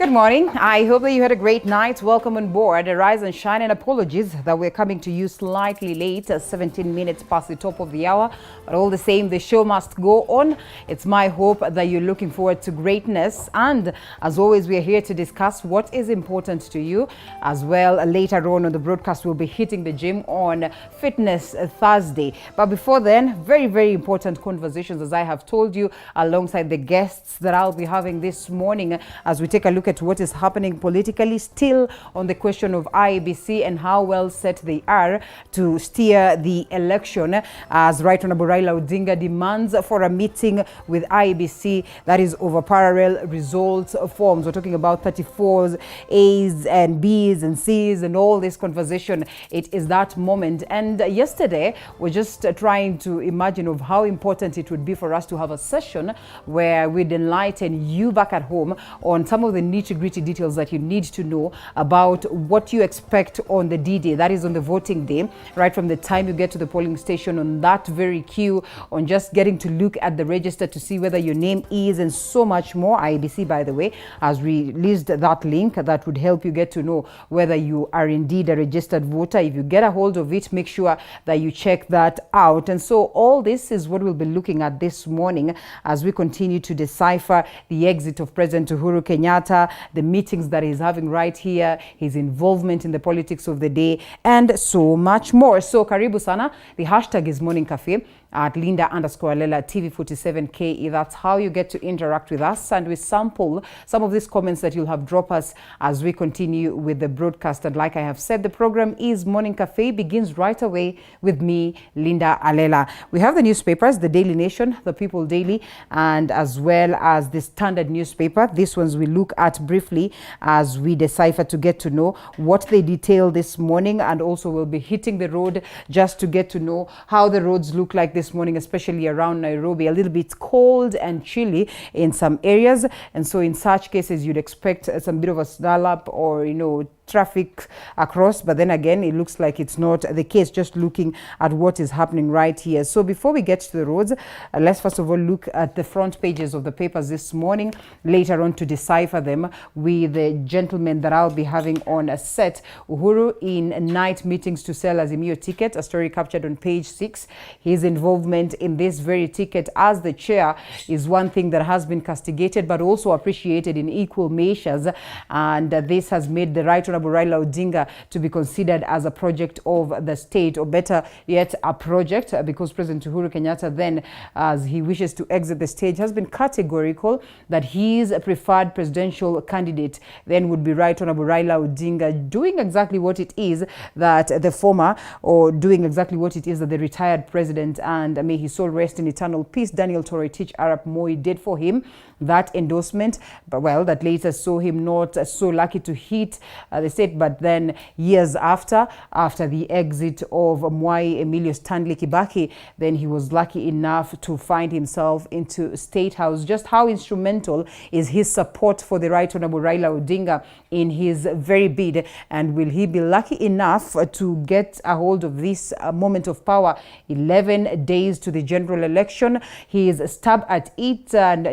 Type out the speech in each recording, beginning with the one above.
Good morning. I hope that you had a great night. Welcome on board. Rise and shine, and apologies that we're coming to you slightly late, 17 minutes past the top of the hour. But all the same, the show must go on. It's my hope that you're looking forward to greatness. And as always, we're here to discuss what is important to you. As well, later on the broadcast, we'll be hitting the gym on Fitness Thursday. But before then, very, very important conversations, as I have told you, alongside the guests that I'll be having this morning as we take a look at what is happening politically, still on the question of IEBC and how well set they are to steer the election, as Right Honorable Raila Odinga demands for a meeting with IEBC that is over parallel results forms. We're talking about 34s, A's and B's and C's and all this conversation. It is that moment. And yesterday, we're just trying to imagine of how important it would be for us to have a session where we'd enlighten you back at home on some of the nitty-gritty details that you need to know about what you expect on the D-Day, that is on the voting day, right from the time you get to the polling station, on that very queue, on just getting to look at the register to see whether your name is, and so much more. IEBC, by the way, has released that link that would help you get to know whether you are indeed a registered voter. If you get a hold of it, make sure that you check that out. And so all this is what we'll be looking at this morning as we continue to decipher the exit of President Uhuru Kenyatta, the meetings that he's having right here, his involvement in the politics of the day, and so much more. So karibu sana. The hashtag is Morning Cafe at Linda_Lela TV47KE. That's how you get to interact with us, and we sample some of these comments that you'll have drop us as we continue with the broadcast. And like I have said, the program is Morning Cafe, begins right away with me, Linda Alela. We have the newspapers, the Daily Nation, the People Daily, and as well as the Standard newspaper. These ones we look at briefly as we decipher to get to know what they detail this morning, and also we'll be hitting the road just to get to know how the roads look like this morning, especially around Nairobi. A little bit cold and chilly in some areas, and so in such cases you'd expect some bit of a snarl-up or traffic across, but then again it looks like it's not the case, just looking at what is happening right here. So before we get to the roads, let's first of all look at the front pages of the papers this morning, later on to decipher them with the gentleman that I'll be having on a set. Uhuru in night meetings to sell Azimio ticket, a story captured on page 6. His involvement in this very ticket as the chair is one thing that has been castigated but also appreciated in equal measures, and this has made the Right Honorable Raila Odinga to be considered as a project of the state, or better yet, a project, because President Uhuru Kenyatta then, as he wishes to exit the stage, has been categorical that his preferred presidential candidate then would be Right Honorable Raila Odinga, doing exactly what it is that the former, or doing exactly what it is that the retired president, and may his soul rest in eternal peace, Daniel Toroitich Arap Moi, did for him. That endorsement, but well, that later saw him not so lucky to hit the state, but then years after the exit of Mwai Emilio Stanley Kibaki, then he was lucky enough to find himself into State House. Just how instrumental is his support for the Right Honorable Raila Odinga in his very bid, and will he be lucky enough to get a hold of this moment of power? 11 days to the general election. He is stabbed at it, and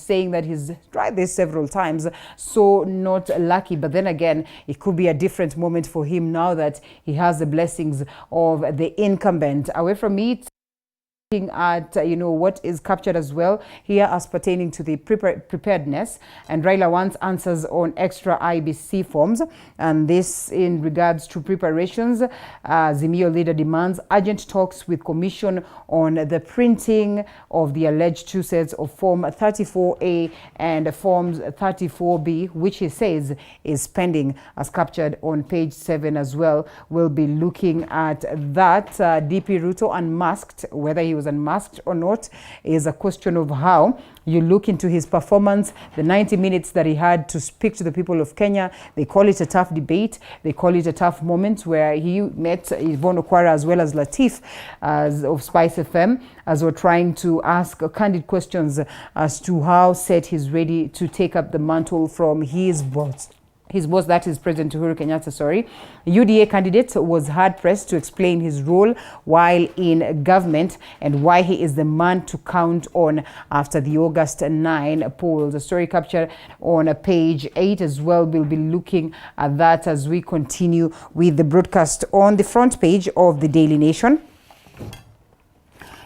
saying that he's tried this several times, so not lucky. But then again, it could be a different moment for him now that he has the blessings of the incumbent. Away from it, looking at what is captured as well here as pertaining to the preparedness, and Raila wants answers on extra IBC forms, and this in regards to preparations. Azimio leader demands urgent talks with commission on the printing of the alleged 2 sets of form 34A and forms 34B, which he says is pending, as captured on page 7 as well. We'll be looking at that. DP Ruto unmasked, whether he was unmasked or not is a question of how you look into his performance. The 90 minutes that he had to speak to the people of Kenya, they call it a tough debate, they call it a tough moment, where he met Yvonne Okwara as well as Latif of Spice FM, as we're trying to ask candid questions as to how set he's ready to take up the mantle from his boss. his boss, that is President Uhuru Kenyatta, sorry. UDA candidate was hard-pressed to explain his role while in government and why he is the man to count on after the August 9 polls. A story captured on page 8 as well. We'll be looking at that as we continue with the broadcast on the front page of the Daily Nation.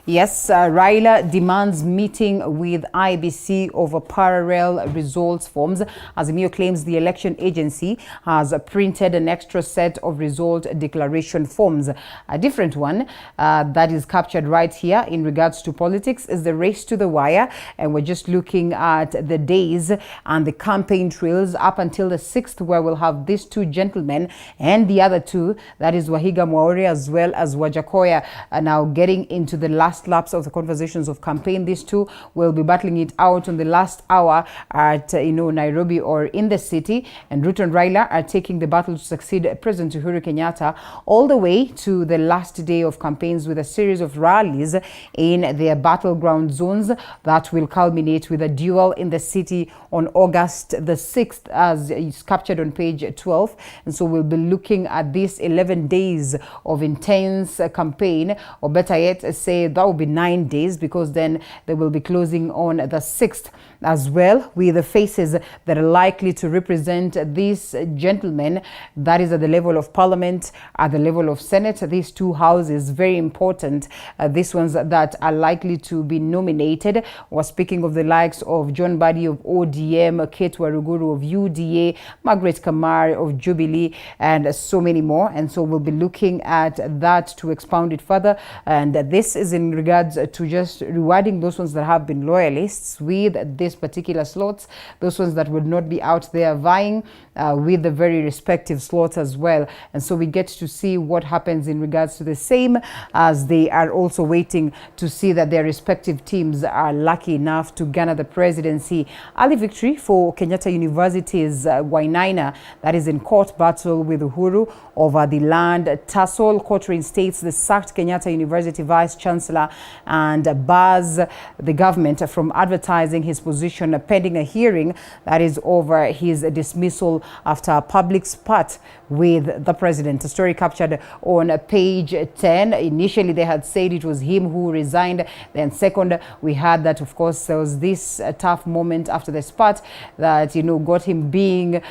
Yes, Raila demands meeting with IBC over parallel results forms. Azimio claims the election agency has printed an extra set of result declaration forms. A different one that is captured right here in regards to politics is the race to the wire. And we're just looking at the days and the campaign trails up until the 6th, where we'll have these two gentlemen and the other two, that is Wahiga Mwaure as well as Wajakoya, now getting into the last laps of the conversations of campaign. These two will be battling it out on the last hour at Nairobi or in the city, and Ruto and Raila are taking the battle to succeed President Uhuru Kenyatta all the way to the last day of campaigns, with a series of rallies in their battleground zones that will culminate with a duel in the city on August the 6th, as is captured on page 12. And so we'll be looking at these 11 days of intense campaign, or better yet say that will be 9 days, because then they will be closing on the 6th as well, with the faces that are likely to represent these gentlemen, that is at the level of Parliament, at the level of Senate. These two houses, very important, these ones that are likely to be nominated. We're speaking of the likes of John Badi of ODM, Kate Waruguru of UDA, Margaret Kamar of Jubilee, and so many more. And so we'll be looking at that to expound it further. And this is in regards to just rewarding those ones that have been loyalists with this particular slots, those ones that would not be out there vying with the very respective slots as well. And so we get to see what happens in regards to the same, as they are also waiting to see that their respective teams are lucky enough to garner the presidency. Early victory for Kenyatta University's Wainaina, that is in court battle with Uhuru over the land tussle. Court reinstates the sacked Kenyatta University Vice Chancellor and bars the government from advertising his position pending a hearing that is over his dismissal after a public spat with the president. A story captured on page 10. Initially, they had said it was him who resigned. Then second, we had that, of course, there was this tough moment after the spat that, got him being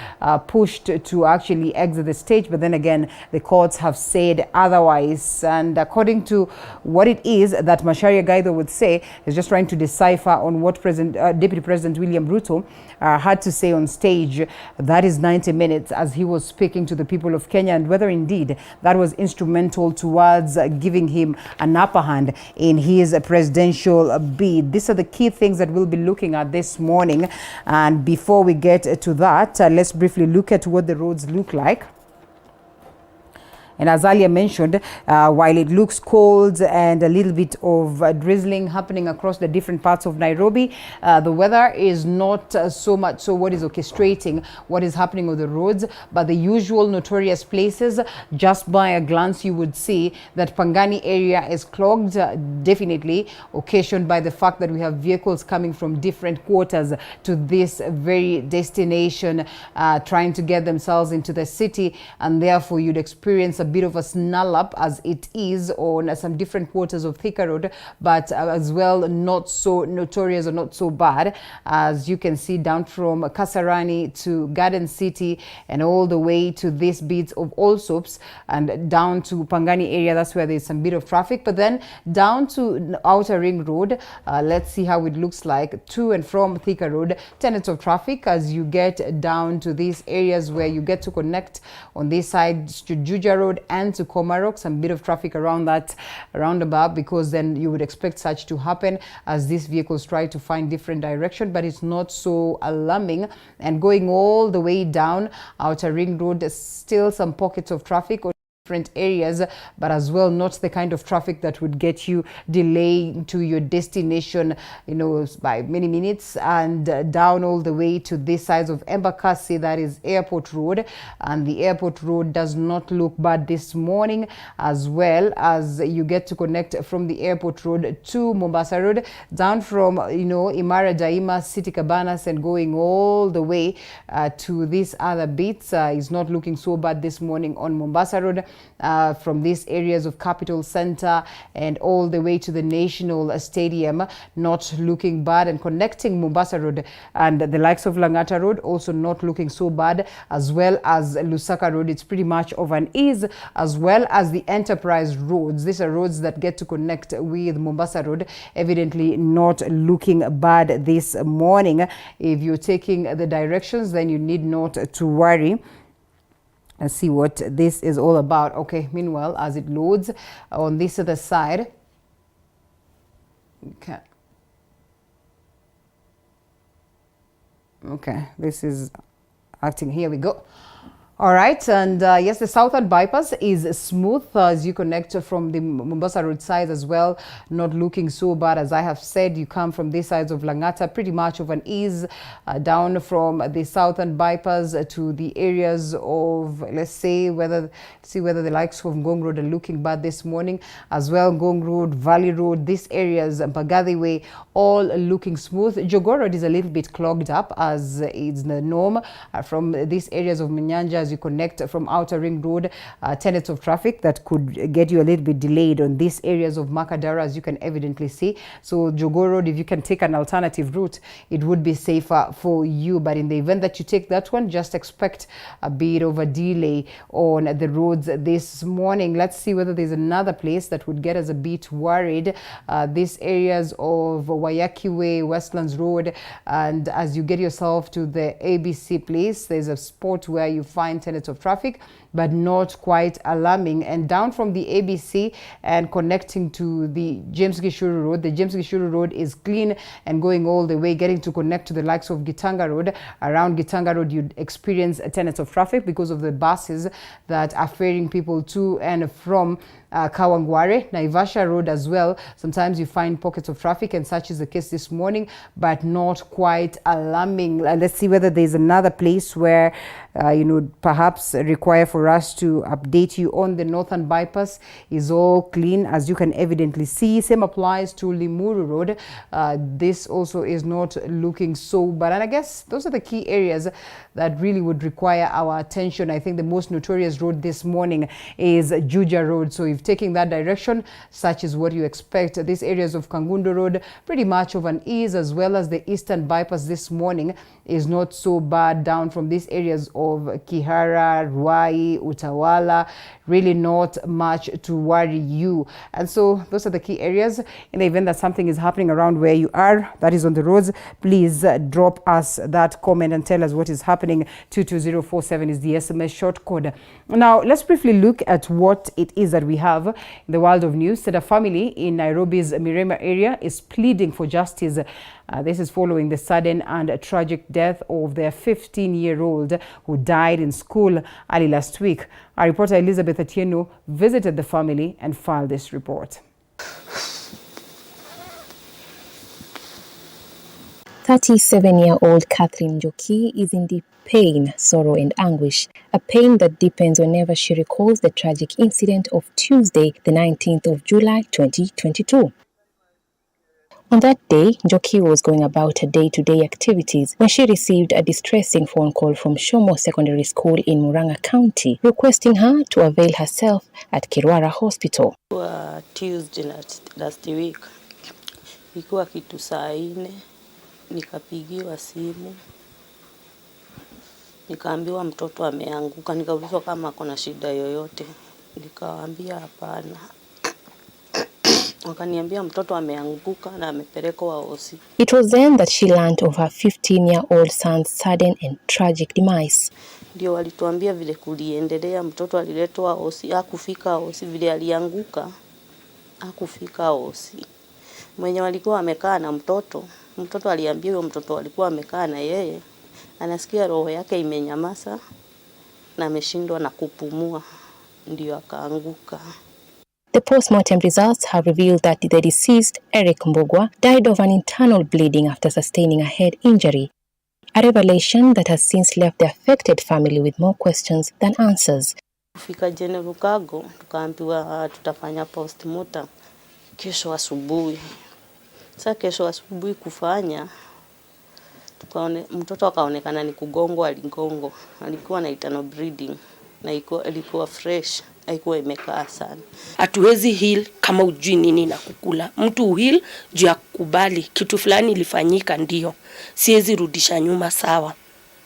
pushed to actually exit the stage. But then again, the courts have said otherwise. And according to what it is that Macharia Gaitho would say, is just trying to decipher on what Deputy President William Ruto had to say on stage. That is 90 minutes as he was speaking to the people of Kenya, and whether indeed that was instrumental towards giving him an upper hand in his presidential bid. These are the key things that we'll be looking at this morning. And before we get to that, let's briefly look at what the roads look like. And as earlier mentioned, while it looks cold and a little bit of drizzling happening across the different parts of Nairobi, the weather is not so much so what is orchestrating what is happening on the roads, but the usual notorious places. Just by a glance, you would see that Pangani area is clogged, definitely occasioned by the fact that we have vehicles coming from different quarters to this very destination, trying to get themselves into the city, and therefore you'd experience a bit of a snarl up as it is on some different quarters of Thika Road, but as well not so notorious or not so bad, as you can see down from Kasarani to Garden City and all the way to these bits of Allsops and down to Pangani area. That's where there's some bit of traffic. But then down to Outer Ring Road, let's see how it looks like to and from Thika Road. Tenets of traffic as you get down to these areas where you get to connect on this side to Juja Road and to Komarok. Some bit of traffic around that roundabout, because then you would expect such to happen as these vehicles try to find different direction, but it's not so alarming. And going all the way down Outer Ring Road, still some pockets of traffic different areas, but as well not the kind of traffic that would get you delayed to your destination, you know, by many minutes, and down all the way to this side of Embakasi, that is Airport Road, and the Airport Road does not look bad this morning, as well as you get to connect from the Airport Road to Mombasa Road, down from, you know, Imara Daima, City Cabanas, and going all the way to these other bits is not looking so bad this morning on Mombasa Road, from these areas of Capital Center and all the way to the National Stadium, not looking bad, and connecting Mombasa Road and the likes of Langata Road also not looking so bad, as well as Lusaka Road. It's pretty much of an ease, as well as the enterprise roads. These are roads that get to connect with Mombasa Road, evidently not looking bad this morning. If you're taking the directions, then you need not to worry. Let's see what this is all about. Okay, meanwhile, as it loads on this other side, okay, this is acting. Here we go. All right, and yes, the southern bypass is smooth as you connect from the Mombasa Road side as well, not looking so bad. As I have said, you come from this side of Langata, pretty much of an ease, down from the southern bypass to the areas of, let's see whether the likes of Ngong Road are looking bad this morning as well. Ngong Road, Valley Road, these areas, Mbagadi Way, all looking smooth. Jogoo Road is a little bit clogged up, as it's the norm from these areas of Mnyanja. You connect from Outer Ring Road, tenets of traffic that could get you a little bit delayed on these areas of Makadara, as you can evidently see. So Jogoo Road, if you can take an alternative route, it would be safer for you. But in the event that you take that one, just expect a bit of a delay on the roads this morning. Let's see whether there's another place that would get us a bit worried. These areas of Wayaki Way, Westlands Road, and as you get yourself to the ABC place, there's a spot where you find tenets of traffic, but not quite alarming. And down from the ABC and connecting to the James Gishuru Road, the James Gishuru Road is clean and going all the way, getting to connect to the likes of Gitanga Road. Around Gitanga Road, you'd experience tenets of traffic because of the buses that are ferrying people to and from Kawangware. Naivasha Road as well, sometimes you find pockets of traffic, and such is the case this morning, but not quite alarming. Let's see whether there's another place where you know, perhaps require for us to update you on. The northern bypass is all clean, as you can evidently see. Same applies to Limuru Road. This also is not looking so bad, and I guess those are the key areas that really would require our attention. I think the most notorious road this morning is Juja Road. So if taking that direction, such is what you expect. These areas of Kangundo Road, pretty much of an ease, as well as the eastern bypass this morning is not so bad, down from these areas of Kihara, Ruai, Utawala, really not much to worry you. And so those are the key areas. In the event that something is happening around where you are, that is on the roads, please drop us that comment and tell us what is happening. 22047 is the SMS short code. Now, let's briefly look at what it is that we have in the world of news. That a family in Nairobi's Mirema area is pleading for justice. This is following the sudden and tragic death of their 15-year-old who died in school early last week. Our reporter Elizabeth Atieno visited the family and filed this report. 37-year-old Kathleen Njoki is in deep pain, sorrow and anguish, a pain that deepens whenever she recalls the tragic incident of Tuesday, the 19th of July, 2022. On that day, Njoki was going about her day-to-day activities when she received a distressing phone call from Shomo Secondary School in Murang'a County, requesting her to avail herself at Kirwara Hospital. Tuesday last week, ilikuwa kitu saa 4, nikapigiwa simu, nikaambiwa mtoto ameanguka, nikaulizwa kama kuna shida yoyote, nikawaambia hapana. Wakaniambia mtoto ameanguka na amepelekwa hosi. It was then that she learned of her 15-year-old son's sudden and tragic demise. Ndio walituambia vile kuliendelea, mtoto aliletwa hosi, hakufika hosi, vile alianguka hakufika hosi. Mwenye walikuwa amekaa na mtoto aliambiwa mtoto alikuwa amekaa na yeye, anasikia roho yake imenyamaza na ameshindwa na kupumua. ndio akaanguka. The post-mortem results have revealed that the deceased, Eric Mbugua, died of an internal bleeding after sustaining a head injury, a revelation that has since left the affected family with more questions than answers. Kufika General Cargo, tukaambiwa tutafanya post-mortem kesho asubuhi. Sasa kesho asubuhi kufanya, mtoto akaonekana ni kugongwa, aligongwa. Alikuwa na internal bleeding na ilikuwa fresh. Haikuwa imekaa sana. Hatuwezi heal kama ujui nini na kukula. Mtu heal juu ya kukubali kitu fulani ilifanyika ndio. Siwezi rudisha nyuma sawa.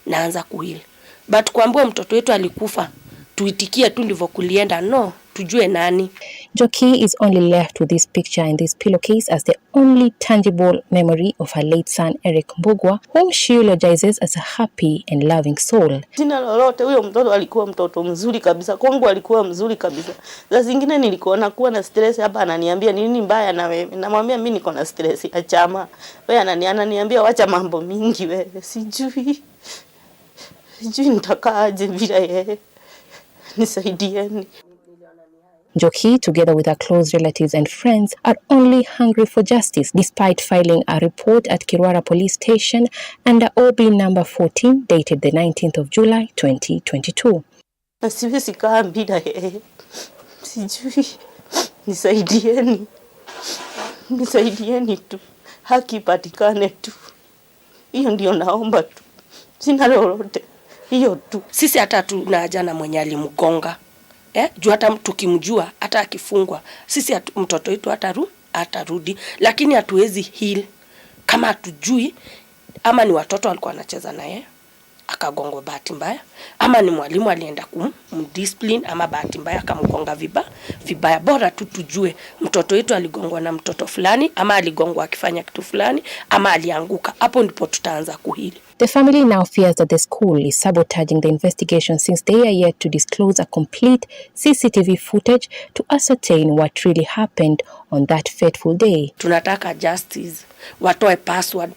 Naanza kuheal. But kuambiwa mtoto wetu alikufa, tuitikie tu ndivyo kulienda, no, tujue nani. Njoki is only left with this picture and this pillowcase as the only tangible memory of her late son Eric Mbugua, whom she eulogizes as a happy and loving soul. Jina lolote, huyo mtoto alikuwa mtoto mzuri kabisa. Kwangu alikuwa mzuri kabisa. Saa zingine nilikuwa kuwa na stress hapa, ananiambia nini mbaya na wewe. Namwambia mimi niko na stress ya chama. Wewe ananiambia wacha mambo mingi wewe. Sijui nitakaaje bila yeye. Nisaidieni. Njoki, together with her close relatives and friends, are only hungry for justice despite filing a report at Kimura police station under OB number 14 dated the 19th of July 2022. Na siwezi kaa bila yeye. Sijui. Nisaidieni tu. Haki patikane tu. Hiyo ndio naomba tu. Sina lolote. Hiyo tu. Sisi hata tunaja na mwenye alimgonga. Juu hata tukimjua hata akifungwa sisi mtoto wetu atarudi, lakini hatuwezi heal kama hatujui ama ni watoto walikuwa wanacheza naye akagongwa bahati mbaya, ama ni mwalimu alienda kumdiscipline, ama bahati mbaya akamgonga vibaya. Bora tu tujue mtoto wetu aligongwa na mtoto fulani, ama aligongwa akifanya kitu fulani, ama alianguka. Hapo ndipo tutaanza kuhili. The family now fears that the school is sabotaging the investigation since they are yet to disclose a complete CCTV footage to ascertain what really happened on that fateful day. Tunataka justice. Watoe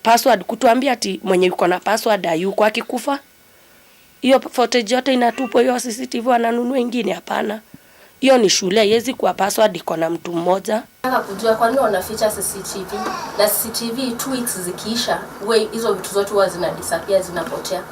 password kutuambia ati mwenye yuko na password hayuko, akikufa hiyo footage yote inatupwa, hiyo CCTV wananunua ingine. Hapana, hiyo ni shule, haiwezi kuwa password iko na mtu mmoja. Nataka kujua kwa nini wanaficha CCTV na CCTV 2 weeks zikiisha hizo vitu zote huwa disappear, zinapotea.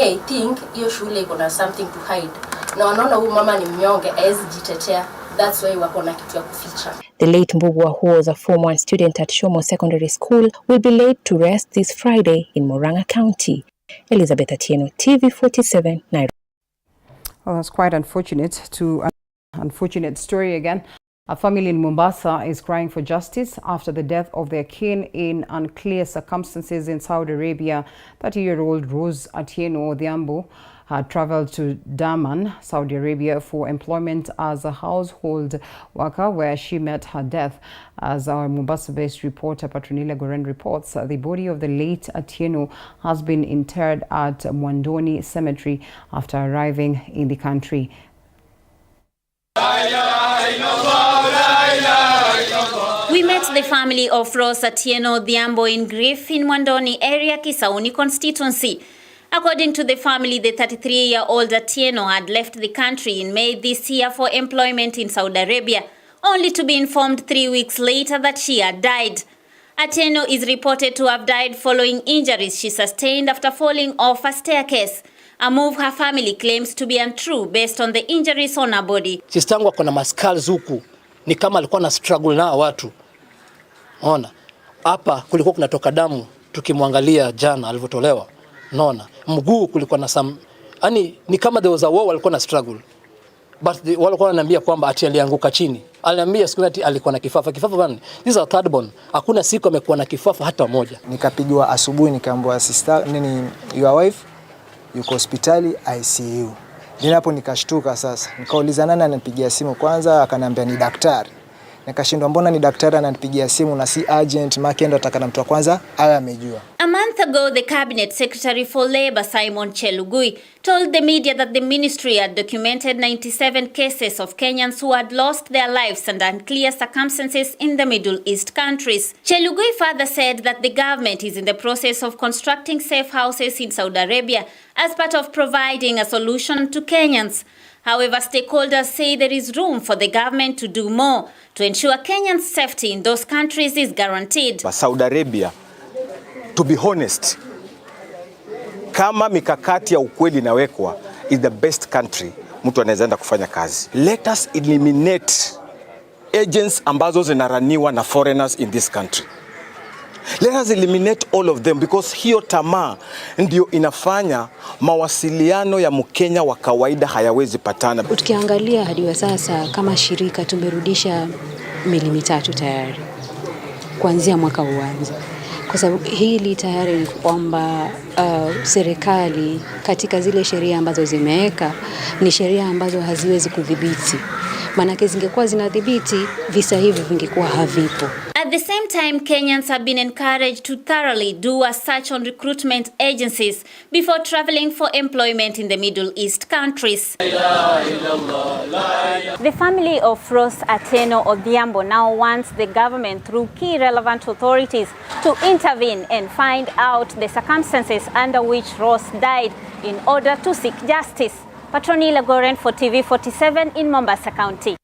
I think hiyo shule iko na something to hide, na wanaona huyu mama ni mnyonge, hawezi jitetea. That's why wako na kitu ya kuficha. The late Mbugua, who was a Form 1 student at Shomo Secondary School, will be laid to rest this Friday in Murang'a County. Elizabeth Atieno, TV47, Nairobi. Well, that's quite unfortunate. Unfortunate story again. A family in Mombasa is crying for justice after the death of their kin in unclear circumstances in Saudi Arabia. 30-year-old Rose Atieno Odhiambo had traveled to Daman, Saudi Arabia for employment as a household worker, where she met her death. As our Mombasa-based reporter Patronila Goren reports, the body of the late Atieno has been interred at Mwandoni Cemetery after arriving in the country. We met the family of Rose Atieno Odhiambo in grief in Mwandoni area, Kisauni constituency. According to the family, the 33-year-old Atieno had left the country in May this year for employment in Saudi Arabia, only to be informed 3 weeks later that she had died. Atieno is reported to have died following injuries she sustained after falling off a staircase, a move her family claims to be untrue based on the injuries on her body. Sistangu ako na mascars huku, ni kama alikuwa na struggle na watu. Unaona? Hapa kulikuwa kunatoka damu tukimwangalia jana alivyotolewa. Unaona? Mguu kulikuwa na ni kama there was a war, alikuwa na struggle. But walikuwa wananiambia kwamba ati alianguka chini. Aliniambia siku ati alikuwa na kifafa. Kifafa bana. This is a third born. Hakuna siku amekuwa na kifafa hata moja. Nikapigwa asubuhi nikaambiwa sister your wife yuko hospitali ICU. Hapo nikashtuka sasa. Nikauliza nani ananipigia simu kwanza, akaniambia ni daktari. Nikashindwa mbona ni daktari ananipigia simu na si agent, makendo atakana mtu wa kwanza awe amejua. A month ago, the Cabinet Secretary for Labour, Simon Chelugui, told the media that the ministry had documented 97 cases of Kenyans who had lost their lives under unclear circumstances in the Middle East countries. Chelugui further said that the government is in the process of constructing safe houses in Saudi Arabia as part of providing a solution to Kenyans. However, stakeholders say there is room for the government to do more to ensure Kenyans' safety in those countries is guaranteed. Saudi Arabia, to be honest, kama mikakati ya ukweli inawekwa, is the best country mtu anaweza enda kufanya kazi. Let us eliminate agents ambazo zinaraniwa na foreigners in this country. Let us eliminate all of them, because hiyo tamaa ndio inafanya mawasiliano ya Mkenya wa kawaida hayawezi patana. Tukiangalia hadi wa sasa kama shirika tumerudisha mili 3 tayari kuanzia mwaka uanze. Kwa sababu hili tayari ni kwamba serikali katika zile sheria ambazo zimeweka ni sheria ambazo haziwezi kudhibiti. Manake zingekuwa zinadhibiti, visa hivi vingekuwa havipo. At the same time, Kenyans have been encouraged to thoroughly do a search on recruitment agencies before traveling for employment in the Middle East countries. The family of Rose Atieno Odhiambo now wants the government, through key relevant authorities, to intervene and find out the circumstances under which Rose died in order to seek justice. Patronila Goren for TV47 in Mombasa County.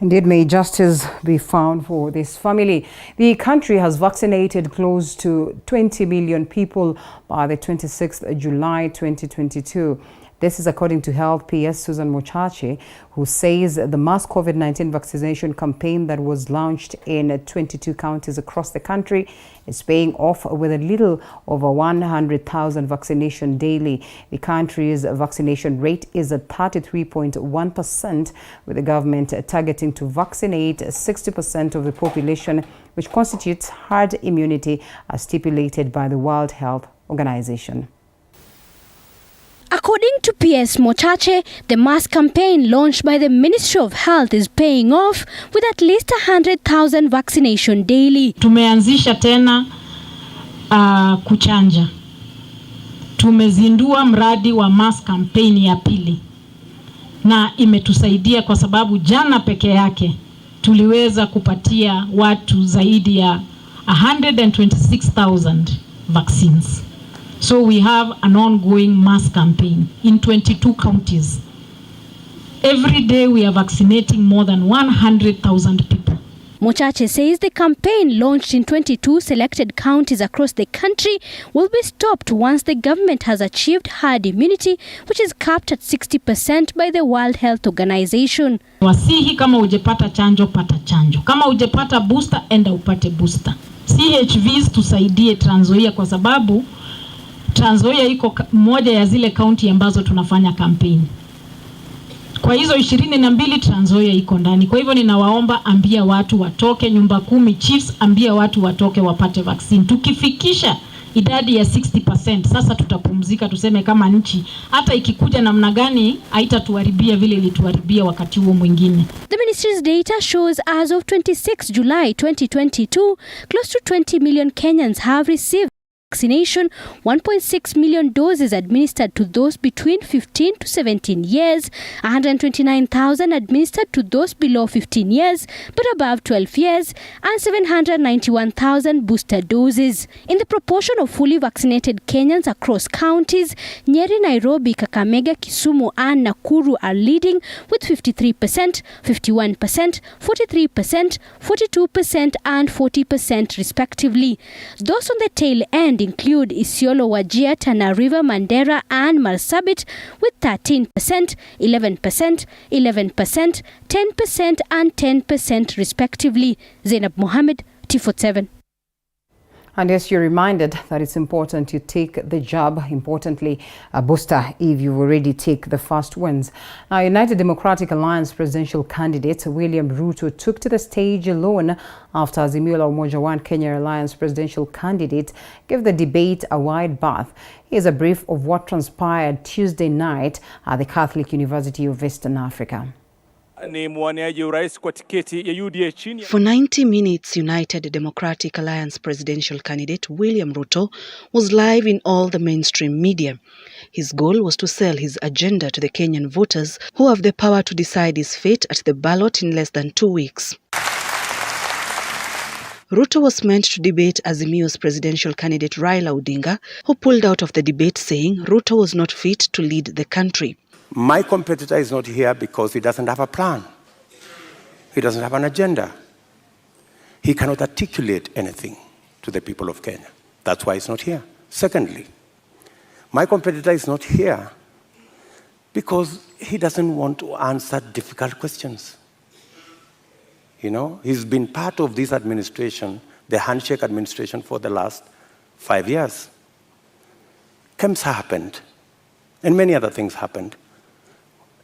Indeed, may justice be found for this family. The country has vaccinated close to 20 million people by the 26th of July 2022. This is according to Health PS Susan Bachachi, who says the mass COVID-19 vaccination campaign that was launched in 22 counties across the country is paying off with a little over 100,000 vaccination daily. The country's vaccination rate is at 33.1%, with the government targeting to vaccinate 60% of the population, which constitutes herd immunity as stipulated by the World Health Organization. According to PS Mochache, the mass campaign launched by the Ministry of Health is paying off with at least 100,000 vaccination daily. Tumeanzisha tena kuchanja. Tumezindua mradi wa mass campaign ya pili. Na imetusaidia kwa sababu jana peke yake tuliweza kupatia watu zaidi ya 126,000 vaccines. So we have an ongoing mass campaign in 22 counties. Every day we are vaccinating more than 100,000 people. Mochache says the campaign launched in 22 selected counties across the country will be stopped once the government has achieved herd immunity, which is capped at 60% by the World Health Organization. Wasihi kama ujepata chanjo, pata chanjo. Kama ujepata booster, enda upate booster. CHVs tusaidie Trans Nzoia kwa sababu Trans Nzoia iko moja ya zile county ambazo tunafanya campaign. Kwa hizo 22 Trans Nzoia iko ndani. Kwa hivyo ninawaomba, ambia watu watoke, nyumba 10 chiefs, ambia watu watoke wapate vaccine. Tukifikisha idadi ya 60%, sasa tutapumzika, tuseme kama nchi hata ikikuja namna gani haitatuharibia vile ilituharibia wakati huo mwingine. The ministry's data shows as of 26 July 2022, close to 20 million Kenyans have received vaccination, 1.6 million doses administered to those between 15 to 17 years, 129,000 administered to those below 15 years but above 12 years, and 791,000 booster doses. In the proportion of fully vaccinated Kenyans across counties, Nyeri, Nairobi, Kakamega, Kisumu and Nakuru are leading with 53%, 51%, 43%, 42% and 40% respectively. Those on the tail end include Isiolo, Wajir, Tana River, Mandera and Marsabit with 13%, 11%, 11%, 10% and 10% respectively. Zainab Mohammed, T47. And yes, you're reminded that it's important you take the jab, importantly a booster if you've already taken the first ones. Now, United Democratic Alliance presidential candidate William Ruto took to the stage alone after Azimio Mt Kenya Alliance presidential candidate gave the debate a wide berth. Here's a brief of what transpired Tuesday night at the Catholic University of Western Africa. For 90 minutes, United Democratic Alliance presidential candidate William Ruto was live in all the mainstream media. His goal was to sell his agenda to the Kenyan voters who have the power to decide his fate at the ballot in less than 2 weeks. Ruto was meant to debate Azimio's presidential candidate Raila Odinga, who pulled out of the debate saying Ruto was not fit to lead the country. My competitor is not here because he doesn't have a plan. He doesn't have an agenda. He cannot articulate anything to the people of Kenya. That's why he's not here. Secondly, my competitor is not here because he doesn't want to answer difficult questions. You know, he's been part of this administration, the handshake administration, for the last 5 years. KEMS happened, and many other things happened.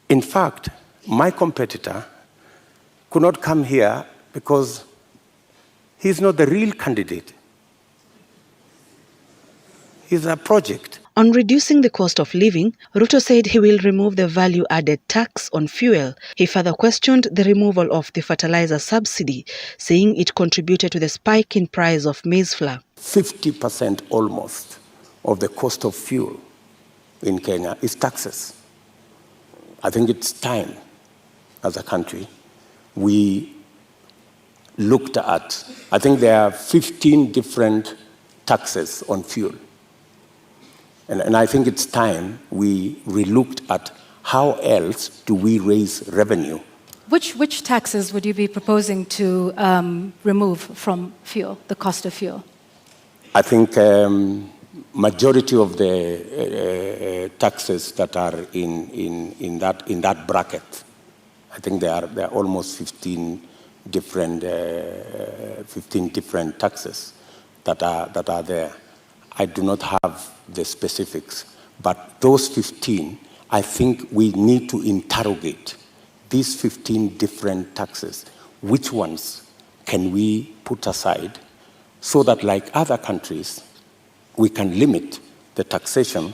In fact, my competitor could not come here because he's not the real candidate. He's a project. On reducing the cost of living, Ruto said he will remove the value-added tax on fuel. He further questioned the removal of the fertilizer subsidy, saying it contributed to the spike in price of maize flour. 50% almost of the cost of fuel in Kenya is taxes. I think it's time, as a country, we looked at, I think there are 15 different taxes on fuel. And I think it's time we relooked at how else do we raise revenue. Which taxes would you be proposing to remove from fuel, the cost of fuel? I think majority of the taxes that are in that bracket, I think there are almost 15 different taxes that are there. I do not have the specifics, but those 15, I think we need to interrogate these 15 different taxes. Which ones can we put aside so that, like other countries, we can limit the taxation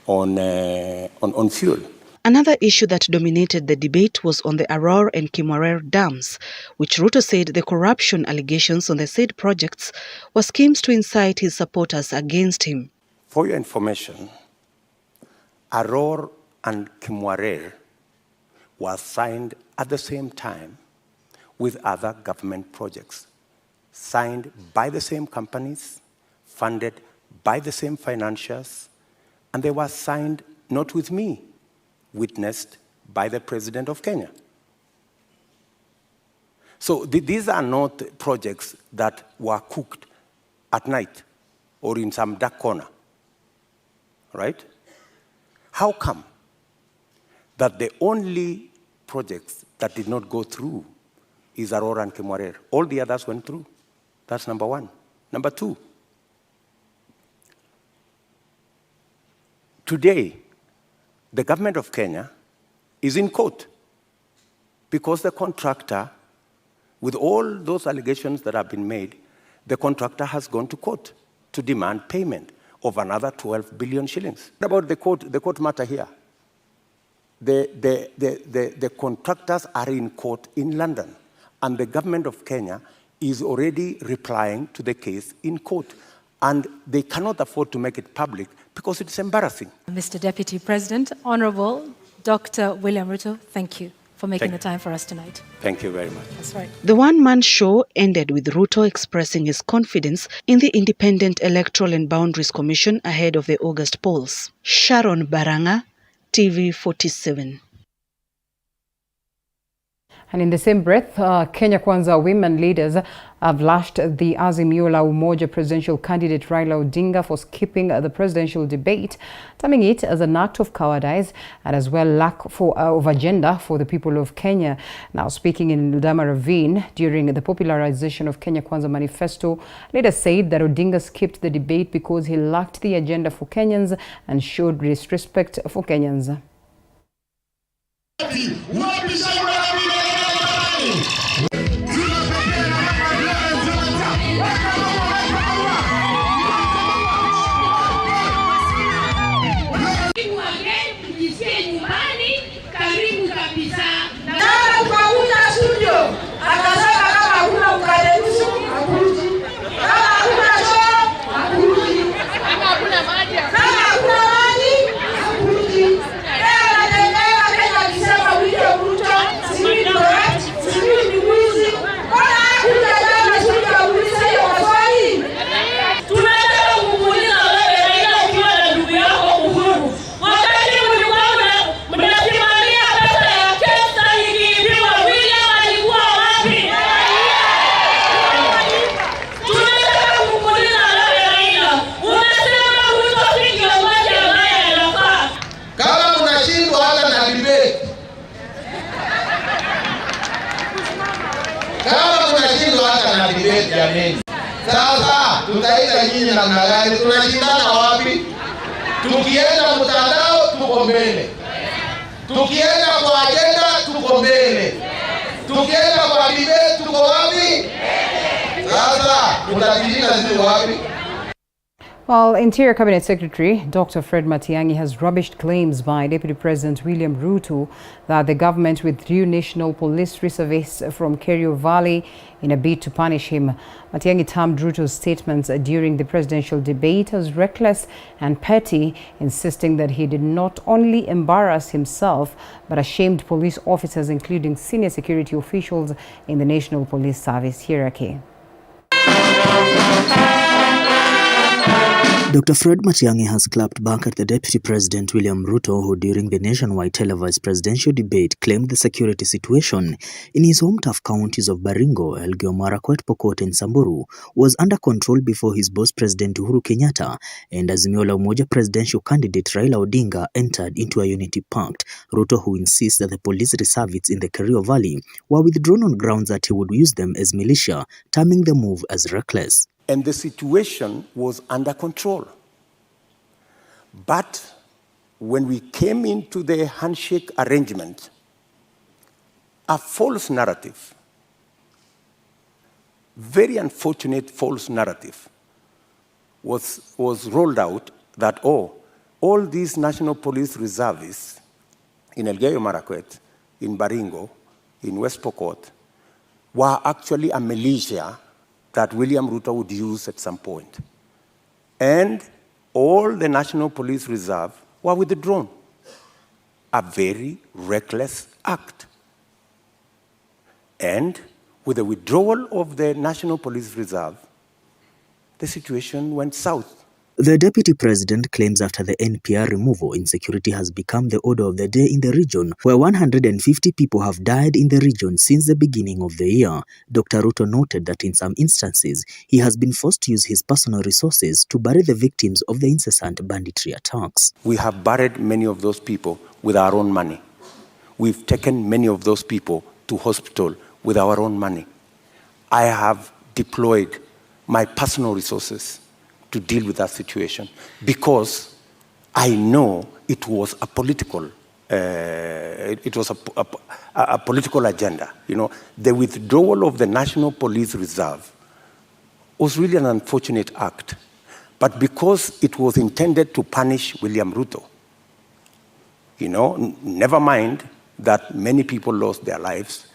on fuel? Another issue that dominated the debate was on the Aurora and Kimura dams, which Ruto said the corruption allegations on the said projects were schemes to incite his supporters against him. For your information, Aurora and Kimura were signed at the same time with other government projects, signed by the same companies, funded by the same financiers, and they were signed not with me, witnessed by the President of Kenya. So these are not projects that were cooked at night or in some dark corner, right? How come that the only projects that did not go through is Aurora and Kimura? All the others went through. That's number one. Number two, today, the government of Kenya is in court because the contractor, with all those allegations that have been made, the contractor has gone to court to demand payment of another 12 billion shillings. What about the court matter here? The contractors are in court in London, and the government of Kenya is already replying to the case in court, and they cannot afford to make it public because it's embarrassing. Mr. Deputy President, Honorable Dr. William Ruto, thank you for making the time for us tonight. Thank you very much. That's right. The one-man show ended with Ruto expressing his confidence in the Independent Electoral and Boundaries Commission ahead of the August polls. Sharon Baranga, TV 47. And in the same breath, Kenya Kwanza women leaders have lashed the Azimio Mt Kenya presidential candidate Raila Odinga for skipping the presidential debate, terming it as an act of cowardice and as well lack of agenda for the people of Kenya. Now, speaking in Dama Ravine during the popularization of Kenya Kwanza manifesto, leaders said that Odinga skipped the debate because he lacked the agenda for Kenyans and showed disrespect for Kenyans. tufanye namna gani? Tunashindana wapi? Tukienda mtandao tuko mbele. Tukienda kwa agenda tuko mbele. Tukienda kwa debate tuko wapi? Sasa tutajinda sisi wapi? Well, Interior Cabinet Secretary Dr. Fred Matiang'i has rubbished claims by Deputy President William Ruto that the government withdrew National Police Reservists from Kerio Valley in a bid to punish him. Matiang'i termed Ruto's statements during the presidential debate as reckless and petty, insisting that he did not only embarrass himself but ashamed police officers, including senior security officials in the National Police Service hierarchy. Dr. Fred Matiang'i has clapped back at the Deputy President William Ruto, who during the nationwide televised presidential debate claimed the security situation in his home turf counties of Baringo, Elgeyo Marakwet, Pokot and Samburu was under control before his boss President Uhuru Kenyatta and Azimio Mt presidential candidate Raila Odinga entered into a unity pact. Ruto, who insists that the police reservists in the Kerio Valley were withdrawn on grounds that he would use them as militia, terming the move as reckless. And the situation was under control. But when we came into the handshake arrangement, a false narrative, very unfortunate false narrative, was rolled out that, oh, all these National Police reservists in Elgeyo Marakwet, in Baringo, in West Pokot, were actually a militia that William Ruto would use at some point. And all the National Police Reserve were withdrawn. A very reckless act. And with the withdrawal of the National Police Reserve, the situation went south. The Deputy President claims after the NPR removal, insecurity has become the order of the day in the region, where 150 people have died in the region since the beginning of the year. Dr. Ruto noted that in some instances, he has been forced to use his personal resources to bury the victims of the incessant banditry attacks. We have buried many of those people with our own money. We've taken many of those people to hospital with our own money. I have deployed my personal resources to deal with that situation because I know it was a political, a political agenda. You know, the withdrawal of the National Police Reserve was really an unfortunate act, but because it was intended to punish William Ruto, you know, never mind that many people lost their lives,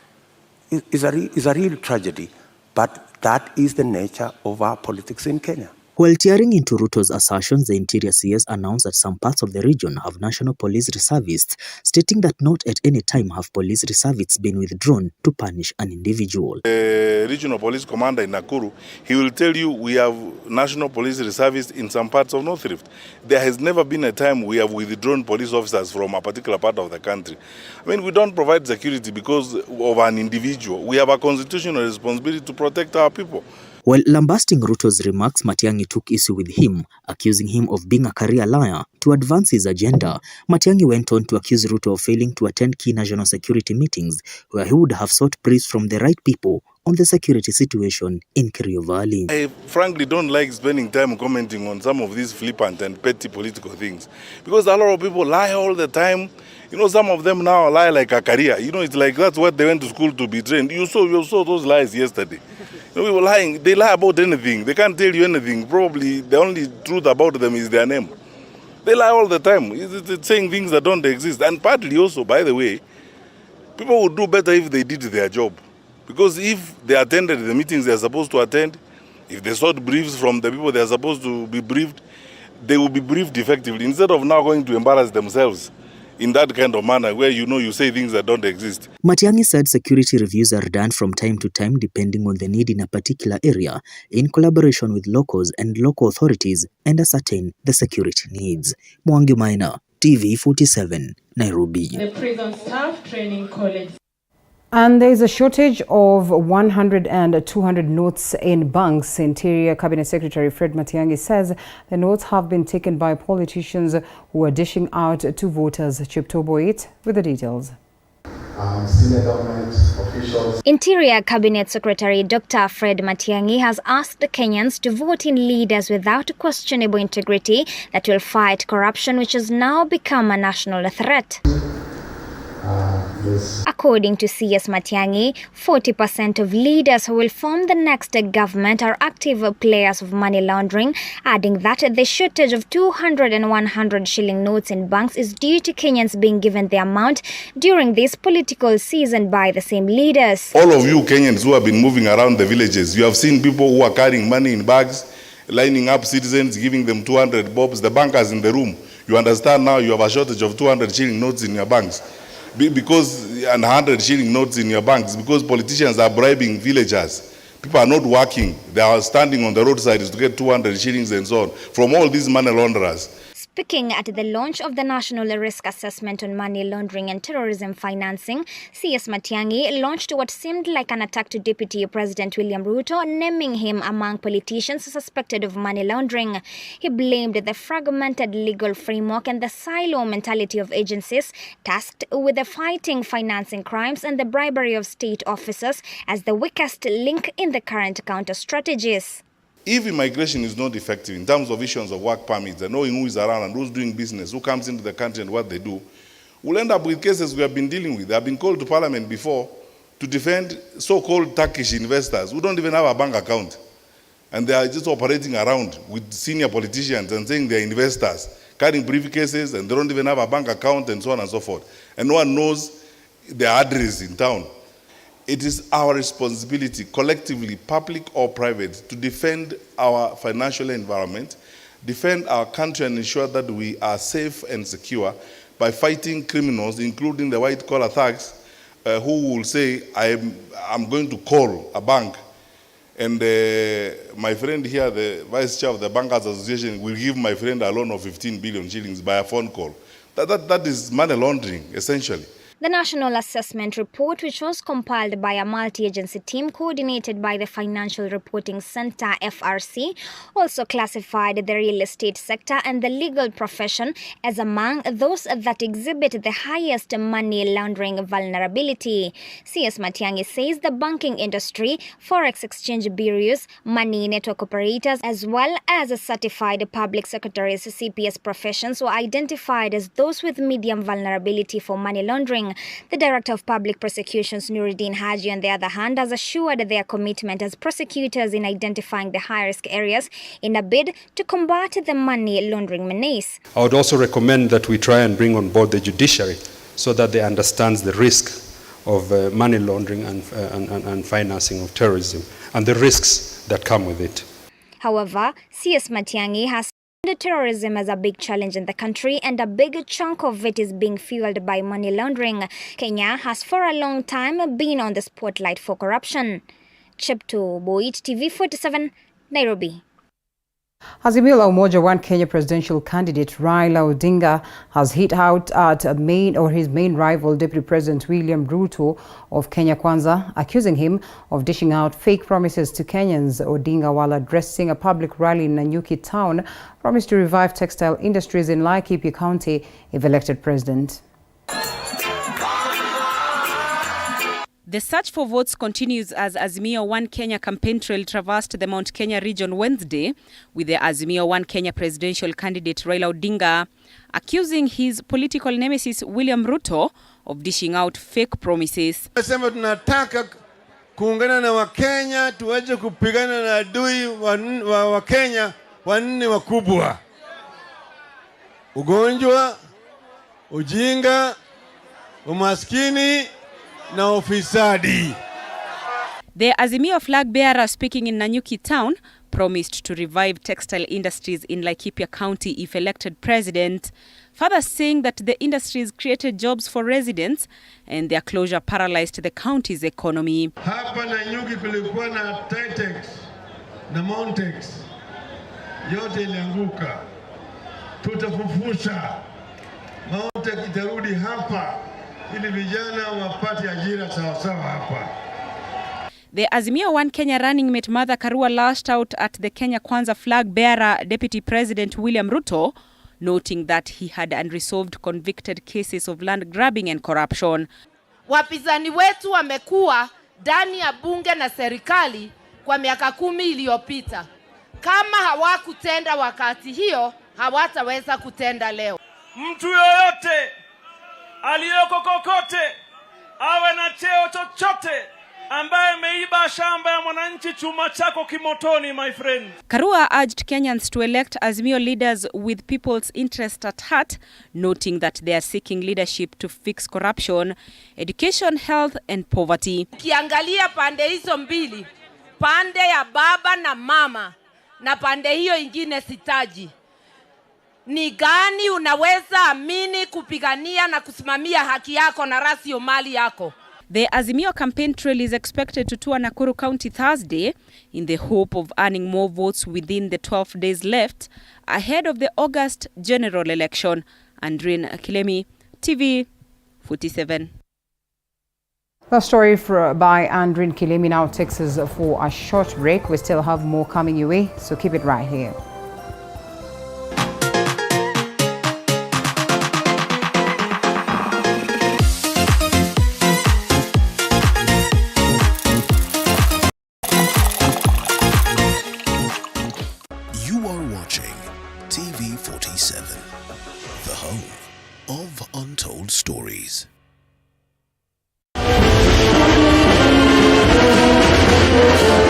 is a real tragedy, but that is the nature of our politics in Kenya. While tearing into Ruto's assertions, the Interior CS announced that some parts of the region have National Police Reservists, stating that not at any time have police reservists been withdrawn to punish an individual. The regional police commander in Nakuru, he will tell you we have National Police Reservists in some parts of North Rift. There has never been a time we have withdrawn police officers from a particular part of the country. I mean, we don't provide security because of an individual. We have a constitutional responsibility to protect our people. While lambasting Ruto's remarks, Matiang'i took issue with him, accusing him of being a career liar to advance his agenda. Matiang'i went on to accuse Ruto of failing to attend key national security meetings, where he would have sought briefs from the right people on the security situation in Kerio Valley. I frankly don't like spending time commenting on some of these flippant and petty political things, because a lot of people lie all the time. You know, some of them now lie like a career. You know, it's like that's what they went to school to be trained. You saw those lies yesterday. You know, people lying, they lie about anything. They can't tell you anything. Probably the only truth about them is their name. They lie all the time. It's saying things that don't exist. And partly also, by the way, people would do better if they did their job. Because if they attended the meetings they're supposed to attend, if they sought briefs from the people they're supposed to be briefed, they will be briefed effectively, instead of now going to embarrass themselves in that kind of manner where you say things that don't exist. Matiang'i said security reviews are done from time to time depending on the need in a particular area, in collaboration with locals and local authorities, and ascertain the security needs. Mwangi Maina, TV47, Nairobi. The Prison Staff Training College. And there is a shortage of 100 and 200 notes in banks. Interior Cabinet Secretary Fred Matiang'i says the notes have been taken by politicians who are dishing out to voters. Chipto Boit with the details. senior government officials. Interior Cabinet Secretary Dr. Fred Matiang'i has asked the Kenyans to vote in leaders without questionable integrity that will fight corruption, which has now become a national threat. According to CS Matiang'i, 40% of leaders who will form the next government are active players of money laundering, adding that the shortage of 200 and 100 shilling notes in banks is due to Kenyans being given the amount during this political season by the same leaders. All of you Kenyans who have been moving around the villages, you have seen people who are carrying money in bags, lining up citizens, giving them 200 bobs. The bankers in the room, you understand now you have a shortage of 200 shilling notes in your banks. Because and 100 shilling notes in your banks, because politicians are bribing villagers. People are not working. They are standing on the roadsides to get 200 shillings and so on from all these money launderers. Speaking at the launch of the National Risk Assessment on Money Laundering and Terrorism Financing, CS Matiang'i launched what seemed like an attack to Deputy President William Ruto, naming him among politicians suspected of money laundering. He blamed the fragmented legal framework and the silo mentality of agencies tasked with the fighting financing crimes and the bribery of state officers as the weakest link in the current counter strategies. If immigration is not effective in terms of issuance of work permits and knowing who is around and who's doing business, who comes into the country and what they do, we'll end up with cases we have been dealing with. They have been called to parliament before to defend so-called Turkish investors who don't even have a bank account. And they are just operating around with senior politicians and saying they're investors, carrying briefcases, and they don't even have a bank account and so on and so forth. And no one knows their address in town. It is our responsibility, collectively, public or private, to defend our financial environment, defend our country and ensure that we are safe and secure by fighting criminals, including the white-collar thugs, who will say, I'm going to call a bank, and my friend here, the vice chair of the Bankers Association, will give my friend a loan of 15 billion shillings by a phone call. That is money laundering, essentially. The National Assessment Report, which was compiled by a multi-agency team coordinated by the Financial Reporting Center, FRC, also classified the real estate sector and the legal profession as among those that exhibit the highest money laundering vulnerability. CS Matiang'i says the banking industry, forex exchange bureaus, money network operators, as well as certified public secretaries, CPS professions, were identified as those with medium vulnerability for money laundering. The Director of Public Prosecutions, Nuruddin Haji, on the other hand, has assured their commitment as prosecutors in identifying the high-risk areas in a bid to combat the money laundering menace. I would also recommend that we try and bring on board the judiciary so that they understand the risk of money laundering and financing of terrorism and the risks that come with it. However, CS Matiang'i has terrorism as a big challenge in the country, and a big chunk of it is being fueled by money laundering. Kenya has for a long time been on the spotlight for corruption. Chepto Boit, TV47, Nairobi. Azimio Mt Kenya presidential candidate Raila Odinga has hit out at his main rival, Deputy President William Ruto of Kenya Kwanza, accusing him of dishing out fake promises to Kenyans. Odinga, while addressing a public rally in Nanyuki town, promised to revive textile industries in Laikipia County if elected president. The search for votes continues as Azimio Mt Kenya campaign trail traversed the Mount Kenya region Wednesday, with the Azimio Mt Kenya presidential candidate Raila Odinga accusing his political nemesis William Ruto of dishing out fake promises. Nasema tunataka kuungana na Wakenya tuweze kupigana na adui wa Wakenya wanne wakubwa: ugonjwa, ujinga, umaskini na ufisadi. The Azimio flag bearer speaking in Nanyuki town promised to revive textile industries in Laikipia County if elected president, further saying that the industries created jobs for residents and their closure paralyzed the county's economy. Hapa Nanyuki kulikuwa na Titex na Montex, yote ilianguka. Tutafufusha Montex, itarudi hapa ili vijana wapate ajira sawa sawa hapa. The Azimio Mt Kenya running mate Martha Karua lashed out at the Kenya Kwanza flag bearer Deputy President William Ruto, noting that he had unresolved convicted cases of land grabbing and corruption. Wapinzani wetu wamekuwa ndani ya bunge na serikali kwa miaka 10 iliyopita. Kama hawakutenda wakati hiyo, hawataweza kutenda leo. Mtu yoyote aliyoko kokote, awe na cheo chochote, ambaye ameiba shamba ya mwananchi, chuma chako kimotoni, my friend. Karua urged Kenyans to elect Azimio leaders with people's interest at heart, noting that they are seeking leadership to fix corruption, education, health and poverty. Ukiangalia pande hizo mbili, pande ya baba na mama na pande hiyo ingine sitaji, ni gani unaweza amini kupigania na kusimamia haki yako na rasilimali yako? The Azimio campaign trail is expected to tour Nakuru County Thursday in the hope of earning more votes within the 12 days left ahead of the August general election. Andrin Kilemi, TV 47. The story by Andrin Kilemi now takes us for a short break. We still have more coming your way, so keep it right here. TV 47, the home of untold stories.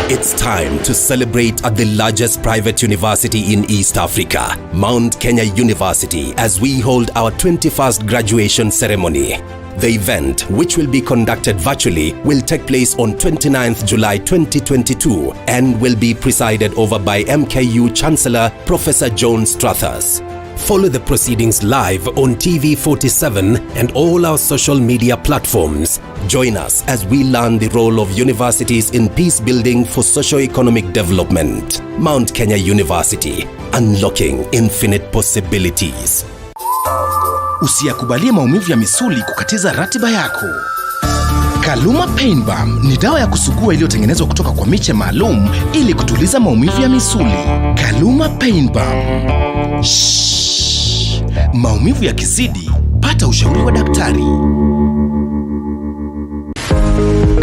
It's time to celebrate at the largest private university in East Africa, Mount Kenya University, as we hold our 21st graduation ceremony. The event, which will be conducted virtually, will take place on 29th July 2022 and will be presided over by MKU Chancellor Professor John Strathers. Follow the proceedings live on TV 47 and all our social media platforms. Join us as we learn the role of universities in peace building for socio-economic development. Mount Kenya University, unlocking infinite possibilities. Usiyakubalie maumivu ya misuli kukatiza ratiba yako. Kaluma Pain Balm ni dawa ya kusugua iliyotengenezwa kutoka kwa miche maalum ili kutuliza maumivu ya misuli. Kaluma Pain Balm. Maumivu yakizidi, pata ushauri wa daktari.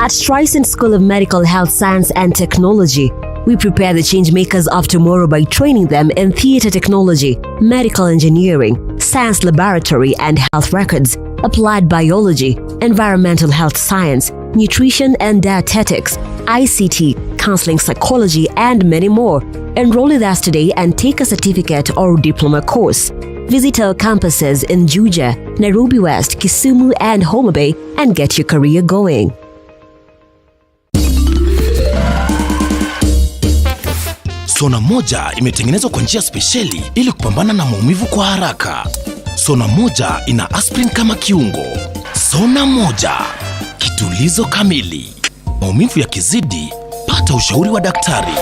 At Streisand School of Medical Health Science and Technology, we prepare the change makers of tomorrow by training them in theater technology, medical engineering, science laboratory and health records, applied biology, environmental health science, nutrition and dietetics, ICT, counseling psychology, and many more. Enroll with us today and take a certificate or diploma course. Visit our campuses in Juja, Nairobi West, Kisumu, and Homa Bay and get your career going. Sona moja imetengenezwa kwa njia spesheli ili kupambana na maumivu kwa haraka. Sona moja ina aspirin kama kiungo. Sona moja, kitulizo kamili. Maumivu yakizidi, pata ushauri wa daktari.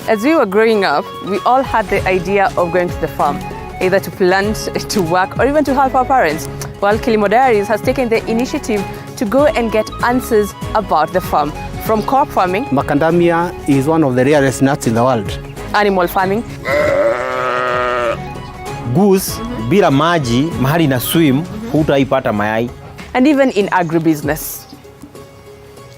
As we were growing up, we all had the idea of going to the farm, either to plant, to work, or even to help our parents. Well, Kilimo Diaries has taken the initiative to go and get answers about the farm. From crop farming, macadamia is one of the rarest nuts in the world. Animal farming, goose bila maji mahali na swim hutaipata mayai. And even in agribusiness.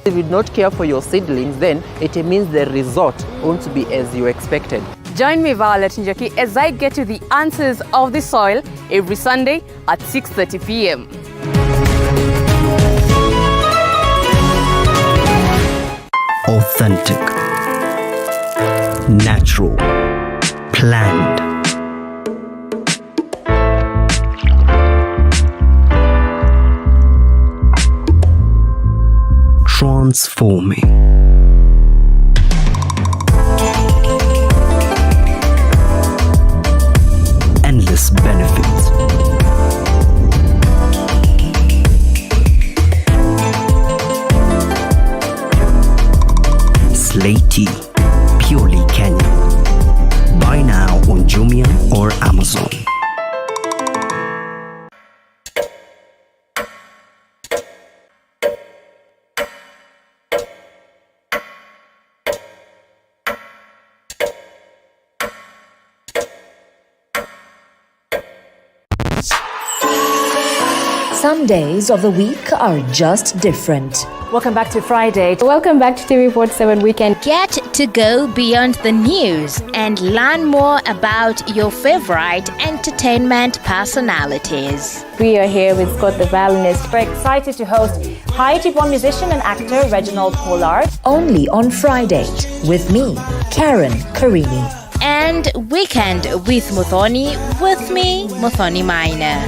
If you do not care for your seedlings, then it means the result won't be as you expected. Join me, Violet Njoki, as I get you the answers of the soil every Sunday at 6:30 p.m. Authentic, natural, planned. Transforming. Endless benefits. Slaty, purely Kenyan. Buy now on Jumia or Amazon. Some days of the week are just different. Welcome back to Friday. Welcome back to TV47 Weekend. Get to go beyond the news and learn more about your favorite entertainment personalities. We are here with Scott the Violinist. We're excited to host high-born musician and actor Reginald Pollard. Only on Friday with me, Karen Karimi. And Weekend with Muthoni, with me, Muthoni Minor.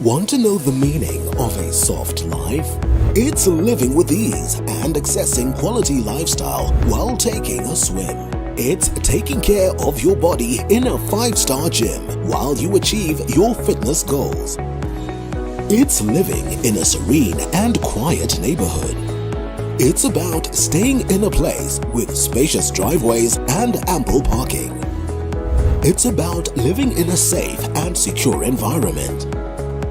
Want to know the meaning of a soft life? It's living with ease and accessing quality lifestyle while taking a swim. It's taking care of your body in a 5-star gym while you achieve your fitness goals. It's living in a serene and quiet neighborhood. It's about staying in a place with spacious driveways and ample parking. It's about living in a safe and secure environment.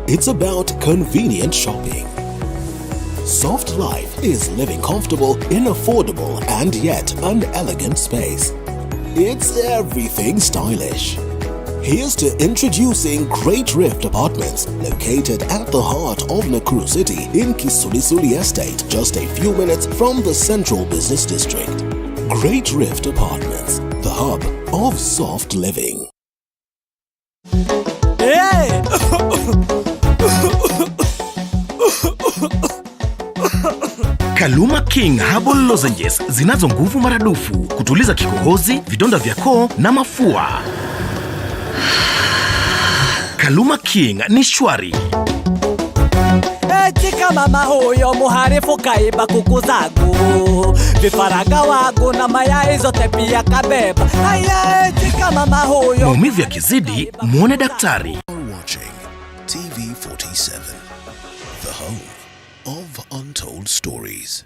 It's about convenient shopping. Soft life is living comfortable in affordable and yet an elegant space. It's everything stylish. Here's to introducing Great Rift Apartments, located at the heart of Nakuru City in Kisulisuli Estate, just a few minutes from the Central Business District. Great Rift Apartments, the hub of soft living. Hey! Kaluma King Herbal Lozenges zinazo nguvu maradufu kutuliza kikohozi, vidonda vya koo na mafua. Kaluma King ni shwari. Tika mama huyo muharifu kaiba kuku zangu, vifaranga wangu na mayai zote pia kabeba. Haya, tika mama huyo. Maumivu yakizidi, muone daktari. Watching TV47, the home of untold stories.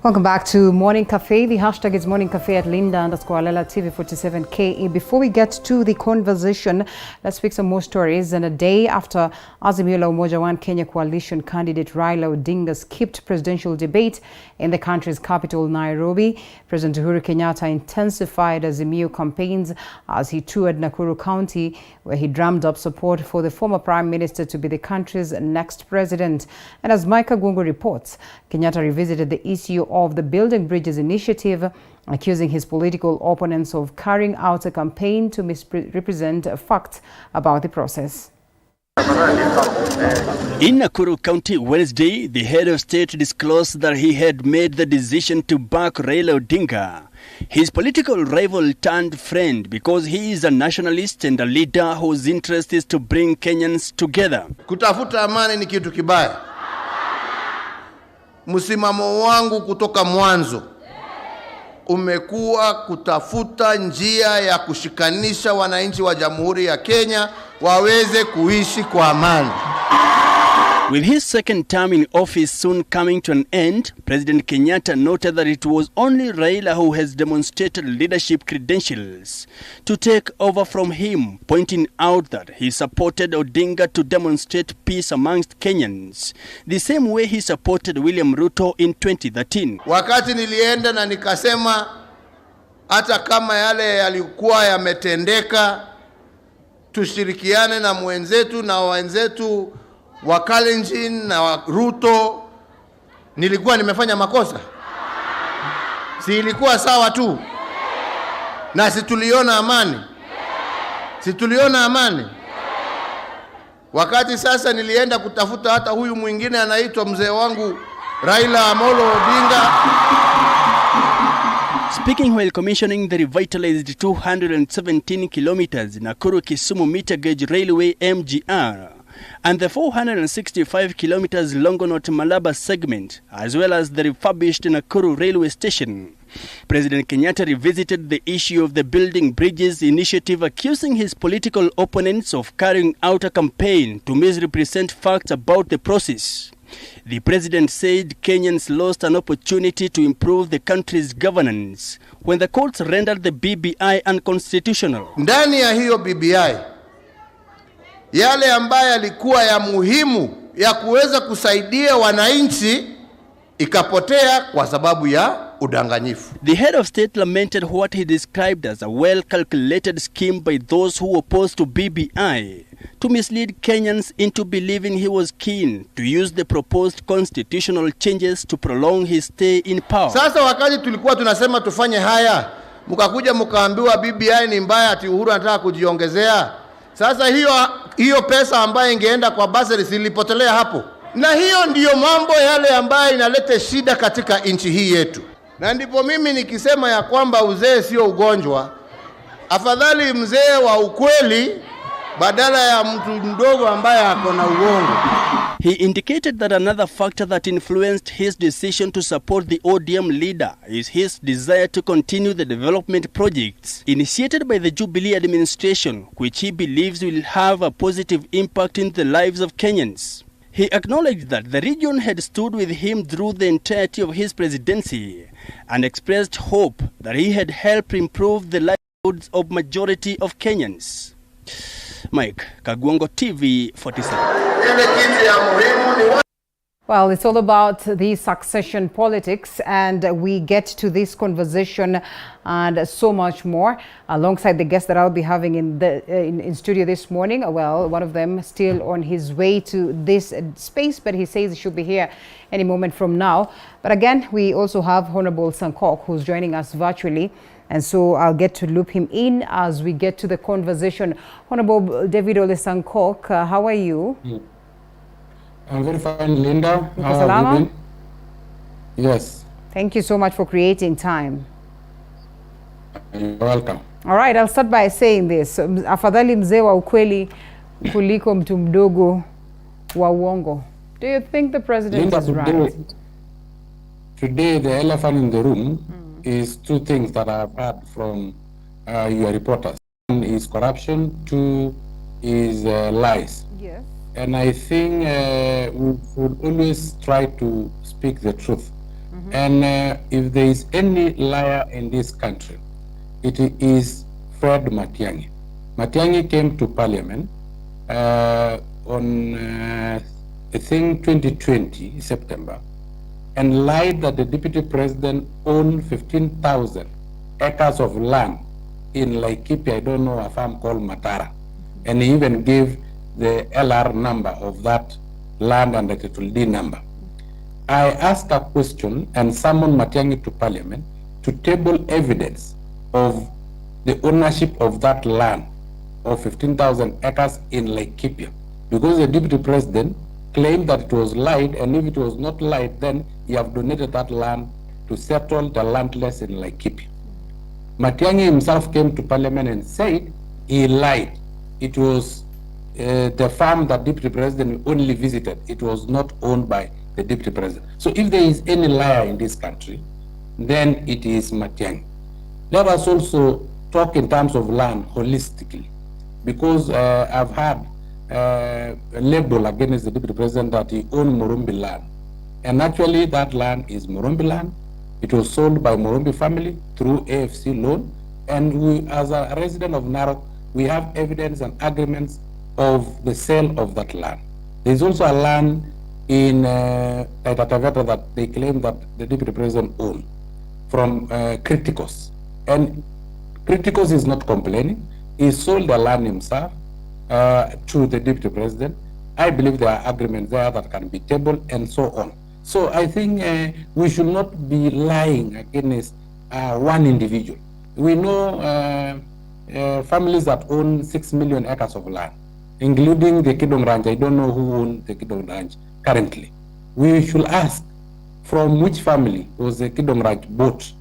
Welcome back to Morning Cafe. The hashtag is Morning Cafe at Linda_Lela TV47 KE. Before we get to the conversation, let's pick some more stories. And a day after Azimio Mt Kenya coalition candidate Raila Odinga skipped presidential debate in the country's capital, Nairobi, President Uhuru Kenyatta intensified Azimio campaigns as he toured Nakuru County, where he drummed up support for the former Prime Minister to be the country's next president. And as Micah Gungu reports, Kenyatta revisited the issue of the Building Bridges initiative, accusing his political opponents of carrying out a campaign to misrepresent facts about the process. In Nakuru County Wednesday, the head of state disclosed that he had made the decision to back Raila Odinga, his political rival turned friend, because he is a nationalist and a leader whose interest is to bring Kenyans together. Kutafuta amani ni kitu kibaya. Msimamo wangu kutoka mwanzo umekuwa kutafuta njia ya kushikanisha wananchi wa Jamhuri ya Kenya waweze kuishi kwa amani. With his second term in office soon coming to an end, President Kenyatta noted that it was only Raila who has demonstrated leadership credentials to take over from him, pointing out that he supported Odinga to demonstrate peace amongst Kenyans, the same way he supported William Ruto in 2013. Wakati nilienda na nikasema hata kama yale yalikuwa yametendeka, tushirikiane na mwenzetu na wenzetu wa Kalenjin na wa Ruto. Nilikuwa nimefanya makosa? Si ilikuwa sawa tu? Na si tuliona amani? Si tuliona amani? Wakati sasa nilienda kutafuta hata huyu mwingine anaitwa mzee wangu Raila Amolo Odinga. Speaking while commissioning the revitalized 217 kilometers Nakuru-Kisumu meter gauge railway MGR and the 465 kilometers Longonot-Malaba segment, as well as the refurbished Nakuru railway station, President Kenyatta revisited the issue of the Building Bridges initiative, accusing his political opponents of carrying out a campaign to misrepresent facts about the process. The president said Kenyans lost an opportunity to improve the country's governance when the courts rendered the BBI unconstitutional. Ndani ya hiyo BBI, yale ambayo yalikuwa ya muhimu ya kuweza kusaidia wananchi ikapotea kwa sababu ya udanganyifu. The head of state lamented what he described as a well-calculated scheme by those who opposed to BBI to mislead Kenyans into believing he was keen to use the proposed constitutional changes to prolong his stay in power. Sasa wakati tulikuwa tunasema tufanye haya, mkakuja mkaambiwa BBI ni mbaya, ati Uhuru anataka kujiongezea. Sasa hiyo pesa ambayo ingeenda kwa basari zilipotelea hapo. Na hiyo ndiyo mambo yale ambayo inaleta shida katika nchi hii yetu. Na ndipo mimi nikisema ya kwamba uzee sio ugonjwa, afadhali mzee wa ukweli badala ya mtu mdogo ambaye ako na uongo. He indicated that another factor that influenced his decision to support the ODM leader is his desire to continue the development projects initiated by the Jubilee administration, which he believes will have a positive impact in the lives of Kenyans. He acknowledged that the region had stood with him through the entirety of his presidency and expressed hope that he had helped improve the livelihoods of majority of Kenyans. Mike Kagwongo, TV 47. Well, it's all about the succession politics, and we get to this conversation and so much more alongside the guests that I'll be having in studio this morning. Well, one of them still on his way to this space, but he says he should be here any moment from now. But again, we also have Honorable Sankok, who's joining us virtually. And so I'll get to loop him in as we get to the conversation. Honorable David Ole Sankok, how are you? I'm very fine, Linda. How have you been? Yes. Thank you so much for creating time. You're welcome. All right, I'll start by saying this. Afadhali mzee wa ukweli kuliko mtu mdogo wa uongo. Do you think the president Linda, is right? Today, the elephant in the room is two things that I've heard from your reporters. One is corruption, two is lies. Yes. And I think we should always try to speak the truth. And if there is any liar in this country, it is Fred Matiang'i. Matiang'i came to parliament on, I think, 2020, September, and lied that the deputy president owned 15,000 acres of land in Laikipia, I don't know, a farm called Matara. And he even gave the LR number of that land and the title D number. I asked a question and summoned Matiang'i to parliament to table evidence of the ownership of that land of 15,000 acres in Laikipia, because the deputy president claimed that it was lied, and if it was not lied, then he have donated that land to settle the landless in Laikipia. Matiang'i himself came to parliament and said he lied. It was the farm that deputy president only visited. It was not owned by the deputy president. So if there is any liar in this country, then it is Matiang'i. Let us also talk in terms of land holistically, because I've had a label against the deputy president that he owned Murumbi land. And actually that land is Murumbi land. It was sold by Murumbi family through AFC loan. And we, as a resident of Narok, we have evidence and agreements of the sale of that land. There's also a land in Taveta that they claim that the deputy president owned from Criticus. And Criticus is not complaining. He sold the land himself to the deputy president. I believe there are agreements there that can be tabled and so on. So I think we should not be lying against one individual. We know families that own 6 million acres of land, including the Kidong Ranch. I don't know who owns the Kidong Ranch currently. We should ask from which family was the Kidong Ranch bought.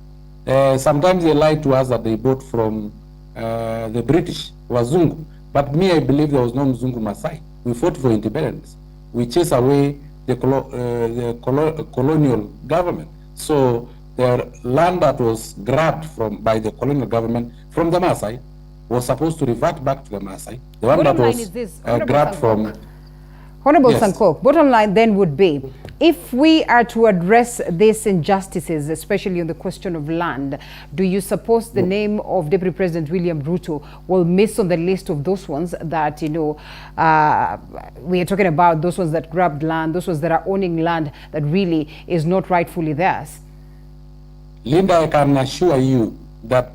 Sometimes they lie to us that they bought from the British, Wazungu. But me, I believe there was no Mzungu Masai. We fought for independence. We chased away the colonial government. So the land that was grabbed by the colonial government from the Maasai was supposed to revert back to the Maasai. The one that was grabbed from... Honorable Yes. Sankok, bottom line then would be, if we are to address these injustices, especially on the question of land, do you suppose the name of Deputy President William Ruto will miss on the list of those ones that, you know, we are talking about those ones that grabbed land, those ones that are owning land that really is not rightfully theirs? Linda, I can assure you that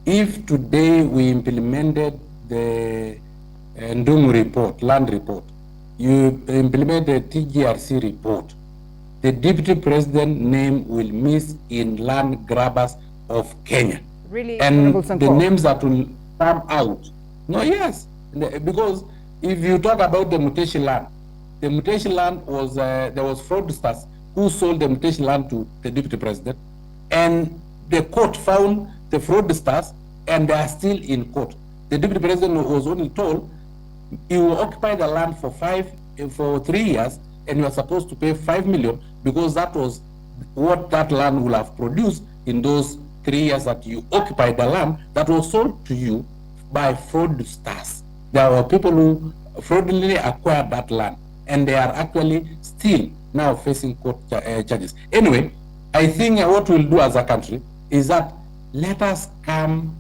if today we implemented the Ndungu report, land report, you implement the TGRC report, the Deputy President name will miss in land grabbers of Kenya. Really, and Honorable the Sankok? names that will come out. No, yes, because if you talk about the mutation land was, there was fraudsters who sold the mutation land to the Deputy President, and the court found the fraudsters and they are still in court. The Deputy President was only told, you will occupy the land for 3 years and you are supposed to pay 5 million because that was what that land will have produced in those 3 years that you occupied the land that was sold to you by fraudsters. There were people who fraudulently acquired that land and they are actually still now facing court charges. Anyway, I think what we'll do as a country is that let us come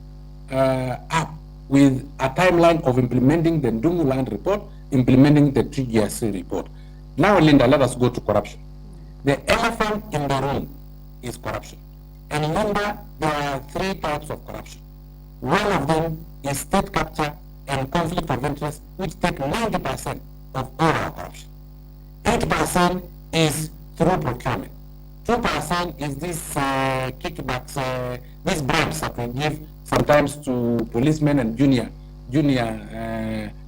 up with a timeline of implementing the Ndungu land report, implementing the TGRC report. Now, Linda, let us go to corruption. The elephant in the room is corruption. And Linda, there are 3 types of corruption. One of them is state capture and conflict of interest, which take 90% of all our corruption. 8% is through procurement. 2% is this kickbacks, these bribes that we give sometimes to policemen and junior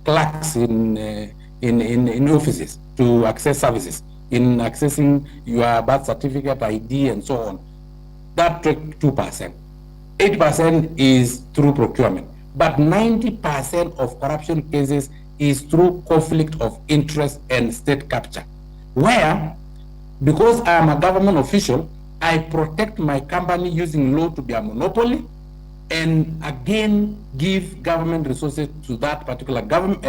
clerks in offices to access services, in accessing your birth certificate, ID, and so on. That took 2%. 8% is through procurement. But 90% of corruption cases is through conflict of interest and state capture, where, because I am a government official, I protect my company using law to be a monopoly, and again give government resources to that particular government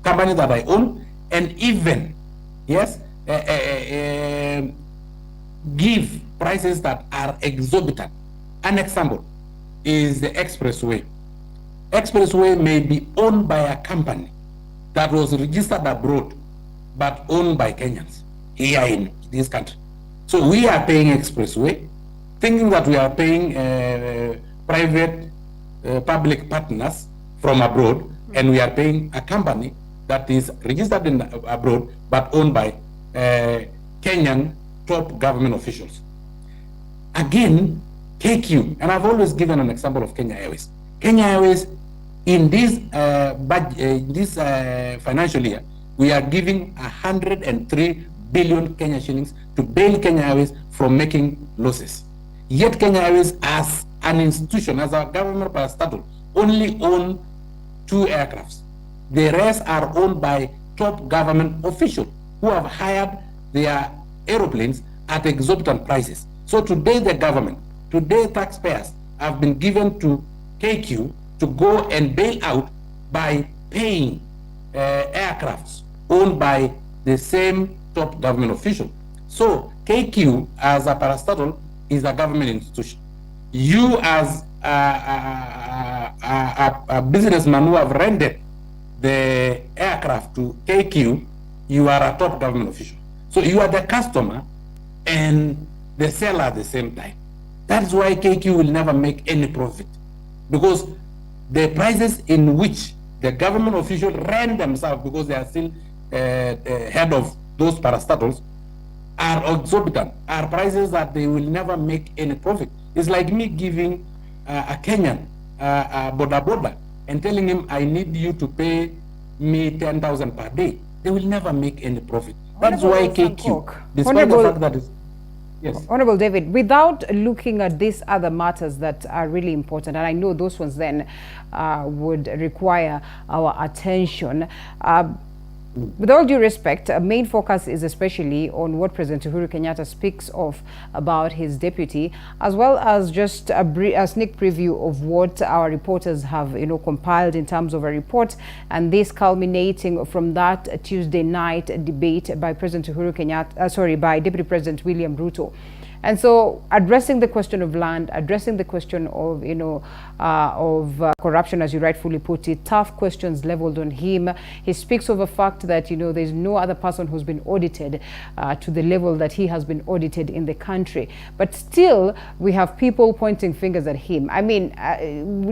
company that I own, and even, yes, give prices that are exorbitant. An example is the expressway. Expressway may be owned by a company that was registered abroad, but owned by Kenyans here in this country. So we are paying expressway, thinking that we are paying private public partners from abroad, and we are paying a company that is registered in abroad but owned by Kenyan top government officials. Again, KQ, and I've always given an example of Kenya Airways. Kenya Airways, in this financial year, we are giving 103 billion Kenya shillings to bail Kenya Airways from making losses. Yet Kenya Airways, as an institution, as a government parastatal, only own 2 aircrafts. The rest are owned by top government officials who have hired their aeroplanes at exorbitant prices. So today the government, today taxpayers have been given to KQ to go and bail out by paying aircrafts owned by the same top government official. So KQ as a parastatal is a government institution. You as a businessman who have rented the aircraft to KQ, you are a top government official. So you are the customer and the seller at the same time. That's why KQ will never make any profit, because the prices in which the government officials rent themselves, because they are still head of those parastatals, are exorbitant, are prices that they will never make any profit. It's like me giving a Kenyan a boda and telling him, I need you to pay me 10,000 per day. They will never make any profit. That's why KQ, despite the fact that it's, yes. Honorable David, without looking at these other matters that are really important, and I know those ones then would require our attention, With all due respect, main focus is especially on what President Uhuru Kenyatta speaks of about his deputy, as well as just a sneak preview of what our reporters have, compiled in terms of a report, and this culminating from that Tuesday night debate by President Uhuru Kenyatta, by Deputy President William Ruto. And so, addressing the question of land, addressing the question of, corruption, as you rightfully put it, tough questions leveled on him. He speaks of the fact that, there's no other person who's been audited to the level that he has been audited in the country. But still, we have people pointing fingers at him. I mean,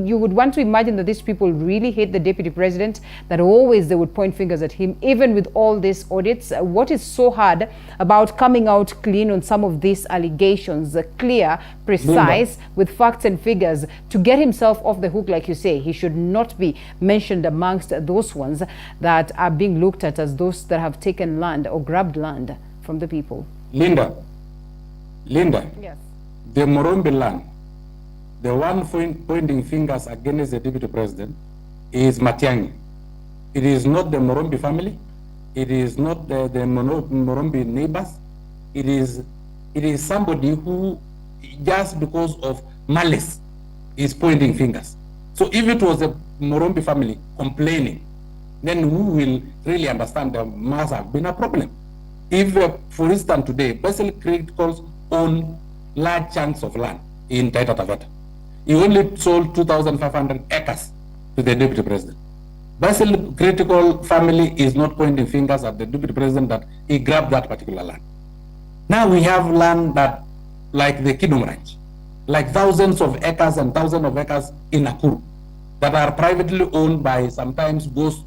you would want to imagine that these people really hate the deputy president, that always they would point fingers at him, even with all these audits. What is so hard about coming out clean on some of these allegations, clear, precise, with facts and figures, to get himself off the hook? Like you say, he should not be mentioned amongst those ones that are being looked at as those that have taken land or grabbed land from the people. Linda, yes, the Morombi land, the one pointing fingers against the deputy president is Matiang'i. It is not the Morombi family. It is not the Morombi neighbors. It is somebody who, just because of malice, is pointing fingers. So if it was the Morombi family complaining, then we will really understand there must have been a problem. If, for instance, today, Basil Criticals own large chunks of land in Taita Taveta. He only sold 2,500 acres to the deputy president. Basil Critical family is not pointing fingers at the deputy president that he grabbed that particular land. Now we have land that, like the Kidum Ranch, like thousands of acres and thousands of acres in Nakuru, that are privately owned by sometimes ghost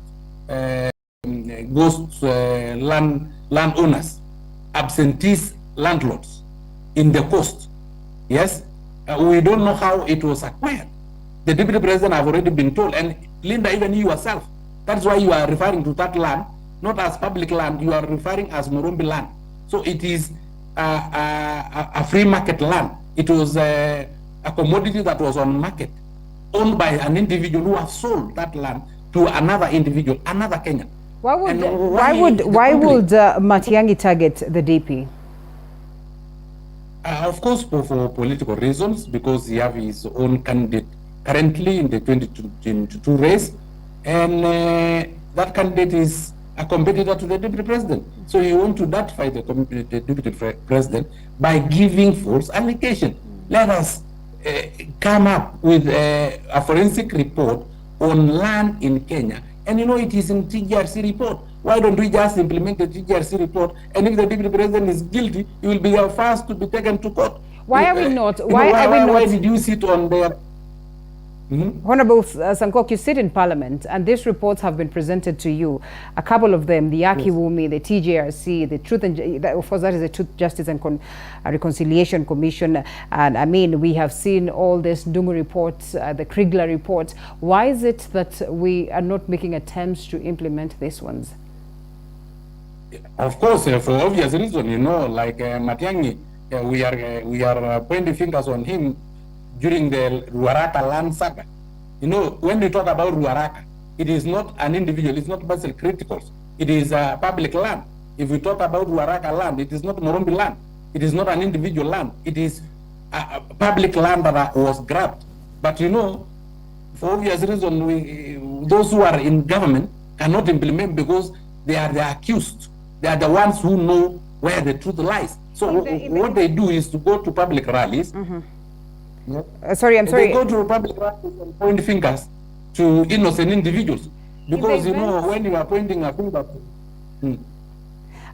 landowners, absentees landlords in the coast. Yes, we don't know how it was acquired. The deputy president have already been told, and Linda, even you yourself, that's why you are referring to that land, not as public land, you are referring as Morombi land. So it is a free market land. It was a commodity that was on market, owned by an individual who has sold that land to another individual, another Kenyan. Why would Matiang'i target the DP? Of course, for political reasons, because he has his own candidate currently in the 2022 race, and that candidate is a competitor to the deputy president. So he wants to notify the deputy president by giving false allegation. Let us come up with a forensic report on land in Kenya. And it is in TGRC report. Why don't we just implement the TGRC report? And if the deputy president is guilty, he will be the first to be taken to court. Why are we not? Why did you sit on there? Honorable Sankok, you sit in Parliament, and these reports have been presented to you. A couple of them, the Akiwumi, the TJRC, the Truth and of course that is the Truth, Justice and Reconciliation Commission. And I mean, we have seen all these Ndungu reports, the Krigler report. Why is it that we are not making attempts to implement these ones? Of course, for obvious reason, like Matiang'i, we are pointing fingers on him during the Ruaraka land saga. When we talk about Ruaraka, it is not an individual, it's not Basil Criticals, it is public land. If we talk about Ruaraka land, it is not Morombi land, it is not an individual land, it is a public land that was grabbed. But for obvious reason, those who are in government cannot implement because they are the accused. They are the ones who know where the truth lies. So what they do is to go to public rallies. Sorry. They go to public rallies and point fingers to innocent individuals. Because, when you are pointing a finger...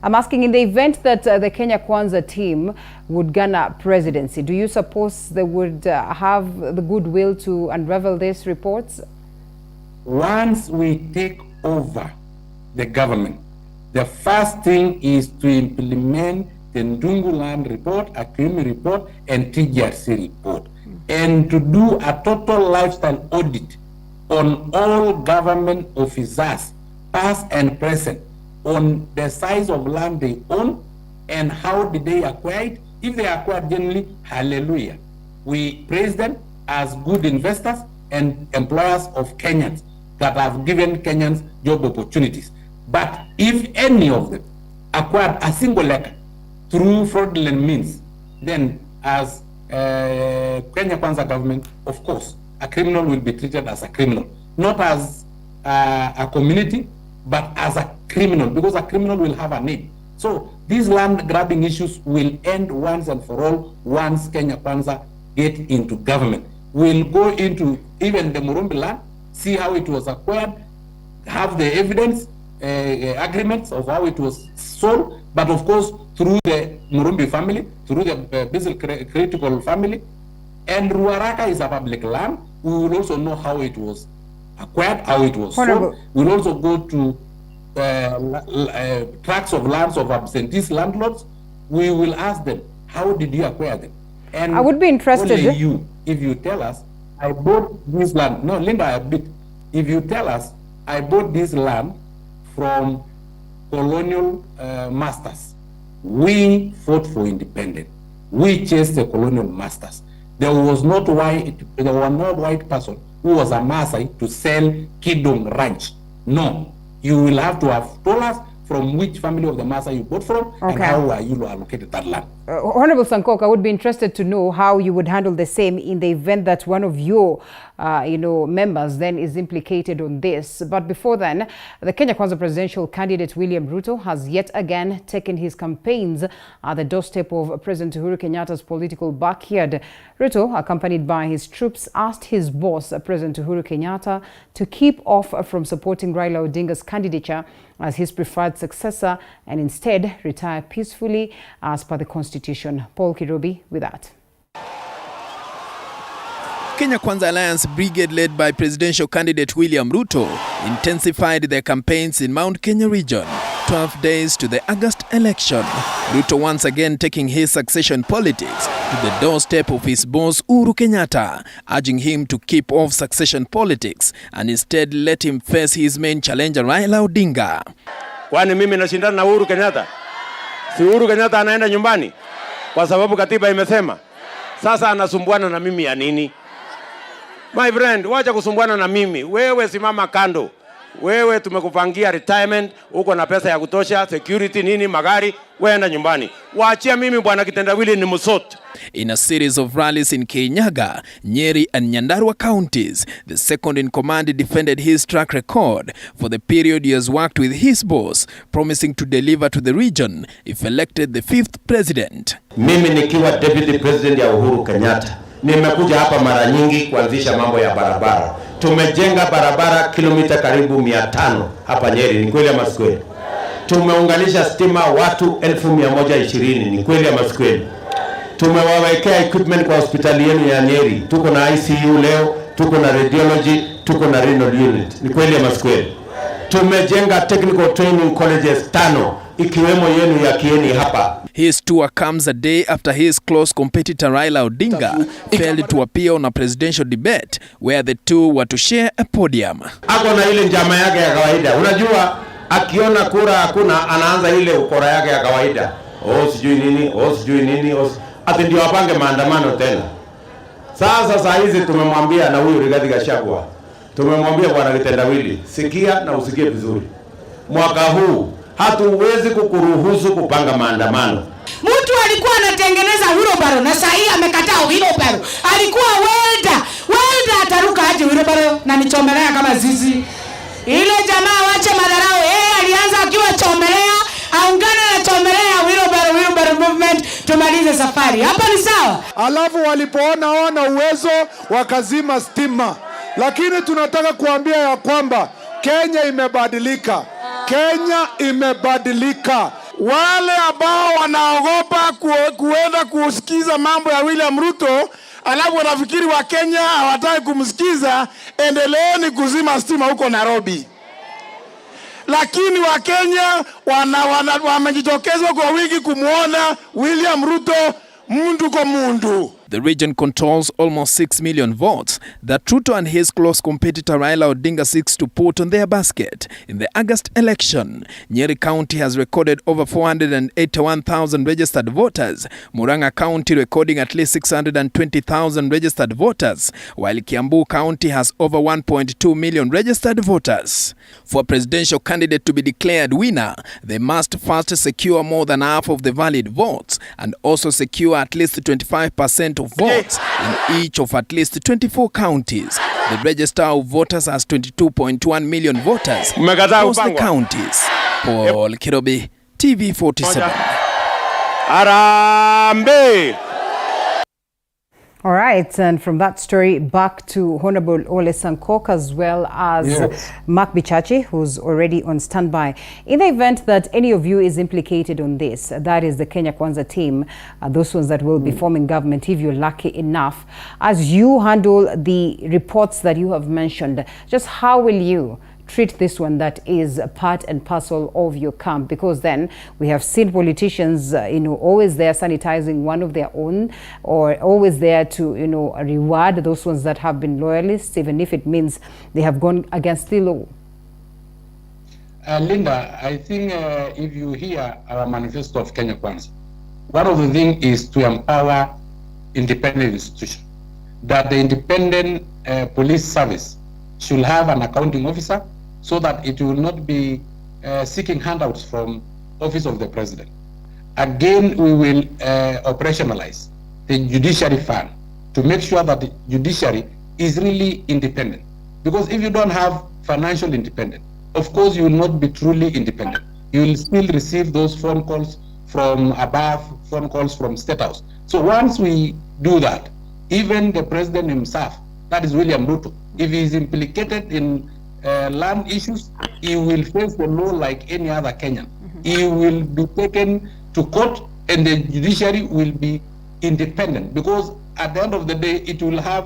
I'm asking, in the event that the Kenya Kwanza team would garner presidency, do you suppose they would have the goodwill to unravel these reports? Once we take over the government, the first thing is to implement the Ndungu Land report, Akiwumi report, and TGRC report, and to do a total lifestyle audit on all government officers, past and present, on the size of land they own and how did they acquire it. If they acquired generally, hallelujah. We praise them as good investors and employers of Kenyans that have given Kenyans job opportunities. But if any of them acquired a single acre through fraudulent means, then as Kenya Kwanza government, of course, a criminal will be treated as a criminal, not as a community, but as a criminal, because a criminal will have a name. So these land grabbing issues will end once and for all once Kenya Kwanza get into government. We'll go into even the Murumbi land, see how it was acquired, have the evidence, agreements of how it was sold, but of course through the Murumbi family, through the Bisil critical family. And Ruaraka is a public land. We will also know how it was acquired, how it was sold. We'll also go to tracts of lands of absentee landlords. We will ask them, how did you acquire them? And I would be interested. Only you, if you tell us, I bought this land. No, Linda, a bit. If you tell us, I bought this land from colonial masters. We fought for independence. We chased the colonial masters. There were no white person who was a Maasai to sell Kidong Ranch. No, you will have to have told us from which family of the Maasai you bought from, and how are you allocated that land. Honorable Sankok, I would be interested to know how you would handle the same in the event that one of your members then is implicated on this. But before then, the Kenya Kwanza presidential candidate William Ruto has yet again taken his campaigns at the doorstep of President Uhuru Kenyatta's political backyard. Ruto, accompanied by his troops, asked his boss, President Uhuru Kenyatta, to keep off from supporting Raila Odinga's candidature as his preferred successor and instead retire peacefully as per the Constitution. Paul Kirobi with that. Kenya Kwanza Alliance Brigade, led by presidential candidate William Ruto, intensified their campaigns in Mount Kenya region, 12 days to the August election. Ruto once again taking his succession politics to the doorstep of his boss Uhuru Kenyatta, urging him to keep off succession politics and instead let him face his main challenger Raila Odinga. Kwani mimi nashindana na Uhuru Kenyatta? Si Uhuru Kenyatta anaenda nyumbani kwa sababu katiba imesema. Sasa anasumbuana na mimi ya nini? My friend, wacha kusumbuana na mimi. Wewe simama kando. Wewe tumekupangia retirement, uko na pesa ya kutosha, security nini, magari, weenda nyumbani. Waachia mimi bwana kitendawili ni msoto. In a series of rallies in Kirinyaga, Nyeri and Nyandarua counties, the second in command defended his track record for the period he has worked with his boss, promising to deliver to the region if elected the 5th president. Mimi nikiwa deputy president ya Uhuru Kenyatta, nimekuja hapa mara nyingi kuanzisha mambo ya barabara. Tumejenga barabara kilomita karibu 500 hapa Nyeri, ni kweli ama si kweli? Tumeunganisha stima watu 1120, ni kweli ama si kweli? Tumewawekea equipment kwa hospitali yenu ya Nyeri. Tuko na ICU leo, tuko na radiology, tuko na renal unit. Ni kweli ama si kweli? Tumejenga technical training colleges 5 ikiwemo yenu ya Kieni hapa. His tour comes a day after his close competitor Raila Odinga failed to appear on a presidential debate where the two were to share a podium. Ako na ile njama yake ya kawaida. Unajua akiona kura hakuna anaanza ile ukora yake ya kawaida. Sijui nini, ati ndio wapange maandamano tena. Sasa saa hizi tumemwambia na huyu Rigathi Gachagua. Tumemwambia bwana kitendawili, sikia na usikie vizuri. Mwaka huu hatuwezi kukuruhusu kupanga maandamano. Mtu alikuwa anatengeneza wheelbarrow na saa hii amekataa wheelbarrow. Alikuwa welder ataruka aje wheelbarrow na nichomelea kama zizi. Ile jamaa wache madharau. Alianza akiwa chomelea, aungana na chomelea wheelbarrow movement, tumalize safari. Hapa ni sawa. Alafu walipoona uwezo wakazima stima. Lakini tunataka kuambia ya kwamba Kenya imebadilika. Kenya imebadilika. Wale ambao wanaogopa kuenda kusikiza mambo ya William Ruto, alafu wanafikiri wa Kenya hawataka kumsikiza, endeleeni kuzima stima huko Nairobi. Lakini wa Kenya wamejitokeza kwa wingi kumuona William Ruto mundu kwa mundu. The region controls almost 6 million votes that Ruto and his close competitor Raila Odinga seeks to put on their basket in the August election. Nyeri County has recorded over 481,000 registered voters, Murang'a County recording at least 620,000 registered voters, while Kiambu County has over 1.2 million registered voters. For a presidential candidate to be declared winner, they must first secure more than half of the valid votes and also secure at least 25% of votes in each of at least 24 counties. The register of voters has 22.1 million voters across the counties. Paul Kirobi, TV47. Arambe! All right, and from that story, back to Honorable Ole Sankok as well as Mark Bachachi, who's already on standby. In the event that any of you is implicated on this, that is the Kenya Kwanza team, those ones that will be forming government, if you're lucky enough, as you handle the reports that you have mentioned, just how will you treat this one that is part and parcel of your camp? Because then we have seen politicians, always there sanitizing one of their own, or always there to, reward those ones that have been loyalists, even if it means they have gone against the law. Linda, I think if you hear our manifesto of Kenya Kwanza, one of the things is to empower independent institutions. That the independent police service should have an accounting officer, so that it will not be seeking handouts from office of the president. Again, we will operationalize the judiciary fund to make sure that the judiciary is really independent. Because if you don't have financial independence, of course you will not be truly independent. You will still receive those phone calls from above, phone calls from State House. So once we do that, even the president himself, that is William Ruto, if he is implicated in land issues, he will face the law like any other Kenyan. He will be taken to court and the judiciary will be independent, because at the end of the day, it will have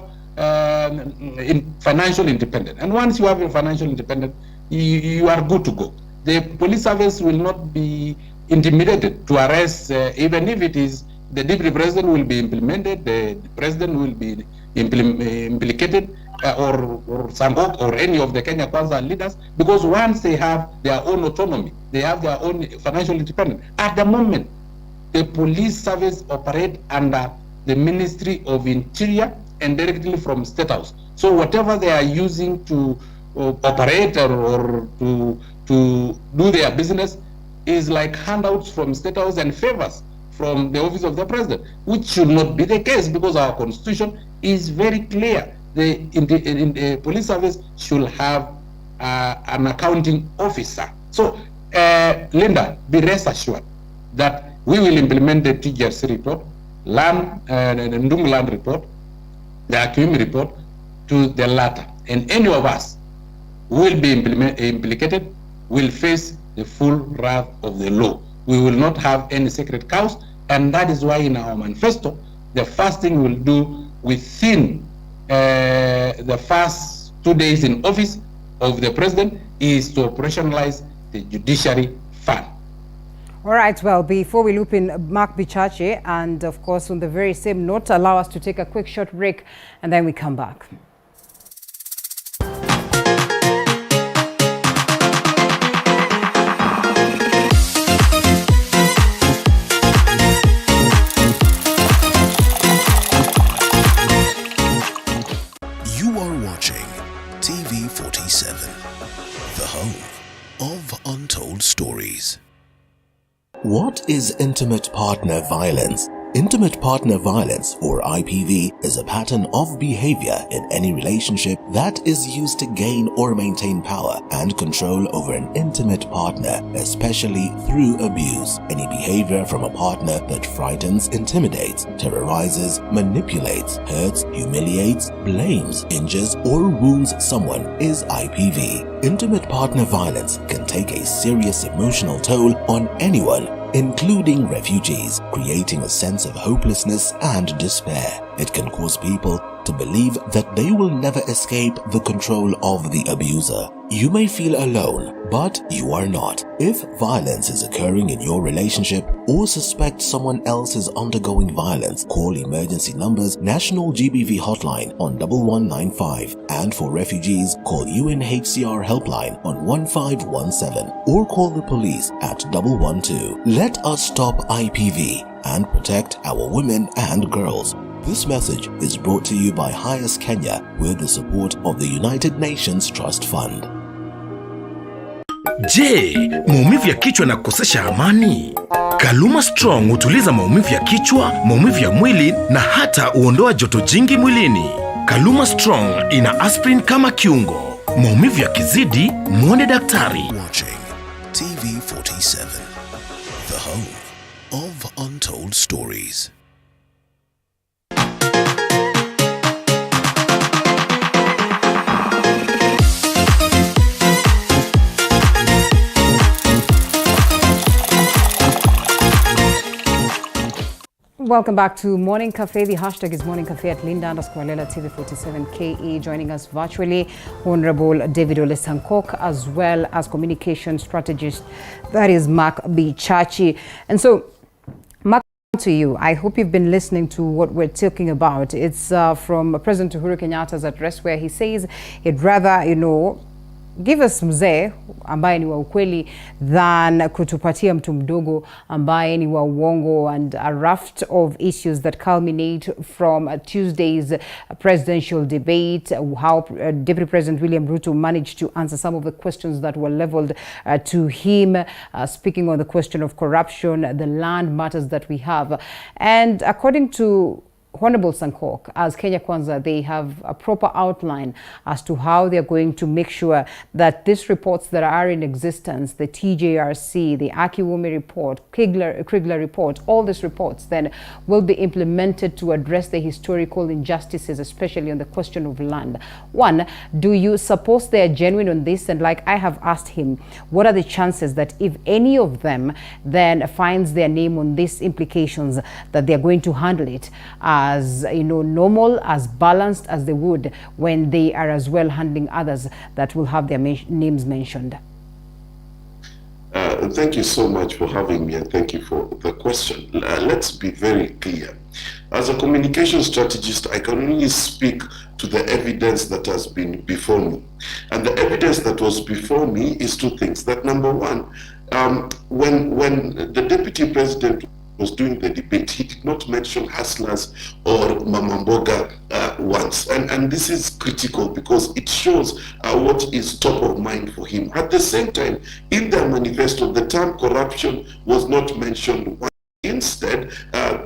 financial independence. And once you have a financial independence, you are good to go. The police service will not be intimidated to arrest, even if it is the deputy president will be implemented, the president will be implicated, or Sankok or any of the Kenya Kwanza leaders, because once they have their own autonomy, they have their own financial independence. At the moment, the police service operate under the Ministry of Interior and directly from State House. So whatever they are using to operate or to do their business is like handouts from State House and favors from the office of the president, which should not be the case, because our constitution is very clear. The police service should have an accounting officer. So, Linda, be rest assured that we will implement the TGRC report, the Ndungu land report, the Akim report to the latter. And any of us who will be implicated will face the full wrath of the law. We will not have any sacred cows, and that is why in our manifesto, the first thing we'll do within the first 2 days in office of the president is to operationalize the judiciary fund. All right, well, before we loop in Mark Bachachi, and of course on the very same note, allow us to take a quick short break and then we come back. Untold Stories. What is intimate partner violence? Intimate partner violence, or IPV, is a pattern of behavior in any relationship that is used to gain or maintain power and control over an intimate partner, especially through abuse. Any behavior from a partner that frightens, intimidates, terrorizes, manipulates, hurts, humiliates, blames, injures, or wounds someone is IPV. Intimate partner violence can take a serious emotional toll on anyone, including refugees, creating a sense of hopelessness and despair. It can cause people to believe that they will never escape the control of the abuser. You may feel alone, but you are not. If violence is occurring in your relationship or suspect someone else is undergoing violence, call emergency numbers National GBV hotline on 1195, and for refugees, call UNHCR helpline on 1517 or call the police at 112. Let us stop IPV and protect our women and girls. This message is brought to you by Highest Kenya with the support of the United Nations Trust Fund. Je, maumivu ya kichwa na kukosesha amani? Kaluma Strong hutuliza maumivu ya kichwa, maumivu ya mwili na hata huondoa joto jingi mwilini. Kaluma Strong ina aspirin kama kiungo. Maumivu yakizidi, muone daktari. Watching TV47, the home of untold stories. Welcome back to Morning Cafe. The hashtag is Morning Cafe at Linda_Lela TV47KE. Joining us virtually, Honorable David Ole Sankok, as well as communication strategist, that is Mark Bachachi. And so, Mark, to you. I hope you've been listening to what we're talking about. It's from President Uhuru Kenyatta's address, where he says he'd rather, give us mzee ambaye ni wa ukweli than kutupatia mtu mdogo ambaye ni wa uongo, and a raft of issues that culminate from Tuesday's presidential debate, how Deputy President William Ruto managed to answer some of the questions that were leveled to him, speaking on the question of corruption, the land matters that we have. And according to Honorable Sankok, as Kenya Kwanza, they have a proper outline as to how they're going to make sure that these reports that are in existence, the TJRC, the Akiwumi report, Krigler report, all these reports then will be implemented to address the historical injustices, especially on the question of land. One, do you suppose they are genuine on this? And like I have asked him, what are the chances that if any of them then finds their name on these implications, that they're going to handle it as normal, as balanced as they would when they are as well handling others that will have their names mentioned? Thank you so much for having me, and thank you for the question. Let's be very clear. As a communication strategist, I can only speak to the evidence that has been before me. And the evidence that was before me is two things. That number one, when the deputy president was doing the debate, he did not mention hustlers or Mama Mboga once. And this is critical because it shows what is top of mind for him. At the same time, in their manifesto, the term corruption was not mentioned once. Instead,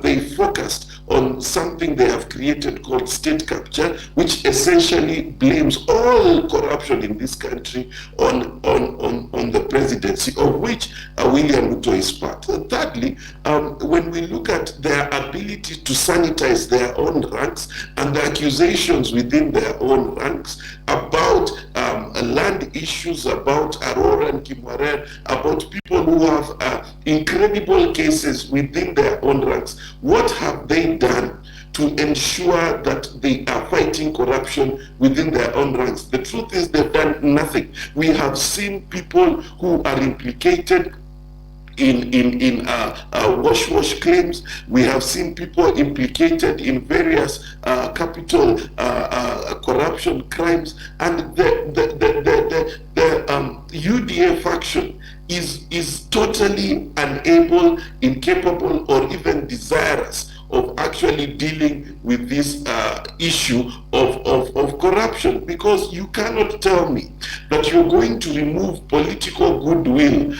they focused on something they have created called state capture, which essentially blames all corruption in this country on the presidency, of which William Ruto is part. Thirdly, when we look at their ability to sanitize their own ranks and the accusations within their own ranks about land issues, about Aurora and Kimura, about people who have incredible cases within their own ranks, what have they done to ensure that they are fighting corruption within their own ranks? The truth is they've done nothing. We have seen people who are implicated in wash claims. We have seen people implicated in various capital corruption crimes, and the UDA faction is totally unable, incapable, or even desirous of actually dealing with this issue of corruption, because you cannot tell me that you're going to remove political goodwill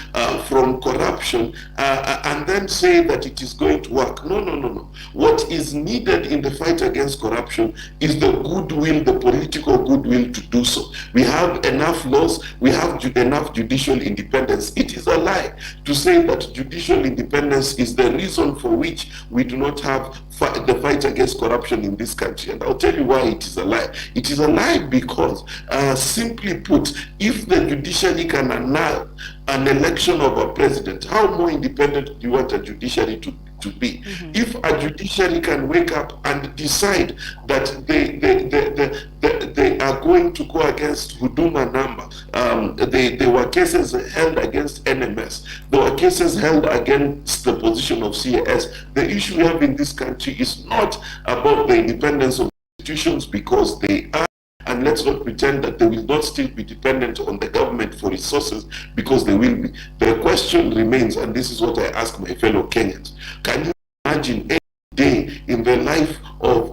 from corruption and then say that it is going to work. No. What is needed in the fight against corruption is the goodwill, the political goodwill to do so. We have enough laws, we have enough judicial independence. It is a lie to say that judicial independence is the reason for which we do not have the fight against corruption in this country. And I'll tell you why it is a lie. It is a lie because, simply put, if the judiciary can annul an election of a president, how more independent do you want a judiciary to to be. If a judiciary can wake up and decide that they are going to go against Huduma number, there were cases held against NMS, there were cases held against the position of CAS. The issue we have in this country is not about the independence of institutions, because they are, and let's not pretend that they will not still be dependent on the government for resources, because they will be. The question remains, and this is what I ask my fellow Kenyans: can you imagine any day in the life of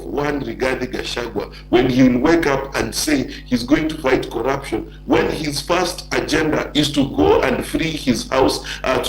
one Rigathi Gachagua when he will wake up and say he's going to fight corruption, when his first agenda is to go and free his house,